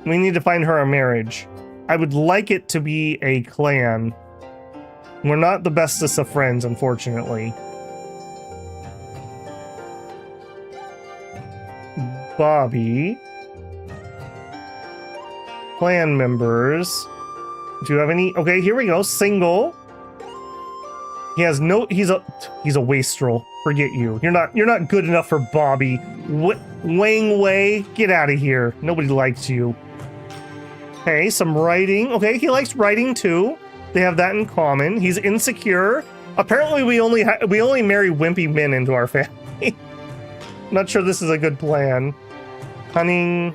We need to find her a marriage. I would like it to be a clan. We're not the bestest of friends, unfortunately. Bobby. Clan members. Do you have any? Okay, here we go. Single. He has no. He's a wastrel. Forget you. You're not good enough for Bobby. Wang Wei, get out of here. Nobody likes you. Okay, some writing. Okay, he likes writing too. They have that in common. He's insecure. Apparently, we only marry wimpy men into our family. Not sure this is a good plan. Cunning.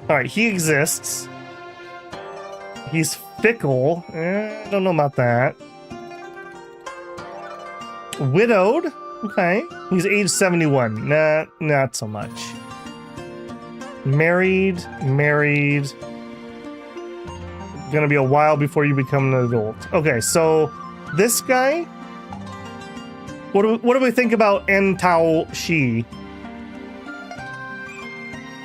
All right, he exists. He's fickle. I don't know about that. Widowed. Okay. He's age 71. Nah, not so much. Married. Gonna be a while before you become an adult. Okay, so this guy. What do we think about En Tao Shi?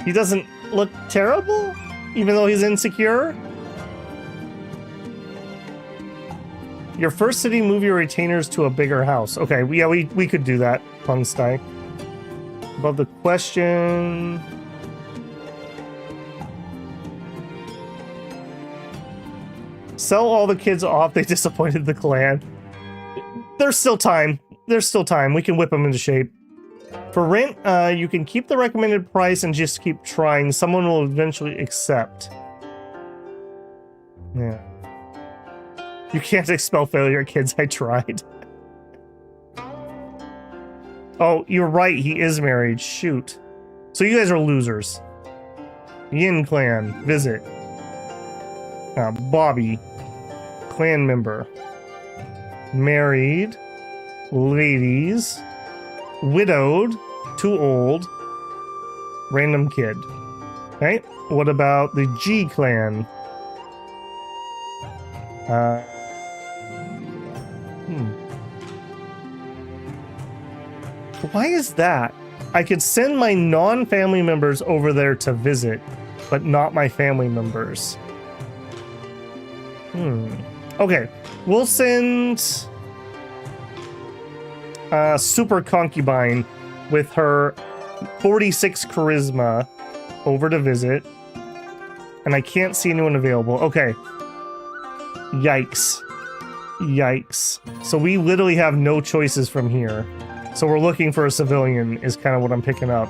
He doesn't look terrible, even though he's insecure. Your first city, move your retainers to a bigger house. Okay, yeah, we could do that, Pungstai. Above the question. Sell all the kids off. They disappointed the clan. There's still time. There's still time. We can whip them into shape. For rent, you can keep the recommended price and just keep trying. Someone will eventually accept. Yeah. You can't expel failure, kids. I tried. Oh, you're right. He is married. Shoot. So you guys are losers. Yin clan. Visit. Bobby. Clan member. Married. Ladies. Widowed. Too old. Random kid. Okay. What about the G clan? Why is that? I could send my non-family members over there to visit, but not my family members. Okay, we'll send Super Concubine with her 46 charisma over to visit. And I can't see anyone available. Okay. Yikes. Yikes. So we literally have no choices from here. So we're looking for a civilian is kind of what I'm picking up.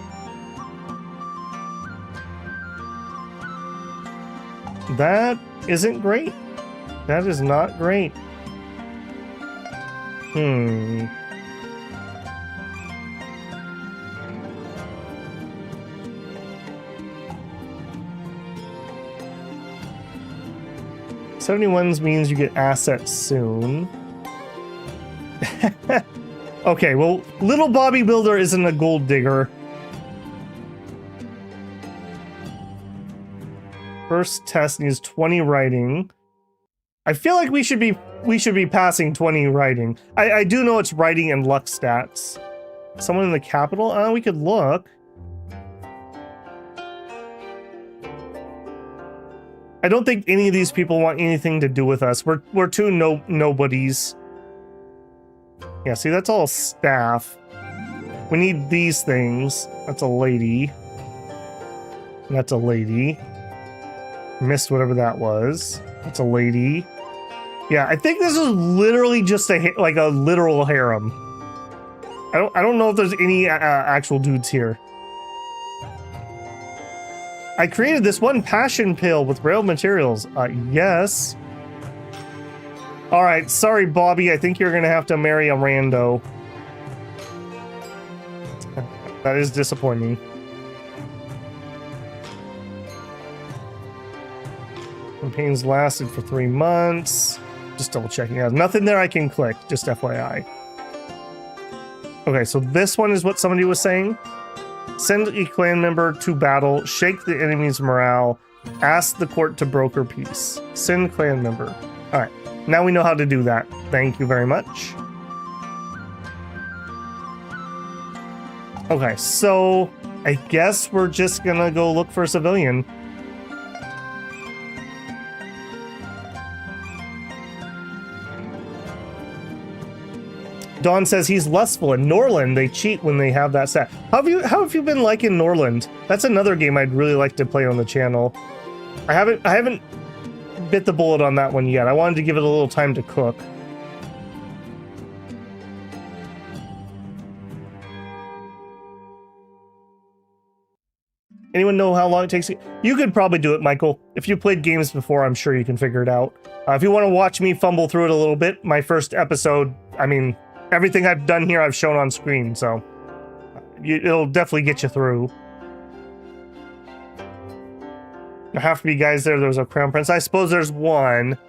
That isn't great. That is not great. 71s means you get assets soon. Okay, well, little Bobby Builder isn't a gold digger. First test needs 20 writing. I feel like we should be passing 20 writing. I do know it's writing and luck stats. Someone in the capital? We could look. I don't think any of these people want anything to do with us. We're two nobodies. Yeah, see, that's all staff. We need these things. That's a lady. And that's a lady. Missed whatever that was. That's a lady. Yeah, I think this is literally just like a literal harem. I don't know if there's any actual dudes here. I created this one passion pill with rail materials. Yes. All right, sorry, Bobby. I think you're gonna have to marry a rando. That is disappointing. Campaigns lasted for 3 months. Just double checking out. Nothing there I can click, just FYI. Okay, so this one is what somebody was saying. Send a clan member to battle, shake the enemy's morale, ask the court to broker peace. Send clan member. All right, now we know how to do that. Thank you very much. Okay, so I guess we're just gonna go look for a civilian. Dawn says he's lustful. In Norland, they cheat when they have that stat. How have you been liking Norland? That's another game I'd really like to play on the channel. I haven't bit the bullet on that one yet. I wanted to give it a little time to cook. Anyone know how long it takes? You could probably do it, Michael. If you played games before, I'm sure you can figure it out. If you want to watch me fumble through it a little bit, my first episode, I mean, everything I've done here I've shown on screen, so it'll definitely get you through. There have to be guys there. There's a crown prince. I suppose there's one.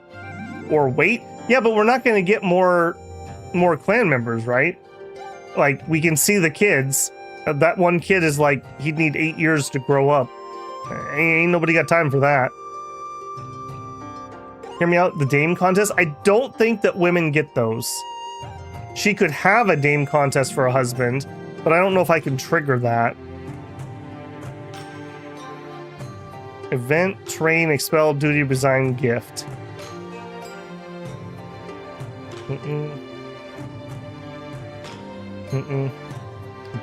Or wait. Yeah, but we're not going to get more clan members, right? Like, we can see the kids. That one kid is like, he'd need 8 years to grow up. Ain't nobody got time for that. Hear me out. The dame contest. I don't think that women get those. She could have a dame contest for a husband, but I don't know if I can trigger that. Event, train, expel, duty, resign, gift.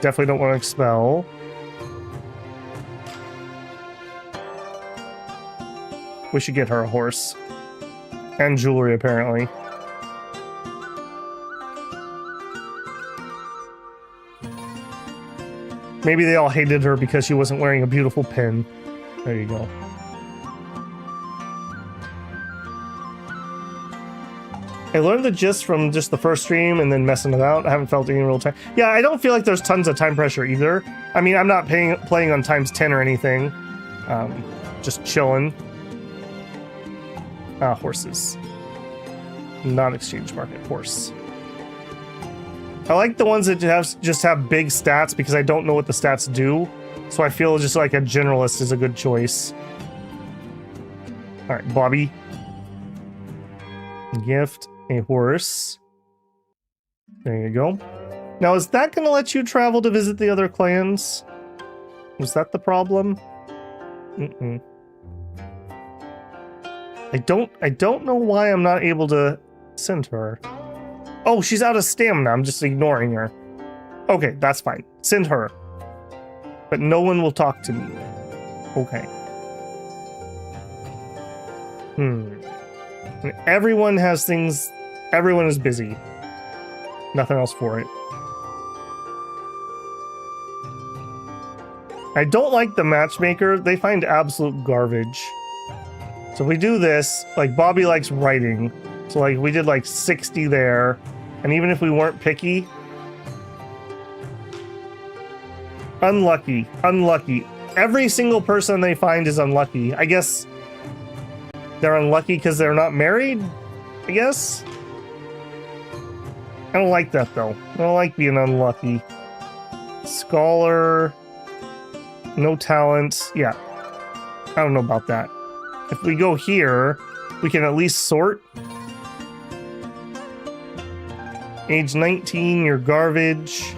Definitely don't want to expel. We should get her a horse. And jewelry, apparently. Maybe they all hated her because she wasn't wearing a beautiful pin. There you go. I learned the gist from just the first stream and then messing about. I haven't felt any real time. Yeah, I don't feel like there's tons of time pressure either. I mean, I'm not playing on times 10 or anything. Just chilling. Horses. Non-exchange market horse. I like the ones that just have big stats because I don't know what the stats do. So I feel just like a generalist is a good choice. All right, Bobby. Gift a horse. There you go. Now, is that going to let you travel to visit the other clans? Was that the problem? I don't know why I'm not able to send her. Oh, she's out of stamina. I'm just ignoring her. Okay, that's fine. Send her. But no one will talk to me. Okay. Everyone has things. Everyone is busy. Nothing else for it. I don't like the matchmaker. They find absolute garbage. So we do this, like Bobby likes writing. So like we did like 60 there. And even if we weren't picky, unlucky, unlucky. Every single person they find is unlucky. I guess they're unlucky because they're not married, I guess. I don't like that though. I don't like being unlucky. Scholar, no talent. Yeah, I don't know about that. If we go here, we can at least sort. Age 19, you're garbage.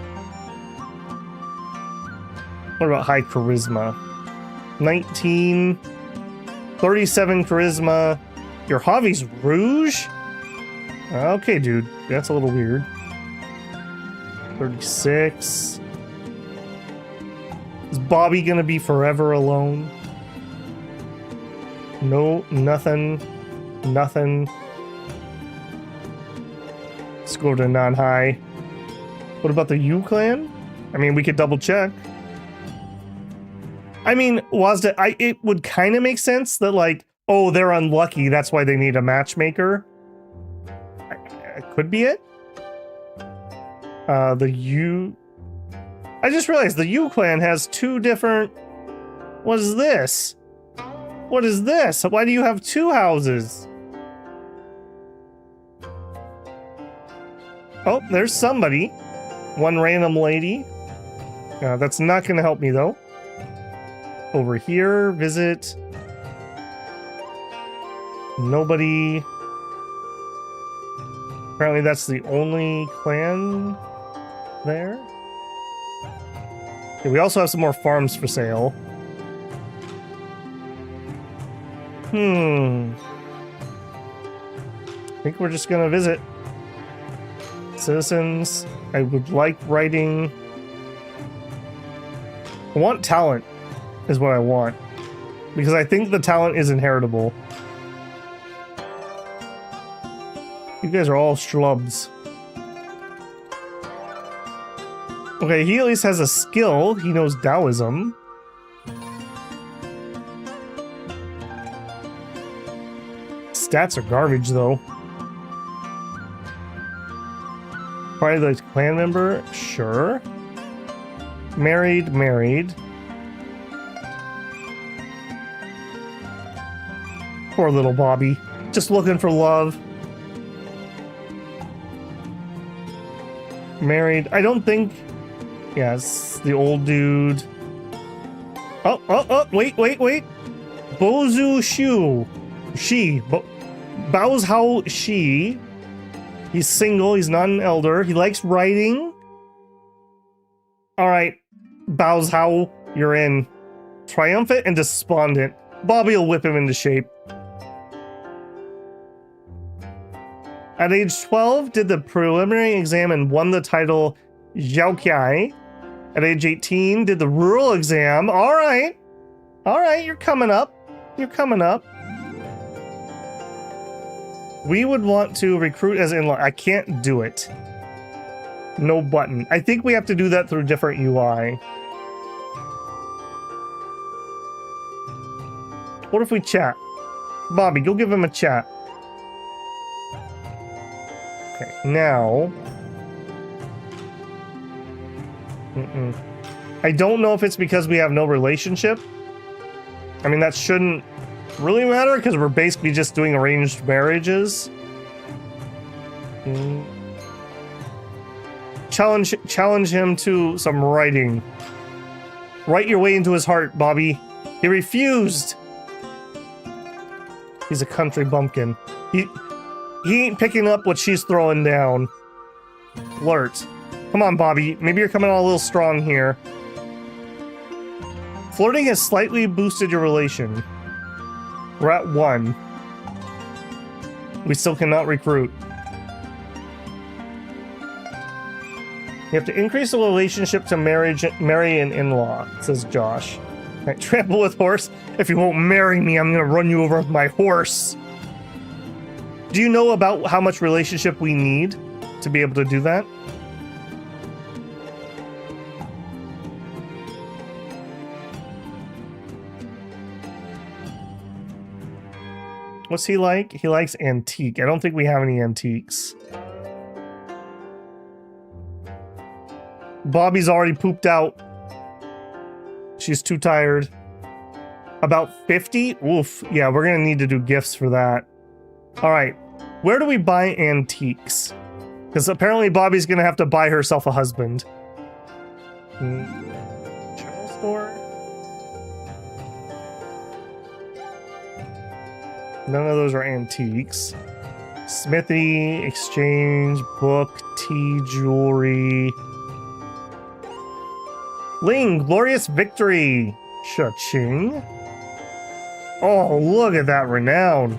What about high charisma? 19, 37 charisma. Your hobby's rouge? Okay, dude. That's a little weird. 36. Is Bobby gonna be forever alone? No, nothing. Nothing. Let's go to non-high. What about the U clan? I mean, we could double check. I mean, Wazda, it would kind of make sense that, like, oh, they're unlucky, that's why they need a matchmaker. Could be it. The U... I just realized the U clan has two different... What is this? What is this? Why do you have two houses? Oh, there's somebody. One random lady. That's not going to help me, though. Over here, visit. Nobody. Apparently that's the only clan there. Okay, we also have some more farms for sale. I think we're just gonna visit. Citizens, I would like writing. I want talent, is what I want. Because I think the talent is inheritable. You guys are all schlubs. Okay, he at least has a skill. He knows Taoism. Stats are garbage, though. Probably the clan member? Sure. Married, married. Poor little Bobby. Just looking for love. Married. I don't think... Yes, the old dude. Oh, wait. Bozu Shu. Bao's Hao Shi. He's single, he's not an elder. He likes writing. Alright. Bao's Hao, you're in. Triumphant and despondent. Bobby will whip him into shape. At age 12, did the preliminary exam and won the title Zhaoqiai. At age 18, did the rural exam. Alright, you're coming up. You're coming up. We would want to recruit as in-law. I can't do it. No button. I think we have to do that through different UI. What if we chat? Bobby, go give him a chat. Okay, now... I don't know if it's because we have no relationship. I mean, that shouldn't really matter because we're basically just doing arranged marriages. Challenge him to some writing. Write your way into his heart, Bobby. He refused. He's a country bumpkin. He ain't picking up what she's throwing down. Flirt. Come on, Bobby. Maybe you're coming on a little strong here. Flirting has slightly boosted your relation. We're at 1. We still cannot recruit. You have to increase the relationship to marry an in-law, says Josh. Right, trample with horse. If you won't marry me, I'm gonna run you over with my horse. Do you know about how much relationship we need to be able to do that? What's he like? He likes antique. I don't think we have any antiques. Bobby's already pooped out. She's too tired. About 50? Oof. Yeah, we're gonna need to do gifts for that. All right. Where do we buy antiques? Because apparently Bobby's gonna have to buy herself a husband. General store? None of those are antiques. Smithy, exchange, book, tea, jewelry. Ling, glorious victory. Cha-ching. Oh, look at that renown.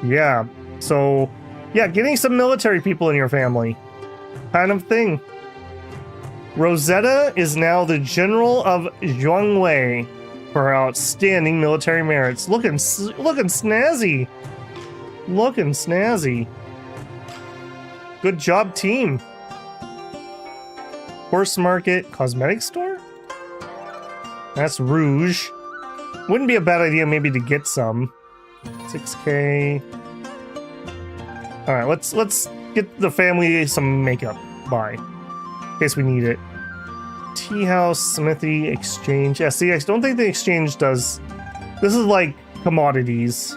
Yeah. So, yeah, getting some military people in your family. Kind of thing. Rosetta is now the General of Zhuangwei for her outstanding military merits. Looking snazzy. Looking snazzy. Good job, team. Horse market, cosmetic store? That's Rouge. Wouldn't be a bad idea maybe to get some. 6K. All right, let's get the family some makeup. Bye. In case we need it. Tea house, smithy, exchange. Yeah, see, I don't think the exchange does. This is like commodities.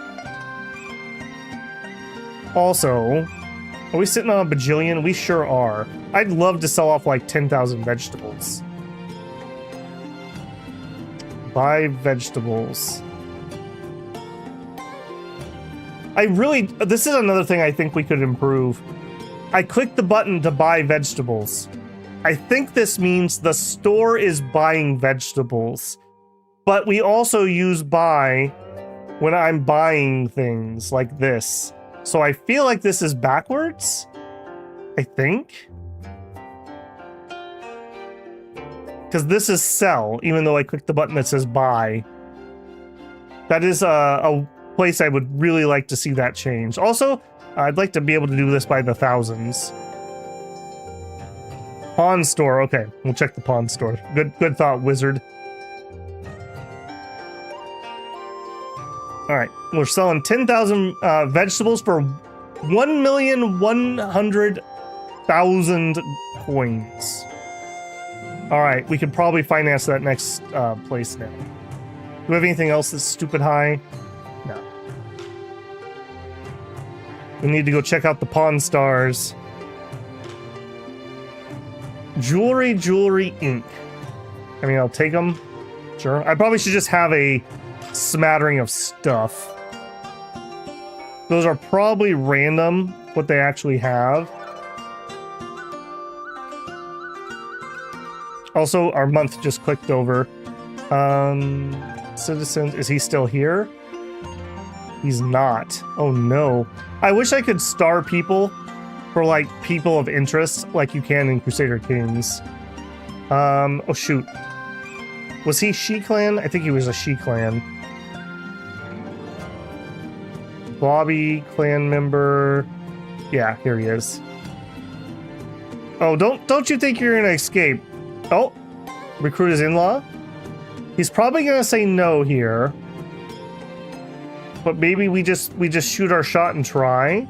Also, are we sitting on a bajillion? We sure are. I'd love to sell off like 10,000 vegetables. Buy vegetables. This is another thing I think we could improve. I clicked the button to buy vegetables. I think this means the store is buying vegetables. But we also use buy when I'm buying things like this. So I feel like this is backwards. I think. Because this is sell, even though I clicked the button that says buy. That is a place I would really like to see that change. Also, I'd like to be able to do this by the thousands. Pawn store. Okay, we'll check the pawn store. Good thought, wizard. All right, we're selling 10,000 vegetables for 1,100,000 coins. All right, we could probably finance that next place now. Do we have anything else that's stupid high? No. We need to go check out the Pawn Stars. Jewelry, ink. I mean, I'll take them. Sure. I probably should just have a smattering of stuff. Those are probably random, what they actually have. Also, our month just clicked over. Citizens, is he still here? He's not. Oh no. I wish I could star people for like people of interest like you can in Crusader Kings. Oh shoot. Was he She Clan? I think he was a She Clan. Bobby, clan member. Yeah, here he is. Oh, don't you think you're gonna escape? Oh, recruit his in-law? He's probably gonna say no here. But maybe we just shoot our shot and try.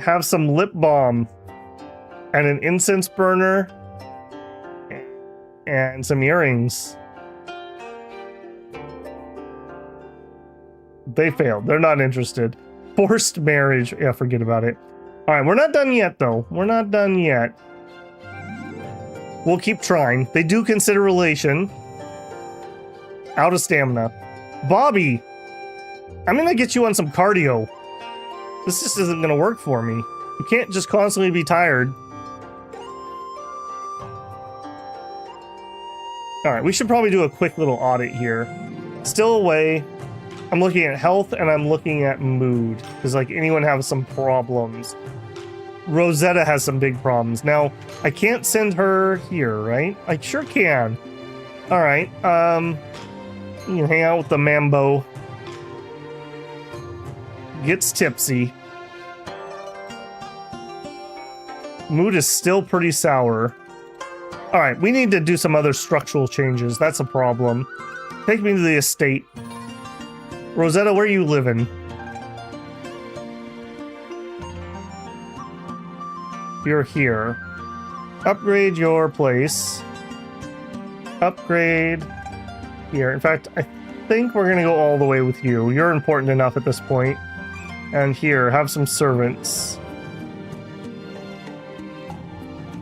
Have some lip balm and an incense burner and some earrings. They failed. They're not interested. Forced marriage. Yeah, forget about it. All right, we're not done yet, though. We're not done yet. We'll keep trying. They do consider relation. Out of stamina. Bobby, I'm gonna get you on some cardio. This just isn't gonna work for me. You can't just constantly be tired. All right, we should probably do a quick little audit here. Still away. I'm looking at health and I'm looking at mood. Does like anyone have some problems? Rosetta has some big problems. Now, I can't send her here, right? I sure can. All right. You can hang out with the Mambo. Gets tipsy. Mood is still pretty sour. All right, we need to do some other structural changes. That's a problem. Take me to the estate. Rosetta, where are you living? You're here. Upgrade your place. Upgrade here. In fact, I think we're gonna go all the way with you. You're important enough at this point. And here, have some servants.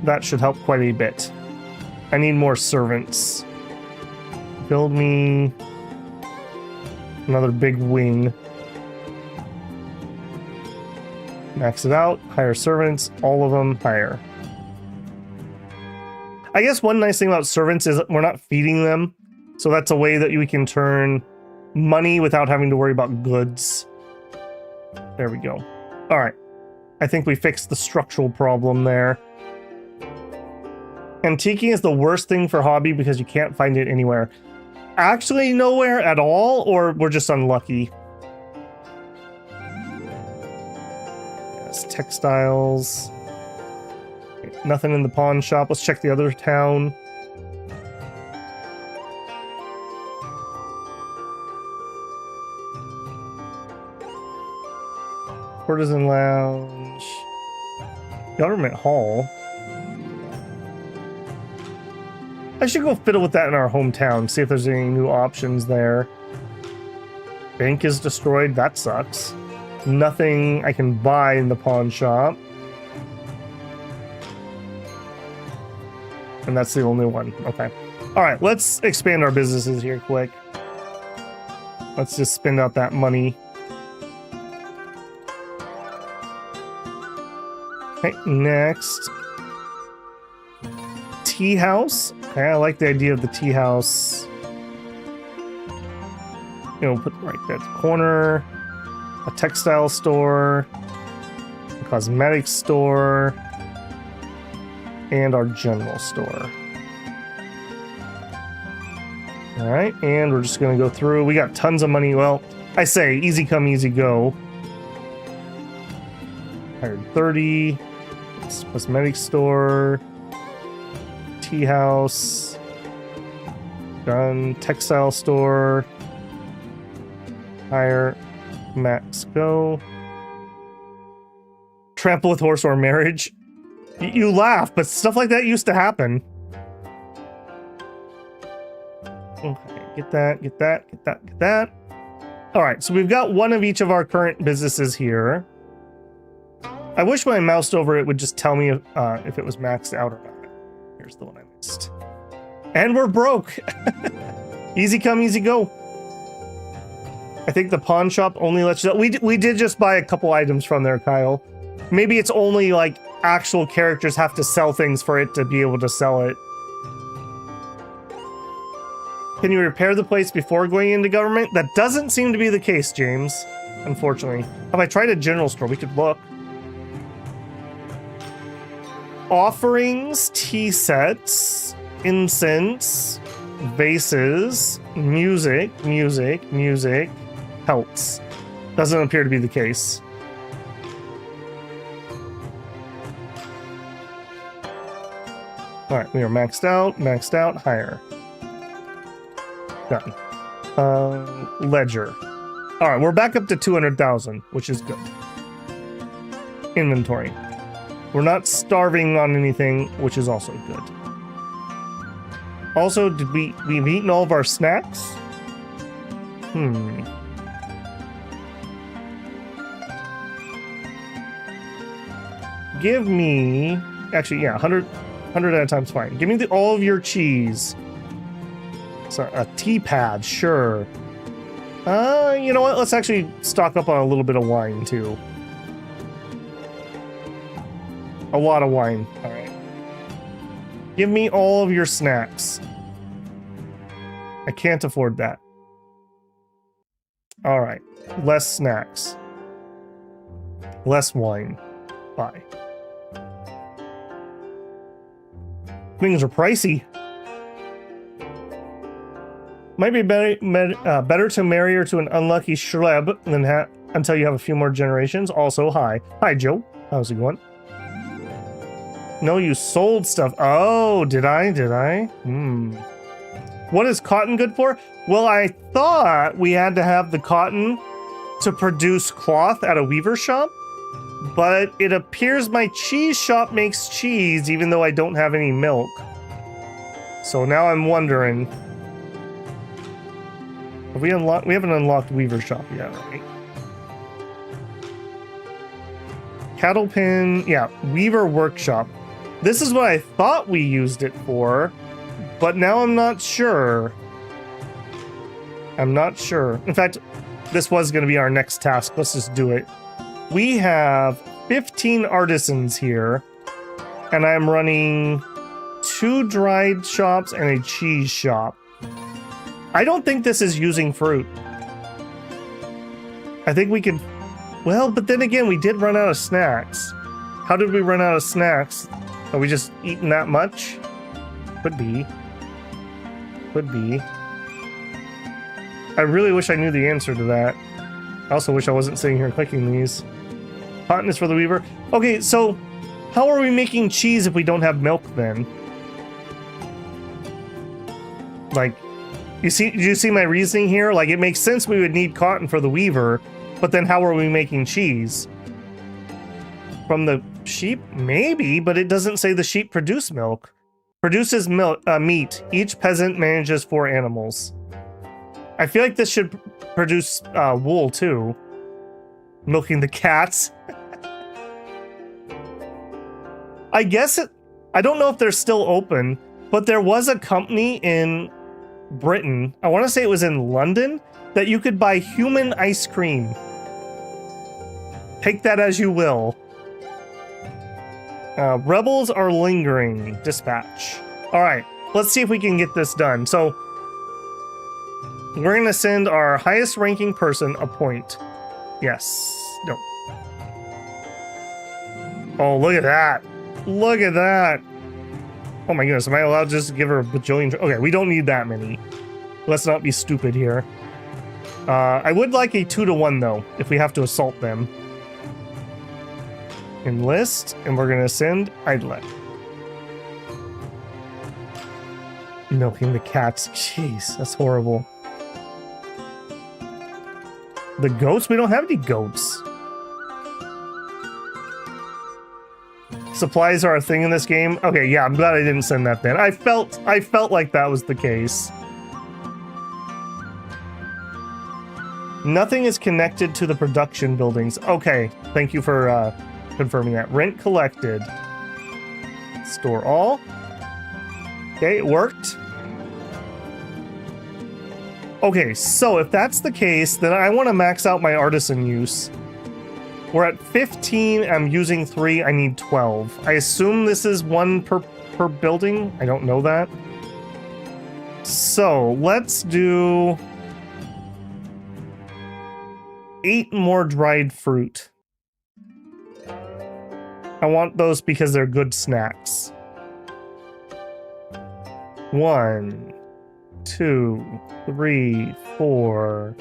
That should help quite a bit. I need more servants. Build me another big wing. Max it out. Hire servants. All of them hire. I guess one nice thing about servants is we're not feeding them. So that's a way that we can turn money without having to worry about goods. There we go. All right. I think we fixed the structural problem there. Antiquing is the worst thing for hobby because you can't find it anywhere. Actually, nowhere at all, or we're just unlucky. Yes, textiles. Nothing in the pawn shop. Let's check the other town. Courtesan Lounge. Government Hall. I should go fiddle with that in our hometown, see if there's any new options there. Bank is destroyed, that sucks. Nothing I can buy in the pawn shop. And that's the only one, okay. All right, let's expand our businesses here quick. Let's just spend out that money. Okay, next. Tea house. Okay, I like the idea of the tea house. You know, put right there at the corner. A textile store. A cosmetics store. And our general store. Alright, and we're just going to go through. We got tons of money. Well, I say easy come, easy go. 130. Cosmetics store. Tea house. Done. Textile store. Hire. Max go. Trample with horse or marriage. You laugh, but stuff like that used to happen. Okay, get that, get that, get that, get that. All right, so we've got one of each of our current businesses here. I wish when I moused over it would just tell me if it was maxed out or not. Here's the one I missed. And we're broke. Easy come, easy go. I think the pawn shop only lets you... We did just buy a couple items from there, Kyle. Maybe it's only like actual characters have to sell things for it to be able to sell it. Can you repair the place before going into government? That doesn't seem to be the case, James. Unfortunately. Have I tried a general store? We could look. Offerings, tea sets, incense, vases, music, pelts. Doesn't appear to be the case. Alright, we are maxed out, higher. Done. Ledger. Alright, we're back up to 200,000, which is good. Inventory. We're not starving on anything, which is also good. Also, did we've eaten all of our snacks? Give me... Actually, yeah, 100 at a time's fine. Give me all of your cheese. So, a tea pad, sure. You know what? Let's actually stock up on a little bit of wine, too. A lot of wine. All right. Give me all of your snacks. I can't afford that. All right. Less snacks. Less wine. Bye. Things are pricey. Might be better to marry her to an unlucky schleb than until you have a few more generations. Also, hi. Hi, Joe. How's it going? No, you sold stuff. Oh, did I? Did I? What is cotton good for? Well, I thought we had to have the cotton to produce cloth at a weaver shop, but it appears my cheese shop makes cheese even though I don't have any milk. So now I'm wondering, have we haven't unlocked weaver shop yet, right? Cattle pen, yeah, weaver workshop. This is what I thought we used it for, but now I'm not sure. I'm not sure. In fact, this was going to be our next task. Let's just do it. We have 15 artisans here, and I'm running 2 dried shops and a cheese shop. I don't think this is using fruit. I think we could... Well, but then again, we did run out of snacks. How did we run out of snacks? Are we just eating that much? Could be. Could be. I really wish I knew the answer to that. I also wish I wasn't sitting here clicking these. Cotton is for the weaver. Okay, so how are we making cheese if we don't have milk then? Like, do you see my reasoning here? Like, it makes sense we would need cotton for the weaver, but then how are we making cheese? From the sheep? Maybe, but it doesn't say the sheep produce milk. Produces milk, meat. Each peasant manages 4 animals. I feel like this should produce wool too. Milking the cats. I guess it... I don't know if they're still open, but there was a company in Britain, I want to say it was in London, that you could buy human ice cream. Take that as you will. Rebels are lingering. Dispatch. Alright, let's see if we can get this done. So, we're going to send our highest ranking person a point. Yes. No. Oh, look at that. Look at that. Oh my goodness, am I allowed to just give her a bajillion? Okay, we don't need that many. Let's not be stupid here. I would like a 2-to-1 though, if we have to assault them. Enlist, and we're gonna send Idlet. Milking the cats. Jeez, that's horrible. The goats? We don't have any goats. Supplies are a thing in this game. Okay, yeah, I'm glad I didn't send that then. I felt like that was the case. Nothing is connected to the production buildings. Okay, thank you for confirming that. Rent collected. Store all. Okay, it worked. Okay, so if that's the case, then I want to max out my artisan use. We're at 15, I'm using 3, I need 12. I assume this is 1 per building? I don't know that. So, let's do 8 more dried fruit. I want those because they're good snacks. 1, 2, 3, 4,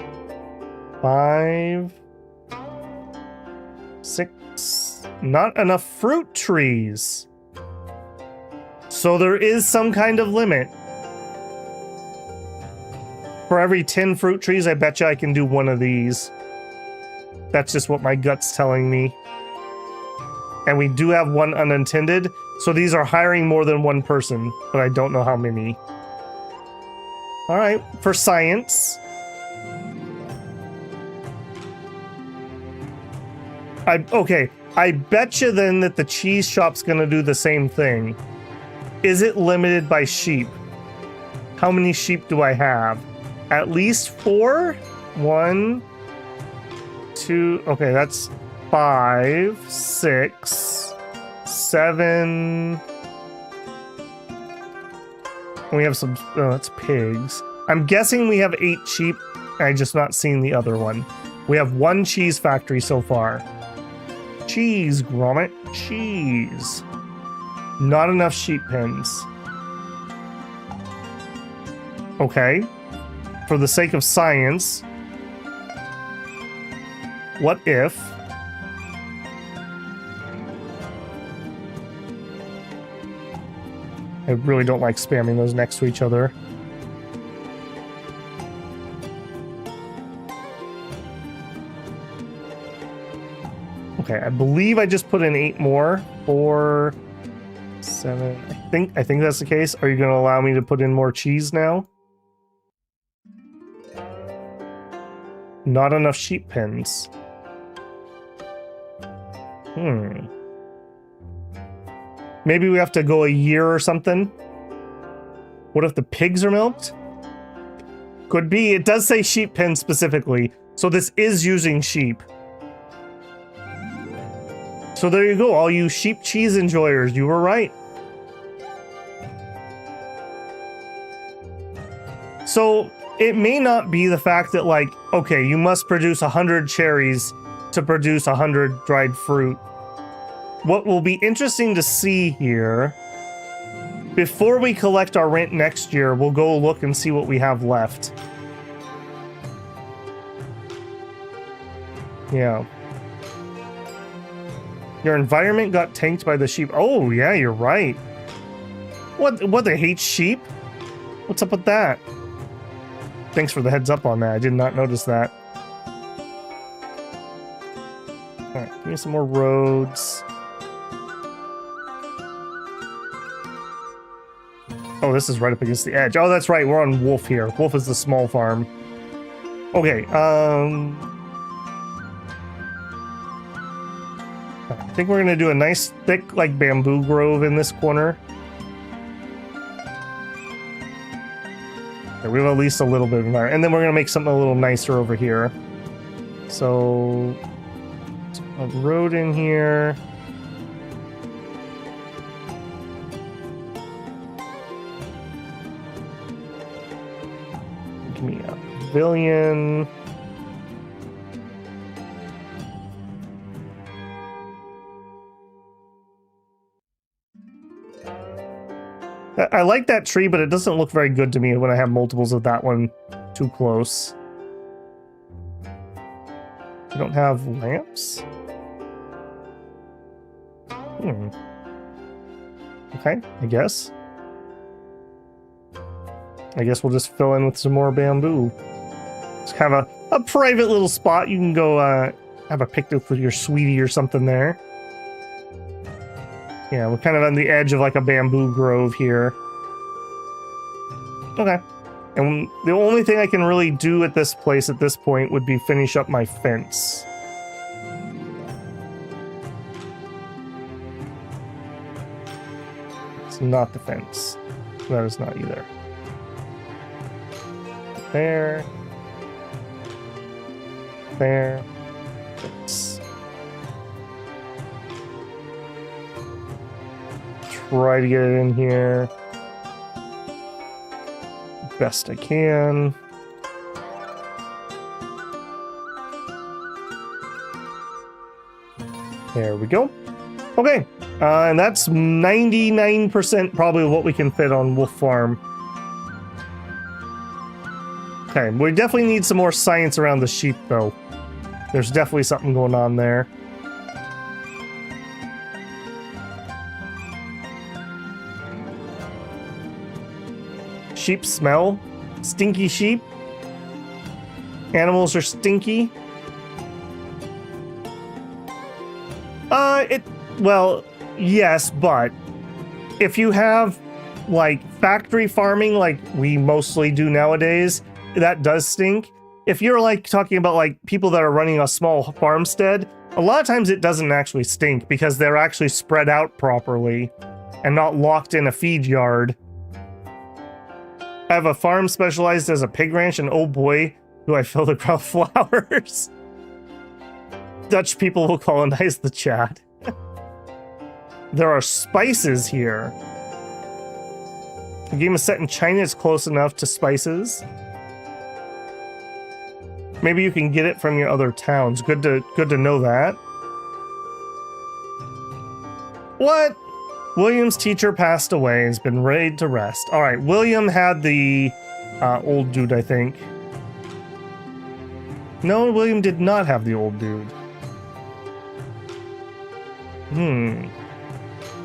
5, 6. Not enough fruit trees. So there is some kind of limit. For every 10 fruit trees, I bet you I can do 1 of these. That's just what my gut's telling me. And we do have 1 unintended, so these are hiring more than 1 person, but I don't know how many. Alright, for science. Okay, I bet you then that the cheese shop's gonna do the same thing. Is it limited by sheep? How many sheep do I have? At least 4? 1, 2, okay, that's 5, 6, 7. We have some, oh, that's pigs. I'm guessing we have 8 sheep. I just not seen the other one. We have 1 cheese factory so far. Cheese, grommet, cheese. Not enough sheep pens. Okay. For the sake of science, what if I really don't like spamming those next to each other. Okay, I believe I just put in 8 more. 4, 7. I think that's the case. Are you going to allow me to put in more cheese now? Not enough sheep pens. Maybe we have to go a year or something. What if the pigs are milked? Could be. It does say sheep pen specifically, so this is using sheep. So there you go, all you sheep cheese enjoyers, you were right. So it may not be the fact that, like, okay, you must produce 100 cherries to produce 100 dried fruit. What will be interesting to see here, before we collect our rent next year, we'll go look and see what we have left. Yeah. Your environment got tanked by the sheep. Oh, yeah, you're right. What, they hate sheep? What's up with that? Thanks for the heads up on that. I did not notice that. Alright, give me some more roads. Oh, this is right up against the edge. Oh, that's right, we're on Wolf here. Wolf is the small farm. Okay, I think we're gonna do a nice thick, like, bamboo grove in this corner. Okay, we have at least a little bit of environment. And then we're gonna make something a little nicer over here. So, a road in here. Give me a pavilion. I like that tree, but it doesn't look very good to me when I have multiples of that one too close. We don't have lamps? Okay, I guess. I guess we'll just fill in with some more bamboo. Just have a private little spot. You can go have a picnic with your sweetie or something there. Yeah, we're kind of on the edge of like a bamboo grove here. Okay. And the only thing I can really do at this place at this point would be finish up my fence. It's not the fence. That is not either. There. There. Fence. Try to get it in here best I can. There we go. Okay, and that's 99% probably what we can fit on Wolf Farm. Okay, we definitely need some more science around the sheep, though. There's definitely something going on there. Sheep smell? Stinky sheep? Animals are stinky? Well, yes, but if you have, like, factory farming like we mostly do nowadays, that does stink. If you're, like, talking about, like, people that are running a small farmstead, a lot of times it doesn't actually stink because they're actually spread out properly and not locked in a feed yard. I have a farm specialized as a pig ranch, and oh boy, do I fill the crowd with flowers. Dutch people will colonize the chat. There are spices here. The game is set in China. It's close enough to spices. Maybe you can get it from your other towns. Good to know that. What? William's teacher passed away and has been laid to rest. All right, William had the old dude, I think. No, William did not have the old dude.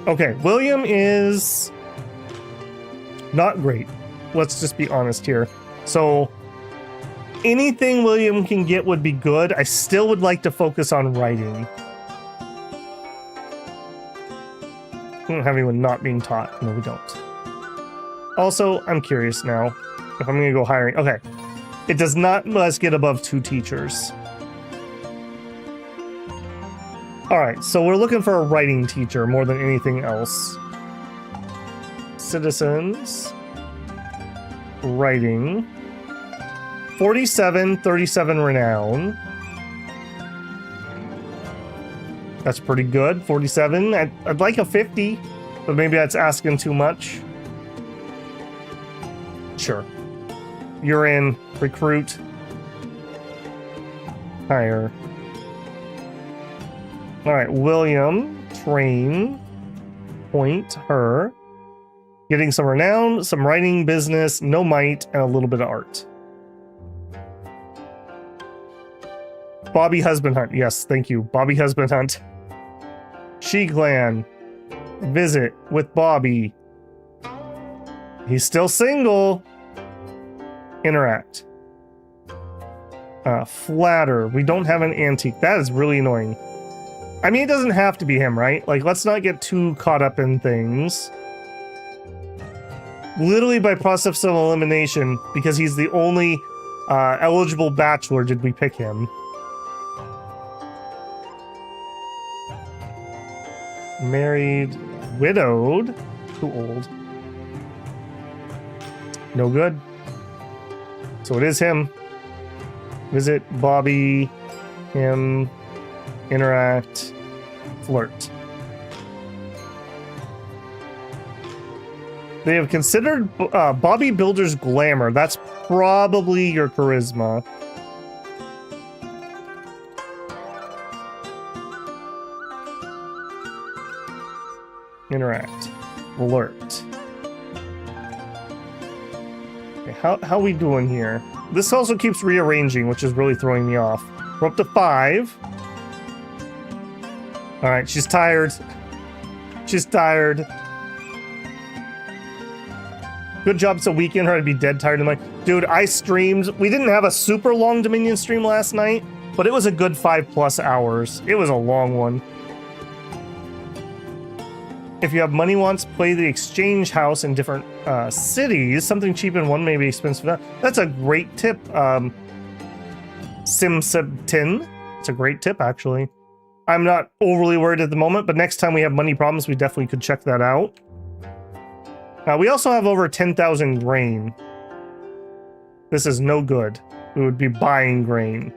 Okay, William is Not great. Let's just be honest here. So anything William can get would be good. I still would like to focus on writing. We don't have anyone not being taught. No, we don't. Also, I'm curious now if I'm going to go hiring. Okay. It does not let us get above 2 teachers. All right, so we're looking for a writing teacher more than anything else. Citizens. Writing. 47, 37 renown. That's pretty good. 47. I'd like a 50, but maybe that's asking too much. Sure. You're in. Recruit. Hire. All right, William. Train. Point her. Getting some renown, some writing business, no might, and a little bit of art. Bobby Husband Hunt. Yes, thank you. Bobby Husband Hunt. She Clan. Visit with Bobby. He's still single. Interact. Flatter. We don't have an antique. That is really annoying. I mean, it doesn't have to be him, right? Like, let's not get too caught up in things. Literally by process of elimination, because he's the only eligible bachelor, did we pick him. Married, widowed. Too old. No good. So it is him. Visit Bobby, him, interact, flirt. They have considered Bobby Builder's glamour. That's probably your charisma. Interact. Flirt. Okay, how we doing here? This also keeps rearranging, which is really throwing me off. We're up to 5. All right, she's tired. She's tired. Good job, it's a weekend, or I'd be dead tired. I'm like, dude, I streamed. We didn't have a super long Dominion stream last night, but it was a good 5+ hours. It was a long one. If you have money wants, play the exchange house in different cities. Something cheap in one may be expensive. That's a great tip. Simsubtin. It's a great tip, actually. I'm not overly worried at the moment, but next time we have money problems, we definitely could check that out. We also have over 10,000 grain. This is no good. We would be buying grain.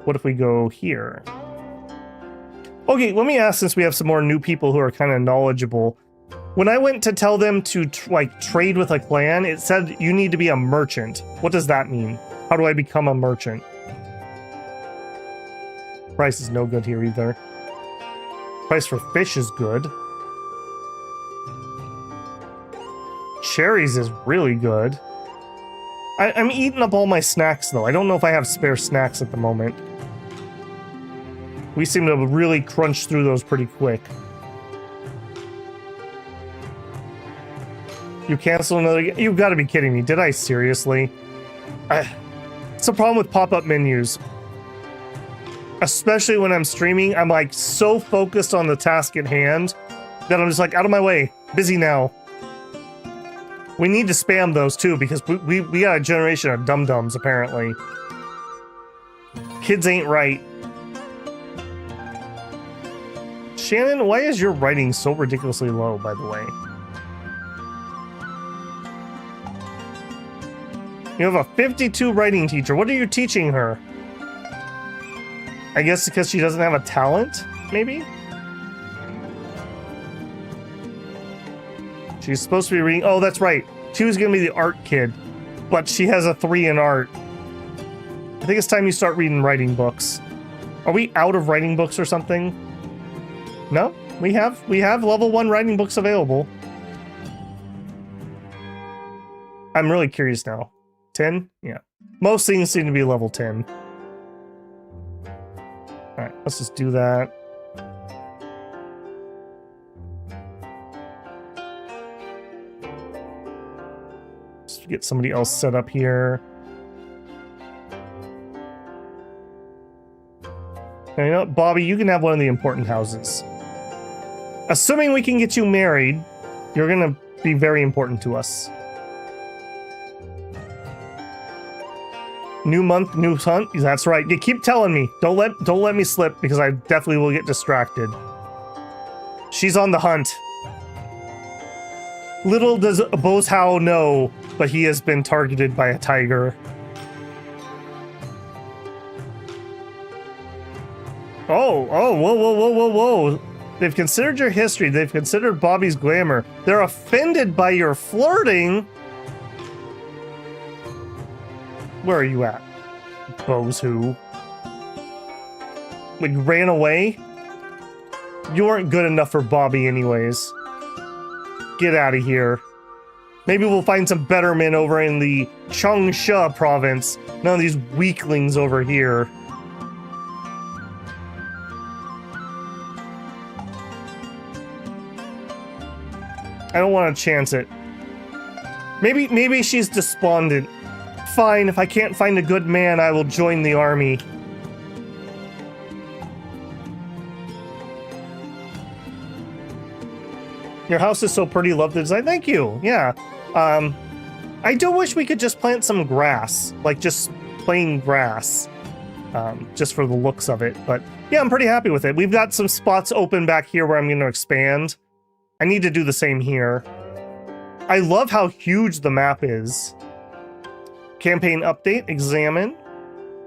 What if we go here? Okay, let me ask, since we have some more new people who are kind of knowledgeable. When I went to tell them to trade with a clan, it said you need to be a merchant. What does that mean? How do I become a merchant? Price is no good here either. Price for fish is good. Cherries is really good. I'm eating up all my snacks, though. I don't know if I have spare snacks at the moment. We seem to really crunch through those pretty quick. You cancel another... You've got to be kidding me. Did I seriously? It's a problem with pop-up menus. Especially when I'm streaming, I'm like so focused on the task at hand that I'm just like, out of my way. Busy now. We need to spam those too, because we got a generation of dum-dums, apparently. Kids ain't right. Shannon, why is your writing so ridiculously low, by the way? You have a 52 writing teacher. What are you teaching her? I guess because she doesn't have a talent, maybe? She's supposed to be reading... Oh, that's right. She was going to be the art kid, but she has a 3 in art. I think it's time you start reading writing books. Are we out of writing books or something? No, we have level 1 writing books available. I'm really curious now. 10? Yeah. Most things seem to be level 10. Alright, let's just do that. get somebody else set up here. And you know what, Bobby, you can have one of the important houses. Assuming we can get you married, you're gonna be very important to us. New month, new hunt. That's right. You keep telling me. Don't let me slip because I definitely will get distracted. She's on the hunt. Little does Bozhao know, but he has been targeted by a tiger. Oh, whoa. They've considered your history. They've considered Bobby's glamour. They're offended by your flirting. Where are you at, Bozhao? Like, ran away? You weren't good enough for Bobby anyways. Get out of here. Maybe we'll find some better men over in the Changsha province. None of these weaklings over here. I don't want to chance it. Maybe she's despondent. Fine, if I can't find a good man, I will join the army. Your house is so pretty, love the design. Thank you. Yeah. I do wish we could just plant some grass, like just plain grass, just for the looks of it. But yeah, I'm pretty happy with it. We've got some spots open back here where I'm going to expand. I need to do the same here. I love how huge the map is. Campaign update, examine.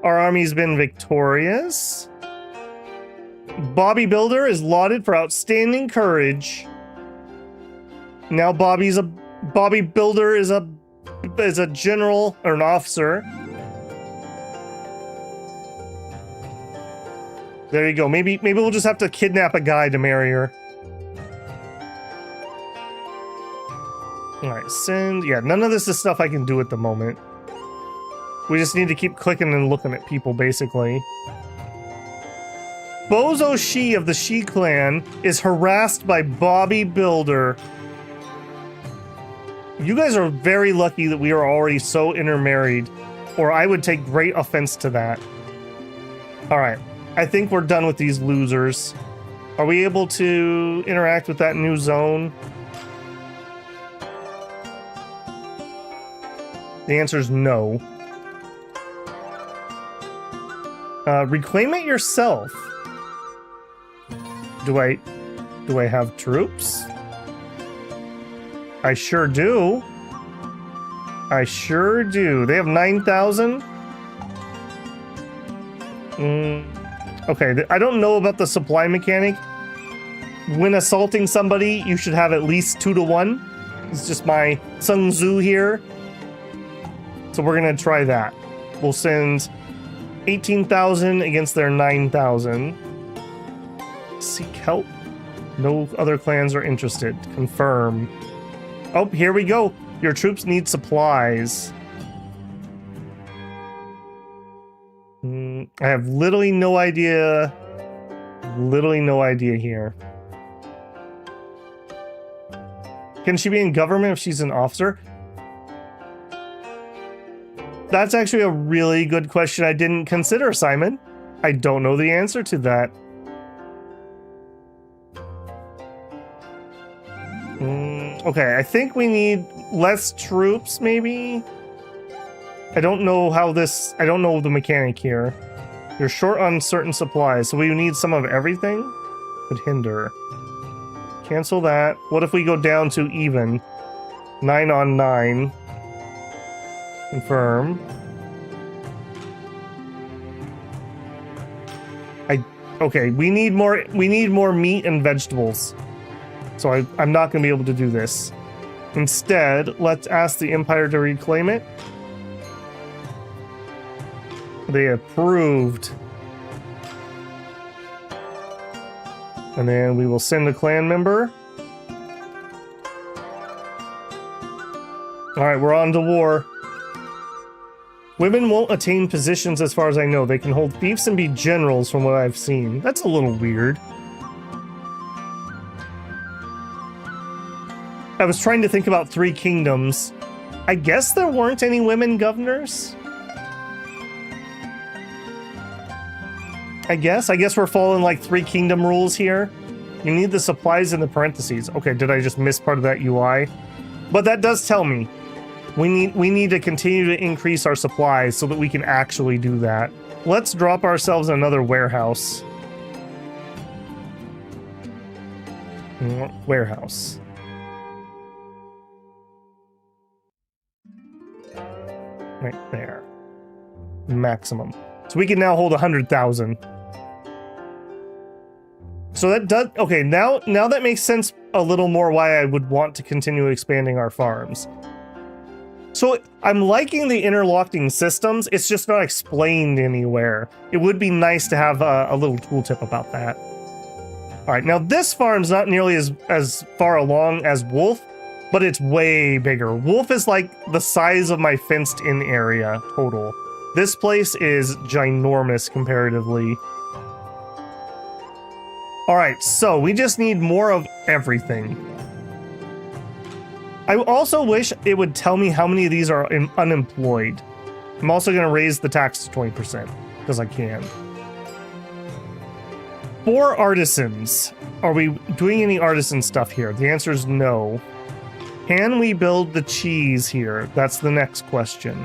Our army's been victorious. Bobby Builder is lauded for outstanding courage. Now Bobby Builder is a general or an officer. There you go. Maybe we'll just have to kidnap a guy to marry her. All right, send. Yeah, none of this is stuff I can do at the moment. We just need to keep clicking and looking at people, basically. Bozo Shi of the Shi clan is harassed by Bobby Builder. You guys are very lucky that we are already so intermarried, or I would take great offense to that. All right, I think we're done with these losers. Are we able to interact with that new zone? The answer is no. Reclaim it yourself. Do I have troops? I sure do. I sure do. They have 9,000? Okay, I don't know about the supply mechanic. When assaulting somebody, you should have at least 2 to 1. It's just my Sun Tzu here. So we're gonna try that. We'll send 18,000 against their 9,000. Seek help. No other clans are interested. Confirm. Oh, here we go. Your troops need supplies. I have literally no idea. Literally no idea here. Can she be in government if she's an officer? That's actually a really good question I didn't consider, Simon. I don't know the answer to that. Okay, I think we need less troops, maybe? I don't know the mechanic here. You're short on certain supplies, so we need some of everything? Could hinder. Cancel that. What if we go down to even? 9 on 9. Confirm. Okay, we need more meat and vegetables. So I'm not going to be able to do this. Instead, let's ask the Empire to reclaim it. They approved. And then we will send a clan member. Alright, we're on to war. Women won't attain positions as far as I know. They can hold fiefs and be generals from what I've seen. That's a little weird. I was trying to think about 3 kingdoms, I guess there weren't any women governors. I guess we're following like 3 kingdom rules here. You need the supplies in the parentheses. Okay, did I just miss part of that UI? But that does tell me we need to continue to increase our supplies so that we can actually do that. Let's drop ourselves another warehouse. Warehouse. Right there. Maximum. So we can now hold 100,000. So that does, okay, now that makes sense a little more why I would want to continue expanding our farms. So I'm liking the interlocking systems, it's just not explained anywhere. It would be nice to have a little tooltip about that. All right, now this farm's not nearly as far along as Wolf, but it's way bigger. Wolf is like the size of my fenced-in area total. This place is ginormous comparatively. All right, so we just need more of everything. I also wish it would tell me how many of these are unemployed. I'm also going to raise the tax to 20% because I can. 4 artisans. Are we doing any artisan stuff here? The answer is no. Can we build the cheese here? That's the next question.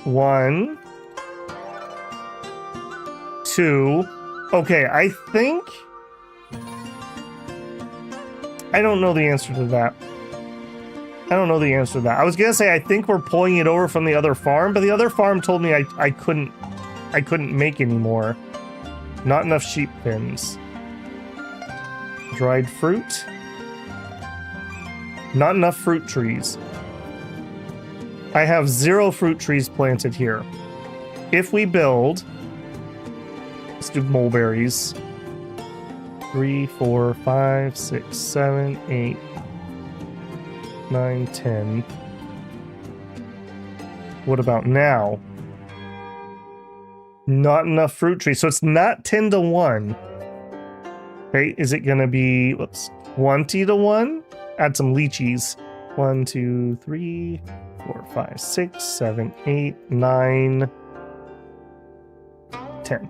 1, 2. Okay, I think... I don't know the answer to that. I don't know the answer to that. I was gonna say I think we're pulling it over from the other farm, but the other farm told me I couldn't make any more. Not enough sheep pens. Dried fruit. Not enough fruit trees. I have 0 fruit trees planted here. If we build, let's do mulberries. 3, 4, 5, 6, 7, 8, 9, 10. What about now? Not enough fruit trees. So it's not 10 to 1. Okay, is it gonna be, whoops, 20 to 1? Add some lychees. 1, 2, 3, 4, 5, 6, 7, 8, 9, 10.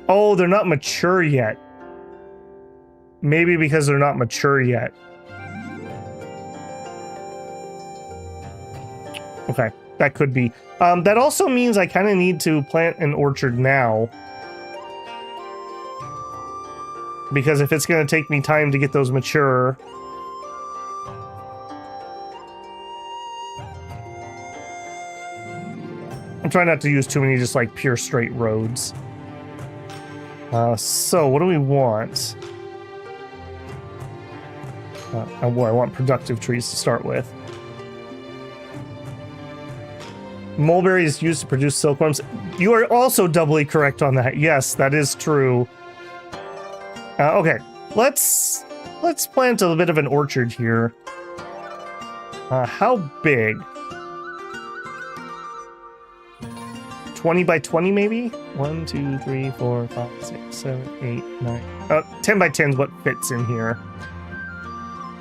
Oh, they're not mature yet. Maybe because they're not mature yet. Okay, that could be. That also means I kind of need to plant an orchard now. Because if it's going to take me time to get those mature... I'm trying not to use too many just like pure straight roads. So what do we want? I want productive trees to start with. Mulberry is used to produce silkworms. You are also doubly correct on that. Yes, that is true. Okay, let's plant a bit of an orchard here. How big? 20 by 20 maybe? 1, 2, 3, 4, 5, 6, 7, 8, 9. 10 by 10 is what fits in here.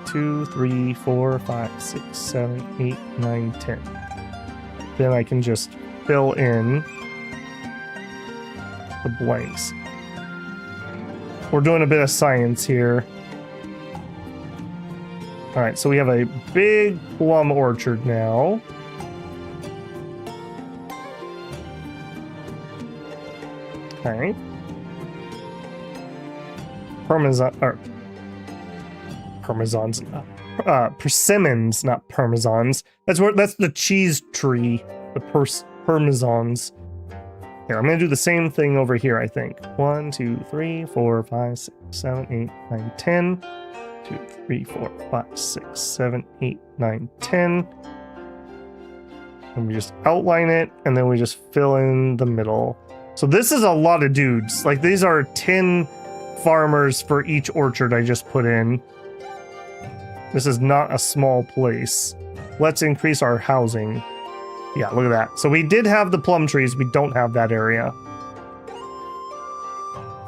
2, 3, 4, 5, 6, 7, 8, 9, 10. Then I can just fill in the blanks. We're doing a bit of science here. All right, so we have a big plum orchard now. Okay. Persimmons, not parmesans. That's the cheese tree. The parmesans. Here, I'm gonna do the same thing over here, I think. 1, 2, 3, 4, 5, 6, 7, 8, 9, 10. 2, 3, 4, 5, 6, 7, 8, 9, 10. And we just outline it, and then we just fill in the middle. So this is a lot of dudes. Like, these are 10 farmers for each orchard I just put in. This is not a small place. Let's increase our housing. Yeah, look at that. So we did have the plum trees. We don't have that area.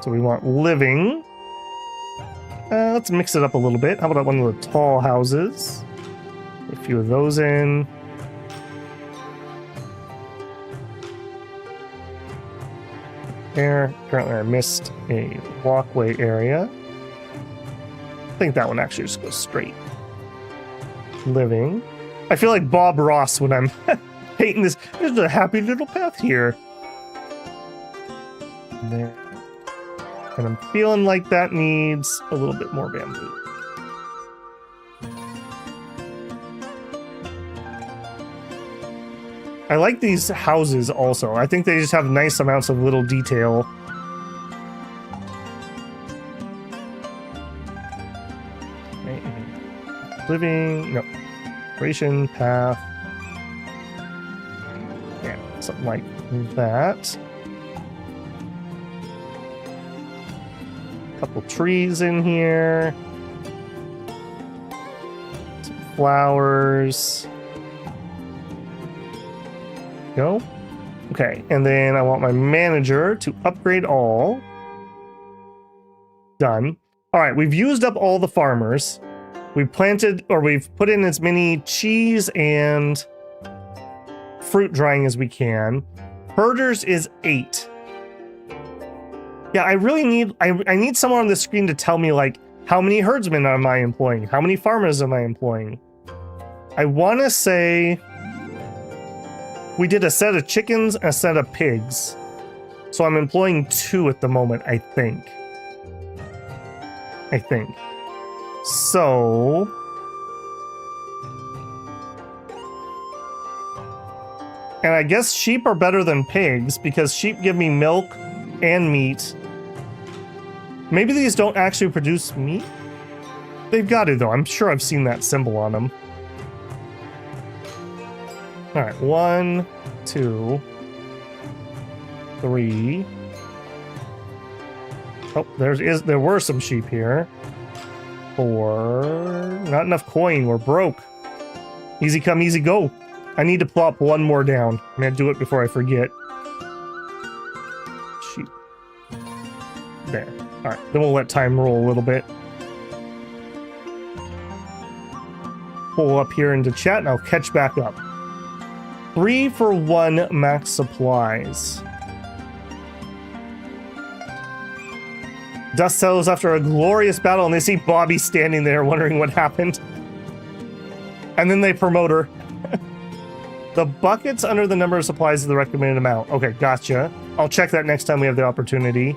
So we want living. Let's mix it up a little bit. How about one of the tall houses? A few of those in. There. Currently, I missed a walkway area. I think that one actually just goes straight. Living. I feel like Bob Ross when I'm painting this. There's a happy little path here. There. And I'm feeling like that needs a little bit more bamboo. I like these houses also. I think they just have nice amounts of little detail. Living, no. Creation path. Yeah, something like that. Couple trees in here. Some flowers. Go. Okay, and then I want my manager to upgrade all. Done. All right, we've used up all the farmers. We've planted, or we've put in as many cheese and fruit drying as we can. Herders is 8. Yeah, I really need, I need someone on the screen to tell me, like, how many herdsmen am I employing? How many farmers am I employing? I want to say we did a set of chickens and a set of pigs. So I'm employing 2 at the moment, I think. So and I guess sheep are better than pigs because sheep give me milk and meat. Maybe these don't actually produce meat? They've got to, though. I'm sure I've seen that symbol on them. All right, 1, 2, 3. Oh, there were some sheep here. 4. Not enough coin. We're broke. Easy come, easy go. I need to plop one more down. I'm gonna do it before I forget. Sheep. There. All right, then we'll let time roll a little bit. Pull up here into chat and I'll catch back up. 3 for 1 max supplies. Dust settles after a glorious battle and they see Bobby standing there wondering what happened. And then they promote her. The buckets under the number of supplies is the recommended amount. Okay, gotcha. I'll check that next time we have the opportunity.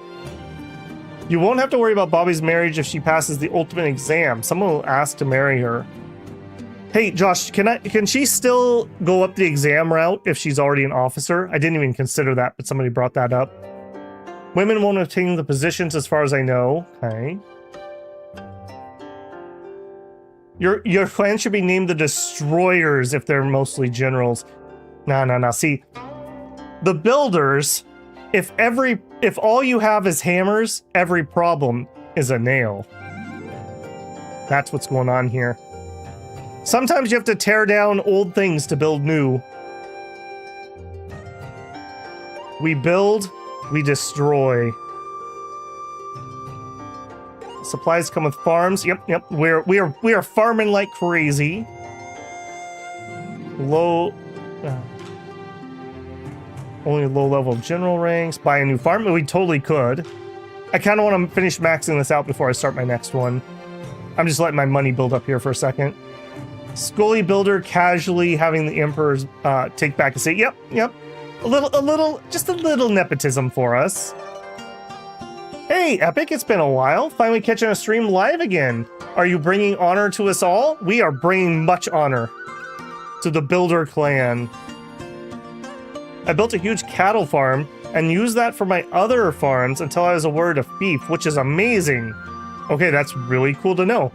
You won't have to worry about Bobby's marriage if she passes the ultimate exam. Someone will ask to marry her. Hey, Josh, can she still go up the exam route if she's already an officer? I didn't even consider that, but somebody brought that up. Women won't obtain the positions as far as I know. Okay. Your clan should be named the Destroyers if they're mostly generals. No. See, the Builders, if all you have is hammers, every problem is a nail. That's what's going on here. Sometimes you have to tear down old things to build new. We build, we destroy. Supplies come with farms. Yep. We are farming like crazy. Only low level general ranks. Buy a new farm. We totally could. I kind of want to finish maxing this out before I start my next one. I'm just letting my money build up here for a second. Scully Builder casually having the Emperor's take back and say, yep. Just a little nepotism for us. Hey, Epic, it's been a while. Finally catching a stream live again. Are you bringing honor to us all? We are bringing much honor to the Builder clan. I built a huge cattle farm and used that for my other farms until I was awarded a fief, which is amazing. Okay, that's really cool to know.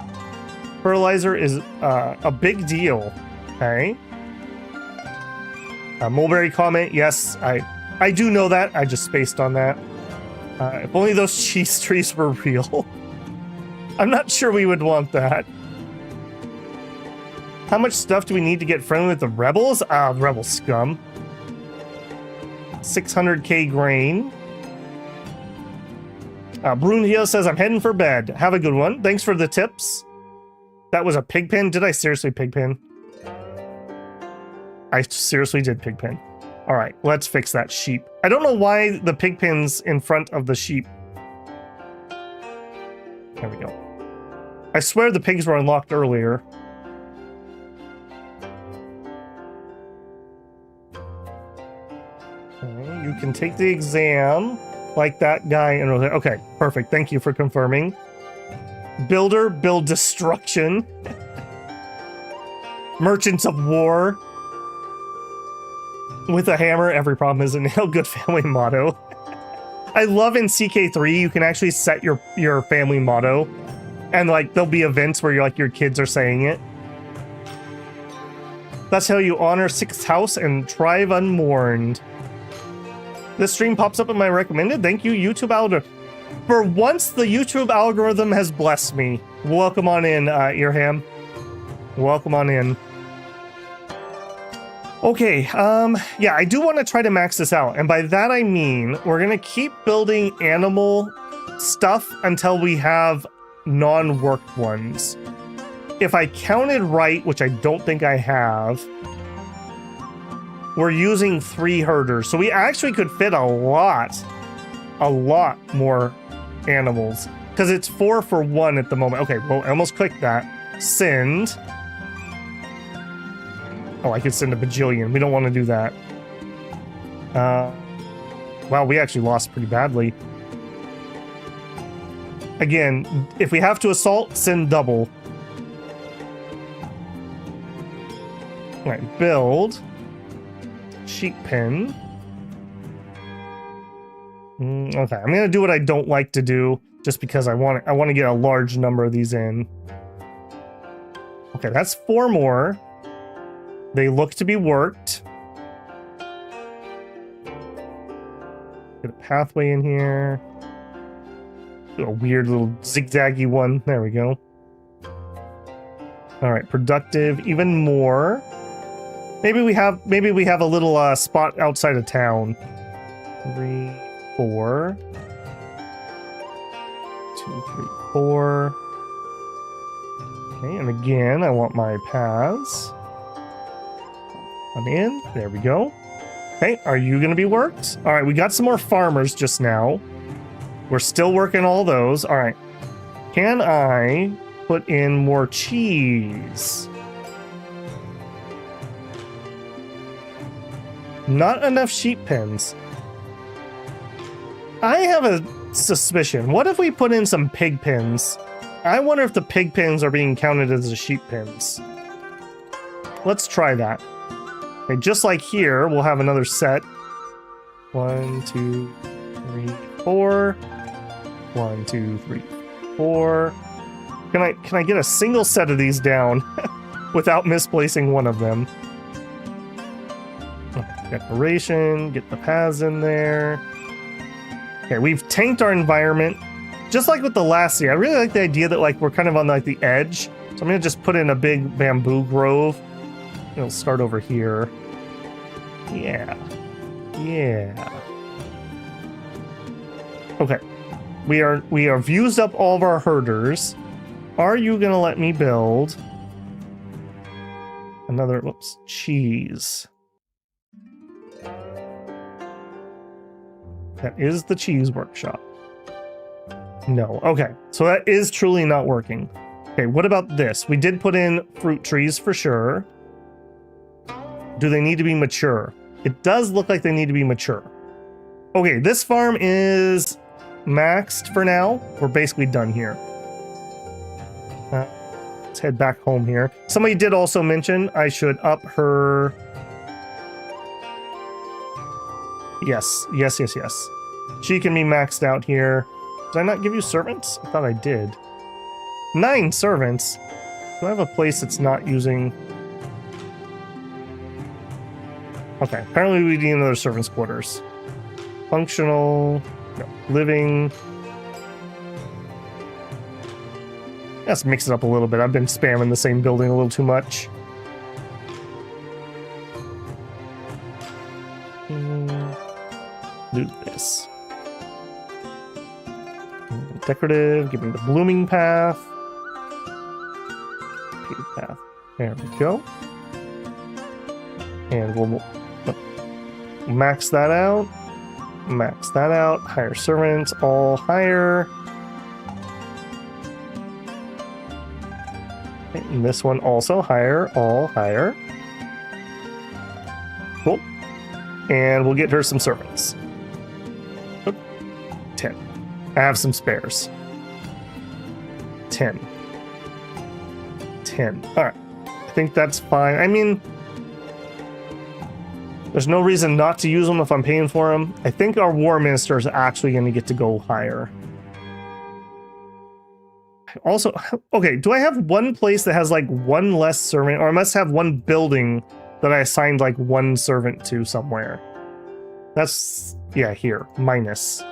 Fertilizer is a big deal. Okay. Mulberry comment, yes, I do know that. I just spaced on that. If only those cheese trees were real. I'm not sure we would want that. How much stuff do we need to get friendly with the rebels? Rebel scum. 600k grain. Brunhilde says, I'm heading for bed. Have a good one. Thanks for the tips. That was a pig pen? Did I seriously pig pen? I seriously did pig pen. All right, let's fix that sheep. I don't know why the pig pen's in front of the sheep. There we go. I swear the pigs were unlocked earlier. Okay, you can take the exam like that guy. And okay, perfect. Thank you for confirming. Builder, build destruction. Merchants of war. With a hammer, every problem is a nail. Good family motto. I love in CK3 you can actually set your family motto, and like there'll be events where your kids are saying it. That's how you honor 6th house and thrive unmourned. This stream pops up in my recommended. Thank you, YouTube algorithm. For once, the YouTube algorithm has blessed me. Welcome on in, Earham. Welcome on in. Okay, yeah, I do want to try to max this out. And by that I mean, we're going to keep building animal stuff until we have non-worked ones. If I counted right, which I don't think I have, we're using 3 herders. So we actually could fit a lot more animals. Because it's 4 for 1 at the moment. Okay, well, I almost clicked that. Send. Oh, I could send a bajillion. We don't want to do that. Wow, we actually lost pretty badly. Again, if we have to assault, send double. All right, build. Sheep pen. Okay, I'm gonna do what I don't like to do, just because I want to get a large number of these in. Okay, that's 4 more. They look to be worked. Get a pathway in here. A weird little zigzaggy one. There we go. All right, productive. Even more. Maybe we have a little spot outside of town. 3, 4. 2, 3, 4. Okay, and again, I want my paths. On in. There we go. Okay, are you going to be worked? All right, we got some more farmers just now. We're still working all those. All right. Can I put in more cheese? Not enough sheep pens. I have a suspicion. What if we put in some pig pens? I wonder if the pig pens are being counted as the sheep pens. Let's try that. Okay, just like here, we'll have another set. 1, 2, 3, 4. 1, 2, 3, 4. Can I get a single set of these down without misplacing one of them? Okay, decoration, get the paths in there. Okay, we've tanked our environment. Just like with the last year, I really like the idea that we're kind of on the edge. So I'm gonna just put in a big bamboo grove. It'll start over here. Yeah. Okay. We have used up all of our herders. Are you gonna let me build another cheese? That is the cheese workshop. No. Okay. So that is truly not working. Okay, what about this? We did put in fruit trees for sure. Do they need to be mature? It does look like they need to be mature. Okay, this farm is maxed for now. We're basically done here. Let's head back home here. Somebody did also mention I should up her... Yes. She can be maxed out here. Did I not give you servants? I thought I did. 9 servants? Do I have a place that's not using... Okay, apparently we need another servant's quarters. Functional... No, living... Let's mix it up a little bit. I've been spamming the same building a little too much. Loot this. Decorative, give me the blooming path. Paved path. There we go. And we'll max that out. Max that out. Hire servants, all hire. And this one also hire, all hire. Cool. And we'll get her some servants. 10. I have some spares. 10. 10. Alright. I think that's fine. I mean, there's no reason not to use them if I'm paying for them. I think our war minister is actually going to get to go higher. Also, okay, do I have one place that has like one less servant, or I must have one building that I assigned like one servant to somewhere? That's, yeah, here, minus.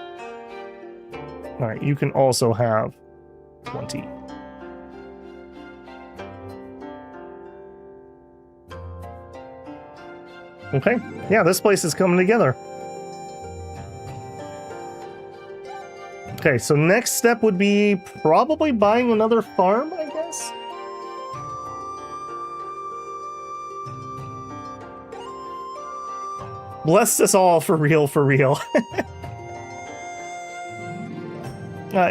All right, you can also have 20. Okay, yeah, this place is coming together. Okay, so next step would be probably buying another farm, I guess? Bless us all for real, for real.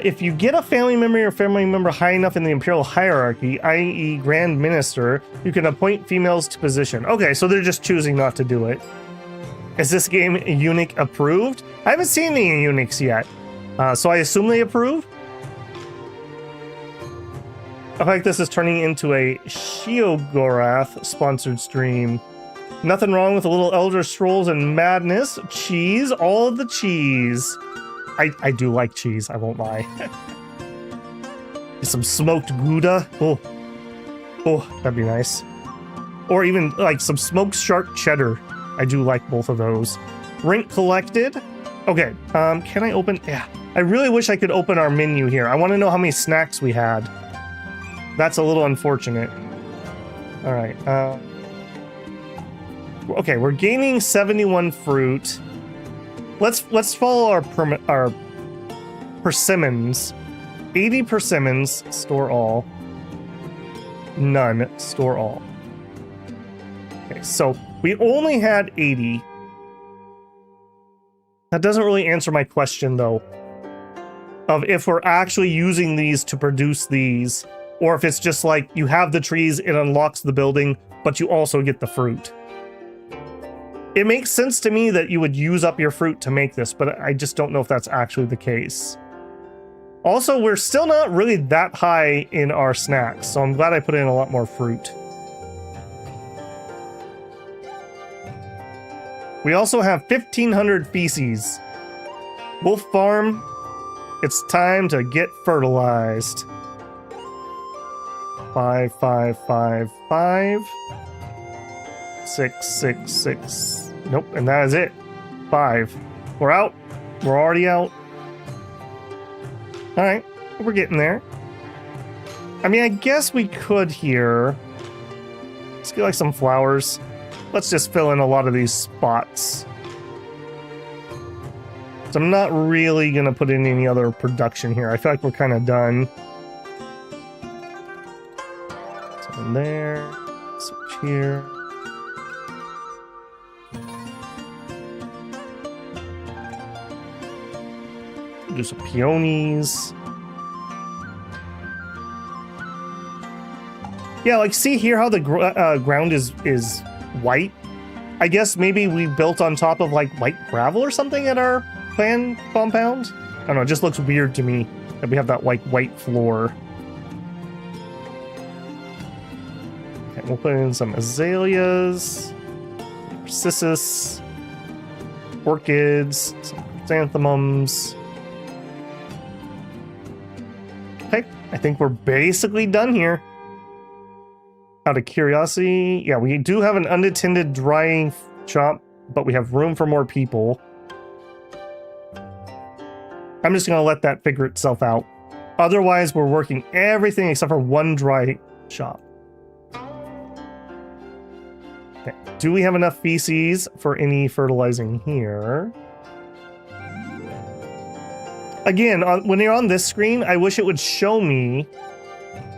If you get a family member high enough in the imperial hierarchy, i.e. Grand Minister, you can appoint females to position. Okay, so they're just choosing not to do it. Is this game eunuch approved? I haven't seen any eunuchs yet. So I assume they approve? I feel like this is turning into a Shiogorath sponsored stream. Nothing wrong with a little Elder Scrolls and madness. Cheese, all of the cheese. I do like cheese, I won't lie. Some smoked Gouda. Oh, that'd be nice. Or even like some smoked shark cheddar. I do like both of those. Rink collected. Okay, can I open? Yeah, I really wish I could open our menu here. I want to know how many snacks we had. That's a little unfortunate. All right. Okay, we're gaining 71 fruit. Let's follow our persimmons. 80 persimmons, store all. None, store all. Okay, so we only had 80. That doesn't really answer my question, though, of if we're actually using these to produce these, or if it's just like you have the trees, it unlocks the building, but you also get the fruit. It makes sense to me that you would use up your fruit to make this, but I just don't know if that's actually the case. Also, we're still not really that high in our snacks, so I'm glad I put in a lot more fruit. We also have 1,500 feces. Wolf Farm, it's time to get fertilized. 5, 5, 5, 5. 6, 6, 6. Nope, and that is it. 5. We're out. We're already out. Alright, we're getting there. I mean, I guess we could here. Let's get like some flowers. Let's just fill in a lot of these spots. So I'm not really going to put in any other production here. I feel like we're kind of done. So in there. Switch here. Do some peonies. Yeah, like see here how the ground is white. I guess maybe we built on top of like white gravel or something at our clan compound. I don't know, it just looks weird to me that we have that like white floor. Okay, we'll put in some azaleas, narcissus, orchids, some chrysanthemums. Okay, I think we're basically done here. Out of curiosity, yeah, we do have an unattended drying shop, but we have room for more people. I'm just going to let that figure itself out. Otherwise, we're working everything except for one dry shop. Okay, do we have enough feces for any fertilizing here? Again, when you're on this screen, I wish it would show me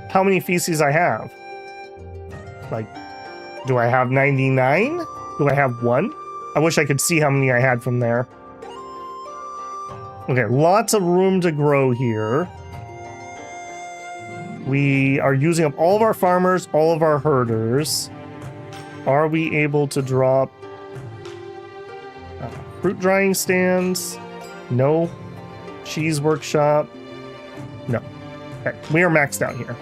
how many feces I have. Like, do I have 99? Do I have 1? I wish I could see how many I had from there. Okay, lots of room to grow here. We are using up all of our farmers, all of our herders. Are we able to drop fruit drying stands? No. Cheese workshop? No. Okay, we are maxed out here.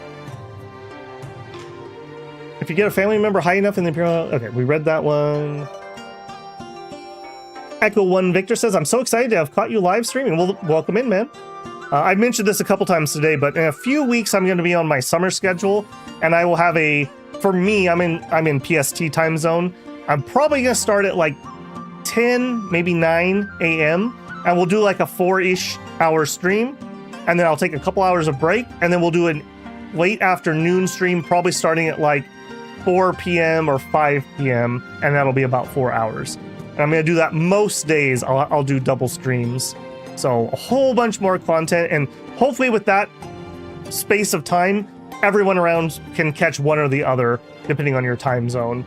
If you get a family member high enough in the Imperial... Okay, we read that one. Echo One Victor says, I'm so excited to have caught you live streaming. Well, welcome in, man. I mentioned this a couple times today, but in a few weeks, I'm going to be on my summer schedule, and I will have a... For me, I'm in PST time zone. I'm probably going to start at like 10, maybe 9 a.m., and we'll do like a 4-ish hour stream, and then I'll take a couple hours of break, and then we'll do a late afternoon stream, probably starting at like 4 p.m. or 5 p.m., and that'll be about 4 hours. And I'm going to do that most days. I'll do double streams. So a whole bunch more content, and hopefully with that space of time, everyone around can catch one or the other, depending on your time zone.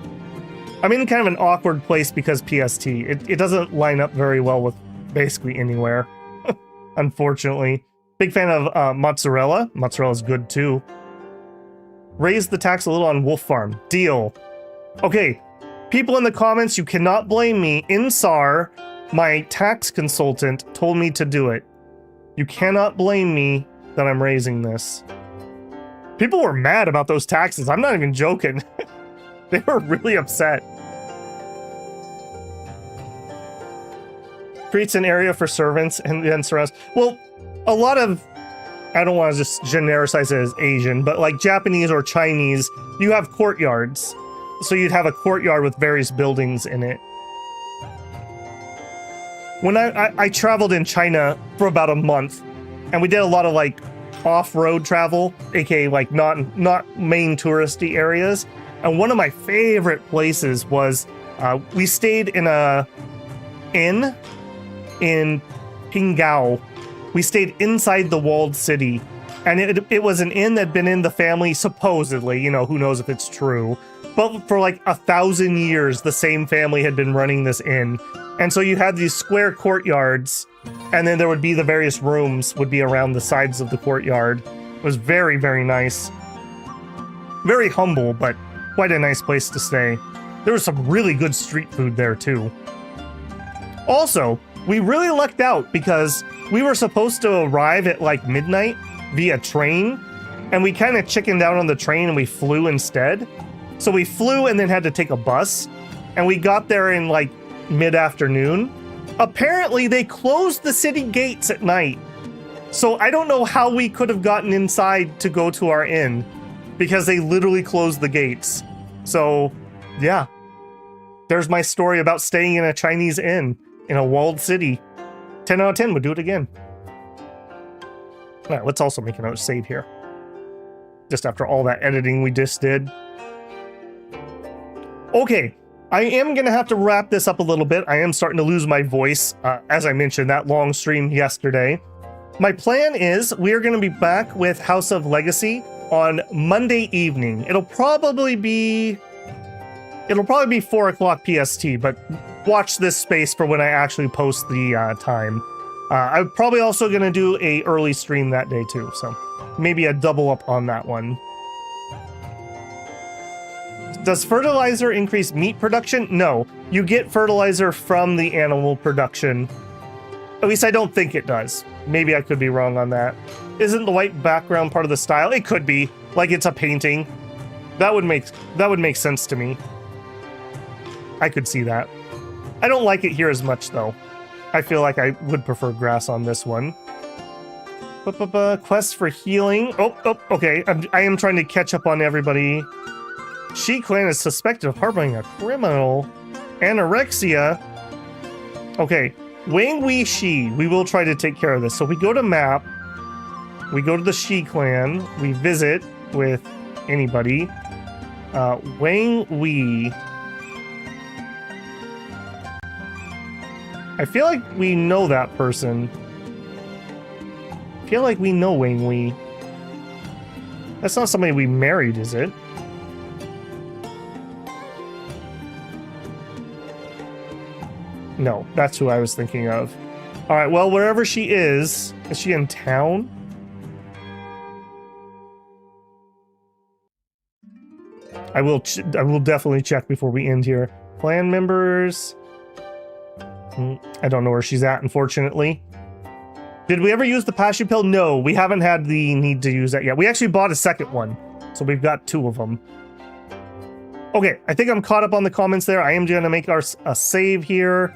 I'm in kind of an awkward place because PST. It doesn't line up very well with basically anywhere, unfortunately. Big fan of mozzarella. Mozzarella's good too. Raise the tax a little on Wolf Farm. Deal. Okay, people in the comments, you cannot blame me. Insar, my tax consultant, told me to do it. You cannot blame me that I'm raising this. People were mad about those taxes. I'm not even joking. They were really upset. Creates an area for servants and then surrounds. Well, a lot of, I don't want to just genericize it as Asian, but like Japanese or Chinese, you have courtyards. So you'd have a courtyard with various buildings in it. When I traveled in China for about a month, and we did a lot of like off-road travel, aka like not main touristy areas. And one of my favorite places was we stayed in a inn in Pingao. We stayed inside the walled city, and it was an inn that'd been in the family supposedly, you know, who knows if it's true, but for like 1,000 years the same family had been running this inn. And so you had these square courtyards, and then there would be the various rooms would be around the sides of the courtyard. It was very, very nice. Very humble, but quite a nice place to stay. There was some really good street food there too. Also, we really lucked out because we were supposed to arrive at like midnight via train, and we kind of chickened out on the train and we flew instead. So we flew and then had to take a bus, and we got there in like mid-afternoon. Apparently they closed the city gates at night. So I don't know how we could have gotten inside to go to our inn, because they literally closed the gates. So yeah, there's my story about staying in a Chinese inn in a walled city. 10 out of 10 would do it again. All right, let's also make another save here. Just after all that editing we just did. Okay, I am going to have to wrap this up a little bit. I am starting to lose my voice, as I mentioned, that long stream yesterday. My plan is we are going to be back with House of Legacy on Monday evening. It'll probably be 4 o'clock PST, but watch this space for when I actually post the time. I'm probably also going to do a early stream that day too, so maybe a double up on that one. Does fertilizer increase meat production? No, you get fertilizer from the animal production. At least I don't think it does. Maybe I could be wrong on that. Isn't the white background part of the style? It could be, like it's a painting. That would make sense to me. I could see that. I don't like it here as much though. I feel like I would prefer grass on this one. Quest for healing. Oh, okay. I am trying to catch up on everybody. Shi Clan is suspected of harboring a criminal. Anorexia. Okay. Wang Wei Shi. We will try to take care of this. So we go to map. We go to the Shi Clan. We visit with anybody. Wang Wei. I feel like we know that person. feel like we know Wang Wei. That's not somebody we married, is it? No, that's who I was thinking of. All right, well, wherever she is she in town? I will definitely check before we end here. Clan members. I don't know where she's at, unfortunately. Did we ever use the Passion Pill? No, we haven't had the need to use that yet. We actually bought a second one, so we've got 2 of them. Okay, I think I'm caught up on the comments there. I am going to make a save here.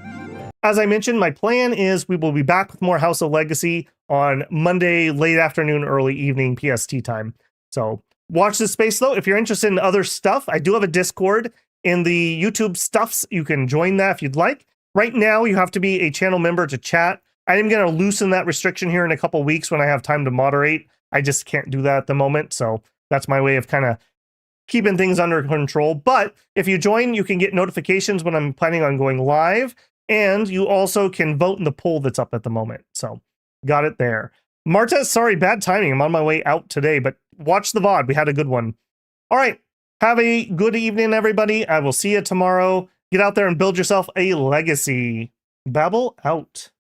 As I mentioned, my plan is we will be back with more House of Legacy on Monday, late afternoon, early evening PST time. So watch this space, though. If you're interested in other stuff, I do have a Discord in the YouTube stuffs. You can join that if you'd like. Right now, you have to be a channel member to chat. I am going to loosen that restriction here in a couple weeks when I have time to moderate. I just can't do that at the moment. So that's my way of kind of keeping things under control. But if you join, you can get notifications when I'm planning on going live. And you also can vote in the poll that's up at the moment. So got it there. Marta, sorry, bad timing. I'm on my way out today, but watch the VOD. We had a good one. All right. Have a good evening, everybody. I will see you tomorrow. Get out there and build yourself a legacy. Babel out.